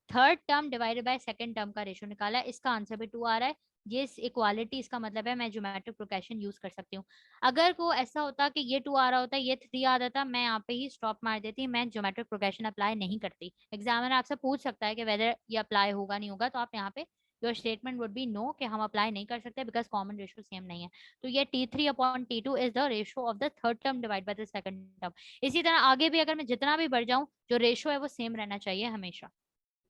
third term divided by second term का रेशो निकाला, इसका आंसर भी 2 आ रहा है। ये इक्वालिटी इसका मतलब है मैं ज्योमेट्रिक प्रोग्रेशन यूज कर सकती हूँ। अगर को ऐसा होता कि ये 2 आ रहा होता, ये 3 आ जाता, मैं यहाँ पे ही स्टॉप मार देती, मैं ज्योमेट्रिक प्रोग्रेशन अप्लाई नहीं करती। एग्जामिनर आपसे पूछ सकता है कि वेदर ये अप्लाई होगा नहीं होगा, तो आप यहाँ पे your statement would be no, कि हम अप्लाई नहीं कर सकते बिकॉज कॉमन रेशो सेम नहीं है। तो ये T3/T2 is the ratio of the third term divide by the second term. इसी तरह आगे भी अगर मैं जितना भी बढ़ जाऊं, जो रेशो है वो सेम रहना चाहिए हमेशा,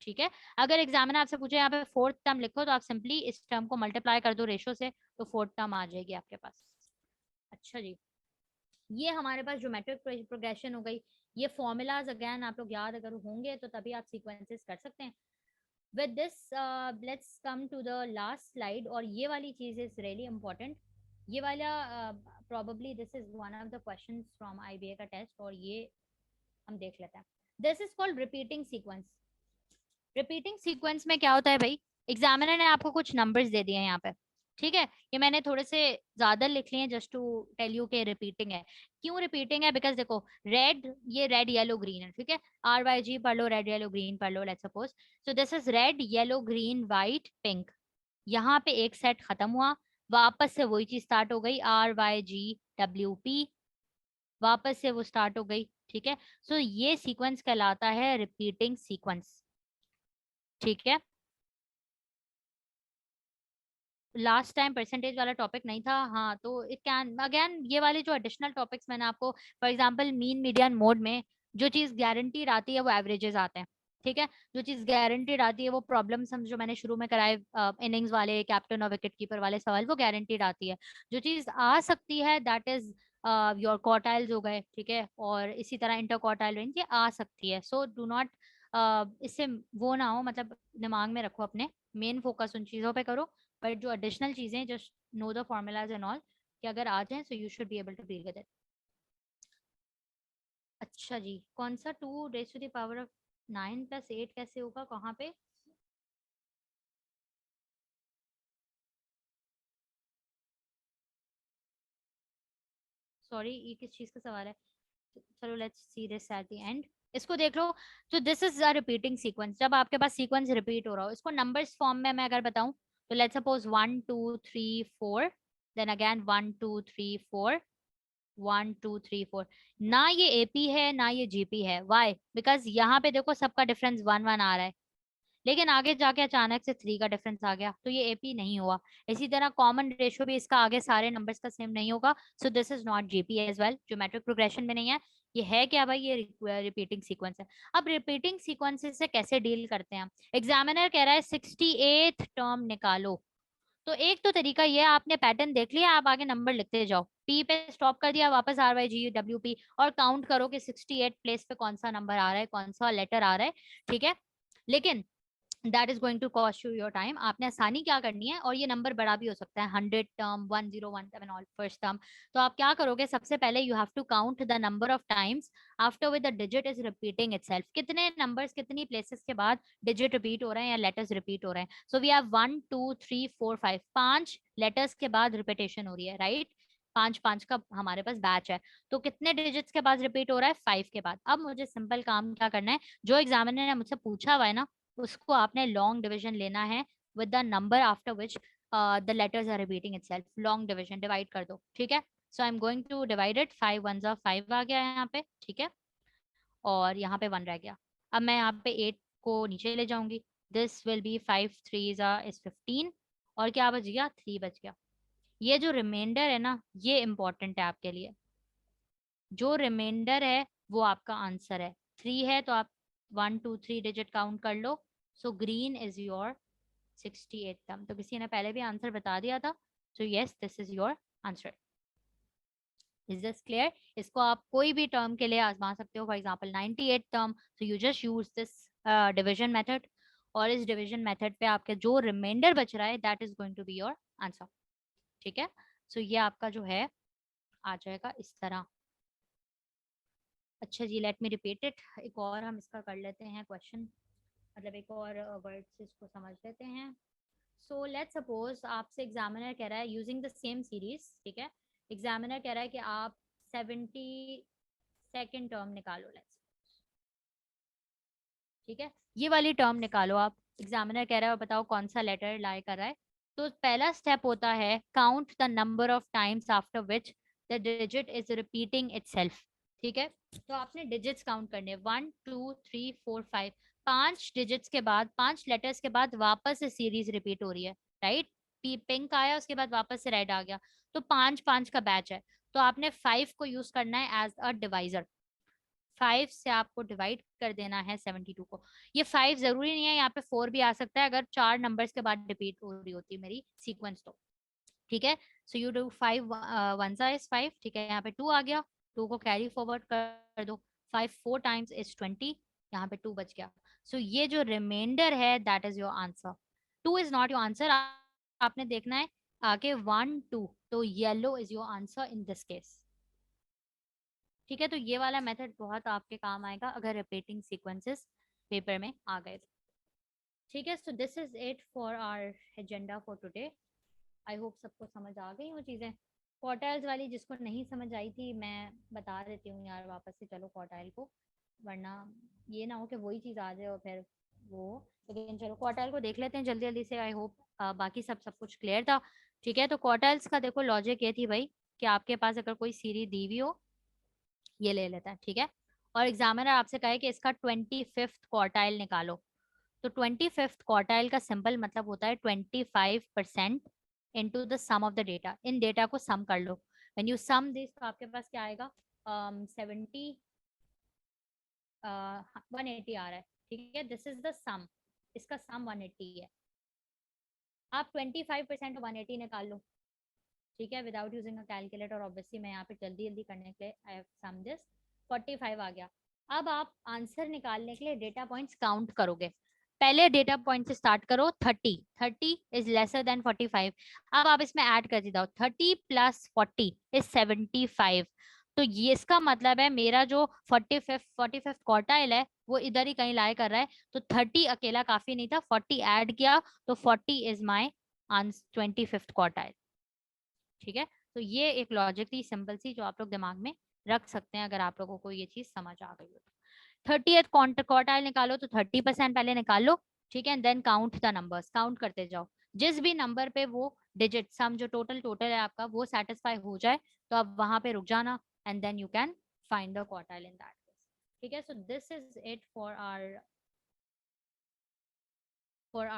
ठीक है। अगर एग्जामिनर आपसे पूछे यहाँ पे फोर्थ टर्म लिखो, तो आप सिंपली इस टर्म को मल्टीप्लाई कर दो रेशो से, तो फोर्थ टर्म आ जाएगी आपके पास। अच्छा जी, ये हमारे पास ज्योमेट्रिक प्रोग्रेशन हो गई। ये फॉर्मूलाज अगेन आप लोग याद अगर होंगे तो तभी आप सीक्वेंसेस कर सकते हैं। With this let's come to the last slide, और ये वाली चीज इज रियली इंपॉर्टेंट। ये वाला probably this is one of the questions from IBA का टेस्ट, और ये हम देख लेते हैं। This is called repeating sequence. Repeating sequence में क्या होता है भाई, एग्जामिनर ने आपको कुछ नंबर्स दे दिए हैं यहाँ पे, ठीक है। ये मैंने थोड़े से ज्यादा लिख लिए हैं जस्ट टू टेल यू के रिपीटिंग है। क्यों रिपीटिंग है, बिकॉज देखो रेड, ये रेड येलो ग्रीन है, ठीक है। RYG पढ़ लो, रेड येलो ग्रीन पढ़ लो, let's suppose. So this is red yellow green white pink. यहाँ पे एक सेट खत्म हुआ, वापस से वही चीज स्टार्ट हो गई, RYGWP, वापस से वो स्टार्ट हो गई, ठीक है। सो ये सीक्वेंस कहलाता है रिपीटिंग सीक्वेंस, ठीक है। लास्ट टाइम परसेंटेज वाला टॉपिक नहीं था, हाँ, तो इट कैन अगेन, ये वाले जो एडिशनल टॉपिक्स मैंने आपको, for example mean median mode में जो चीज गारंटीड आती है वो एवरेजेस आते हैं, ठीक है। जो चीज गारंटीड आती है वो प्रॉब्लम्स हम जो मैंने शुरू में कराए इनिंग्स वाले, कैप्टन और विकेट कीपर वाले सवाल, वो गारंटीड आती है। जो चीज आ सकती है दैट इज योर क्वार्टाइल्स हो गए, ठीक है, और इसी तरह इंटर क्वार्टाइल रेंज, ये आ सकती है। सो डू नॉट इससे वो ना हो, मतलब दिमाग में रखो, अपने मेन फोकस उन चीजों पे करो, बट जो एडिशनल चीजें just know the formulas and all, कि अगर आ जाए so you should be able to deal with it. अच्छा जी, कौन सा 2 raised to the power of 9 + 8 कैसे होगा, कहाँ पे? सॉरी, ये किस चीज का सवाल है? चलो let's see this eight the and, इसको देख लो। तो this is a repeating sequence. जब आपके पास सीक्वेंस रिपीट हो रहा हो, इसको नंबर्स फॉर्म में मैं अगर बताऊं, तो लेट्स सपोज 1 2 3 4, देन अगेन 1 2 3 4, 1 2 3 4। ना ये एपी है ना ये जीपी है, वाई? बिकॉज यहाँ पे देखो सबका डिफरेंस 1 1 आ रहा है, लेकिन आगे जाके अचानक से 3 का डिफरेंस आ गया, तो ये एपी नहीं हुआ। इसी तरह कॉमन रेशियो भी इसका आगे सारे नंबर्स का सेम नहीं होगा, so this is not GP as well, geometric progression में नहीं है। ये है क्या भाई, ये रिपीटिंग सीक्वेंस है। अब रिपीटिंग सीक्वेंसेस से कैसे डील करते हैं? एग्जामिनर कह रहा है 68th टर्म निकालो, तो एक तो तरीका ये है, आपने पैटर्न देख लिया, आप आगे नंबर लिखते जाओ, पी पे स्टॉप कर दिया, वापस RYGWP, और काउंट करो कि 68 प्लेस पे कौन सा नंबर आ रहा है, कौन सा लेटर आ रहा है, ठीक है। लेकिन that is going to cost you your time. आपने आसानी क्या करनी है, और ये नंबर बड़ा भी हो सकता है, 100 टर्म, 1017 ऑल फर्स्ट टर्म। तो आप क्या करोगे, सबसे पहले you have to count the number of times after with the digit is repeating itself. कितने नंबर्स, कितनी प्लेसेस के बाद डिजिट रिपीट हो रहे हैं या लेटर्स रिपीट हो रहे हैं। सो वी हैव 1 2 3 4 5, 5 लेटर्स के बाद रिपीटेशन हो रही है, राइट। 5 5 का हमारे पास बैच है, तो कितने डिजिट्स के बाद रिपीट हो रहा है? 5 के बाद। अब मुझे सिंपल काम क्या करना है, जो एग्जामिनर ने मुझसे पूछा हुआ है ना, उसको आपने लॉन्ग डिविजन लेना है with the number after which the letters are repeating itself. Long division divide कर दो, ठीक है। So I am going to divide it, 5 1 5 आ गया यहाँ पे, ठीक है, और यहाँ पे 1 रह गया। अब मैं यहाँ पे 8 को नीचे ले जाऊंगी, दिस विल बी 5 3 इज 15, और क्या बच गया? 3 बच गया। ये जो रिमाइंडर है ना, ये इंपॉर्टेंट है आपके लिए। जो रिमाइंडर है वो आपका आंसर है। 3 है तो आप 1 2 3 डिजिट काउंट कर लो। So green is your 68 term. तो किसी ने पहले भी आंसर बता दिया था, so yes this is your answer. Is this clear? इसको आप कोई भी टर्म के लिए आजमा सकते हो, for example 98 term, so you just use this division method, और इस डिवीजन मेथड पे आपके जो रिमाइंडर बच रहा है that is going to be your answer, ठीक है। सो ये आपका जो है आ जाएगा इस तरह। अच्छा जी, लेट मी रिपीट इट। एक और हम इसका कर लेते हैं क्वेश्चन, मतलब एक और वर्ड से इसको समझ लेते हैं। सो लेट्स सपोज आपसे एग्जामिनर कह रहा है यूजिंग द सेम सीरीज, ठीक है, एग्जामिनर कह रहा है कि आप 72nd टर्म निकालो, लेट्स, ठीक है, ये वाली टर्म निकालो आप। एग्जामिनर कह रहा है और बताओ कौन सा लेटर लाई कर रहा है। तो पहला स्टेप होता है count the number of times after which the digit is repeating itself, ठीक है। तो आपने डिजिट्स काउंट करने, 1 2 3 4 5, 5 डिजिट्स के बाद, 5 लेटर्स के बाद वापस से सीरीज रिपीट हो रही है, राइट। पिंक आया, उसके बाद वापस से रेड आ गया, तो 5 5 का बैच है। तो आपने 5 को यूज करना है एज अ डिवाइजर। 5 से आपको डिवाइड कर देना है 72 को। ये 5 जरूरी नहीं है, यहाँ पे 4 भी आ सकता है अगर 4 नंबर्स के बाद रिपीट हो रही होती है मेरी सीक्वेंस, तो ठीक है। सो यू डू 5 1 इज 5, ठीक है, यहाँ पे 2 आ गया, 2 को कैरी फॉरवर्ड कर दो, 5 4 टाइम्स इज 20, यहाँ पे 2 बच गया। सो ये जो रिमाइंडर है that is your answer. 2 is not your answer, आपने देखना है आगे 1 2, तो yellow is your answer in this case, ठीक है। तो ये वाला मेथड बहुत आपके काम आएगा अगर रिपीटिंग सीक्वेंसेस पेपर में आ गए, ठीक है। So this is it for our agenda for today. I hope सबको समझ आ गई वो चीज़ें। क्वार्टाइल्स वाली जिसको नहीं समझ आई थी, मैं बता देती हूँ यार वापस से, चलो क्वार्टाइल को, वरना ये ना हो कि वही चीज़ आ जाए और फिर वो। लेकिन चलो क्वार्टाइल को देख लेते हैं जल्दी जल्दी से। आई होप बाकी सब कुछ क्लियर था, ठीक है। तो क्वार्टाइल्स का देखो लॉजिक ये थी भाई कि आपके पास अगर कोई सीरीज दी हुई हो, ये ले लेता है, ठीक है, और एग्जामिनर आपसे कहे कि इसका 25th क्वार्टाइल निकालो। तो 25th क्वार्टाइल का सिंपल मतलब होता है 25% into the sum of the data. इन डेटा को सम कर लो, व्हेन यू सम दिस तो आपके पास क्या आएगा, 180 आ रहा है, ठीक है, दिस इज द सम, इसका सम 180 है। आप 25% 180 निकाल लो, ठीक है, without using a calculator. Obviously मैं यहाँ पे जल्दी जल्दी करने के लिए आई हैव सम दिस, 45 आ गया। अब आप आंसर निकालने के लिए डेटा पॉइंट्स काउंट करोगे। पहले डेटा पॉइंट से स्टार्ट करो, 30, 30 इज लेसर देन 45। अब आप इसमें ऐड कर जाओ, 30 प्लस 40 इज 75। तो ये इसका मतलब है मेरा जो 45th क्वार्टाइल है वो इधर ही कहीं लाई कर रहा है। तो 30 अकेला काफी नहीं था, 40 ऐड किया, तो 40 इज माई 25th क्वार्टाइल, ठीक है। तो ये एक लॉजिक थी सिंपल सी जो आप लोग दिमाग में रख सकते हैं अगर आप लोगों को ये चीज समझ आ गई हो तो। 30th क्वार्टाइल निकालो तो 30% पहले निकाल लो, ठीक है, then count the numbers, count करते जाओ। जिस भी नंबर पे वो डिजिट सम जो टोटल टोटल है आपका वो सेटिस्फाई हो जाए तो आप वहां पे रुक जाना, and then you can find the quartile in that case, ठीक है। So this is it for our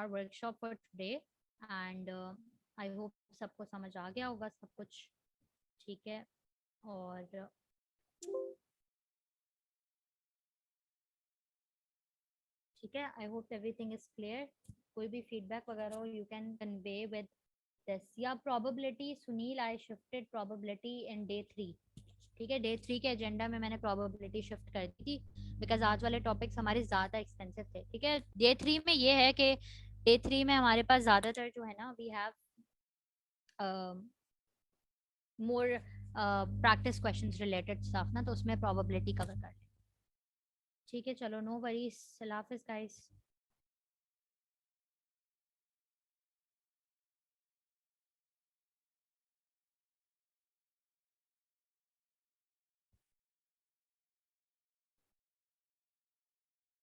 workshop for today, and I hope सबको समझ आ गया होगा सब कुछ, ठीक है। और ठीक है, I hope everything is clear. कोई भी फीडबैक वगैरह हो you can convey with this, या probability Sunil, I shifted probability in day 3, ठीक है, डे 3 के एजेंडा में मैंने प्रोबेबिलिटी शिफ्ट कर दी थी बिकॉज आज वाले टॉपिक्स हमारे ज्यादा एक्सपेंसिव थे, ठीक है। डे 3 में ये है कि डे 3 में हमारे पास ज्यादातर जो है ना we have more practice questions related stuff ना, तो उसमें प्रोबेबिलिटी कवर कर लें, ठीक है। चलो नो वरीज, अल्लाह हाफिज गाइस।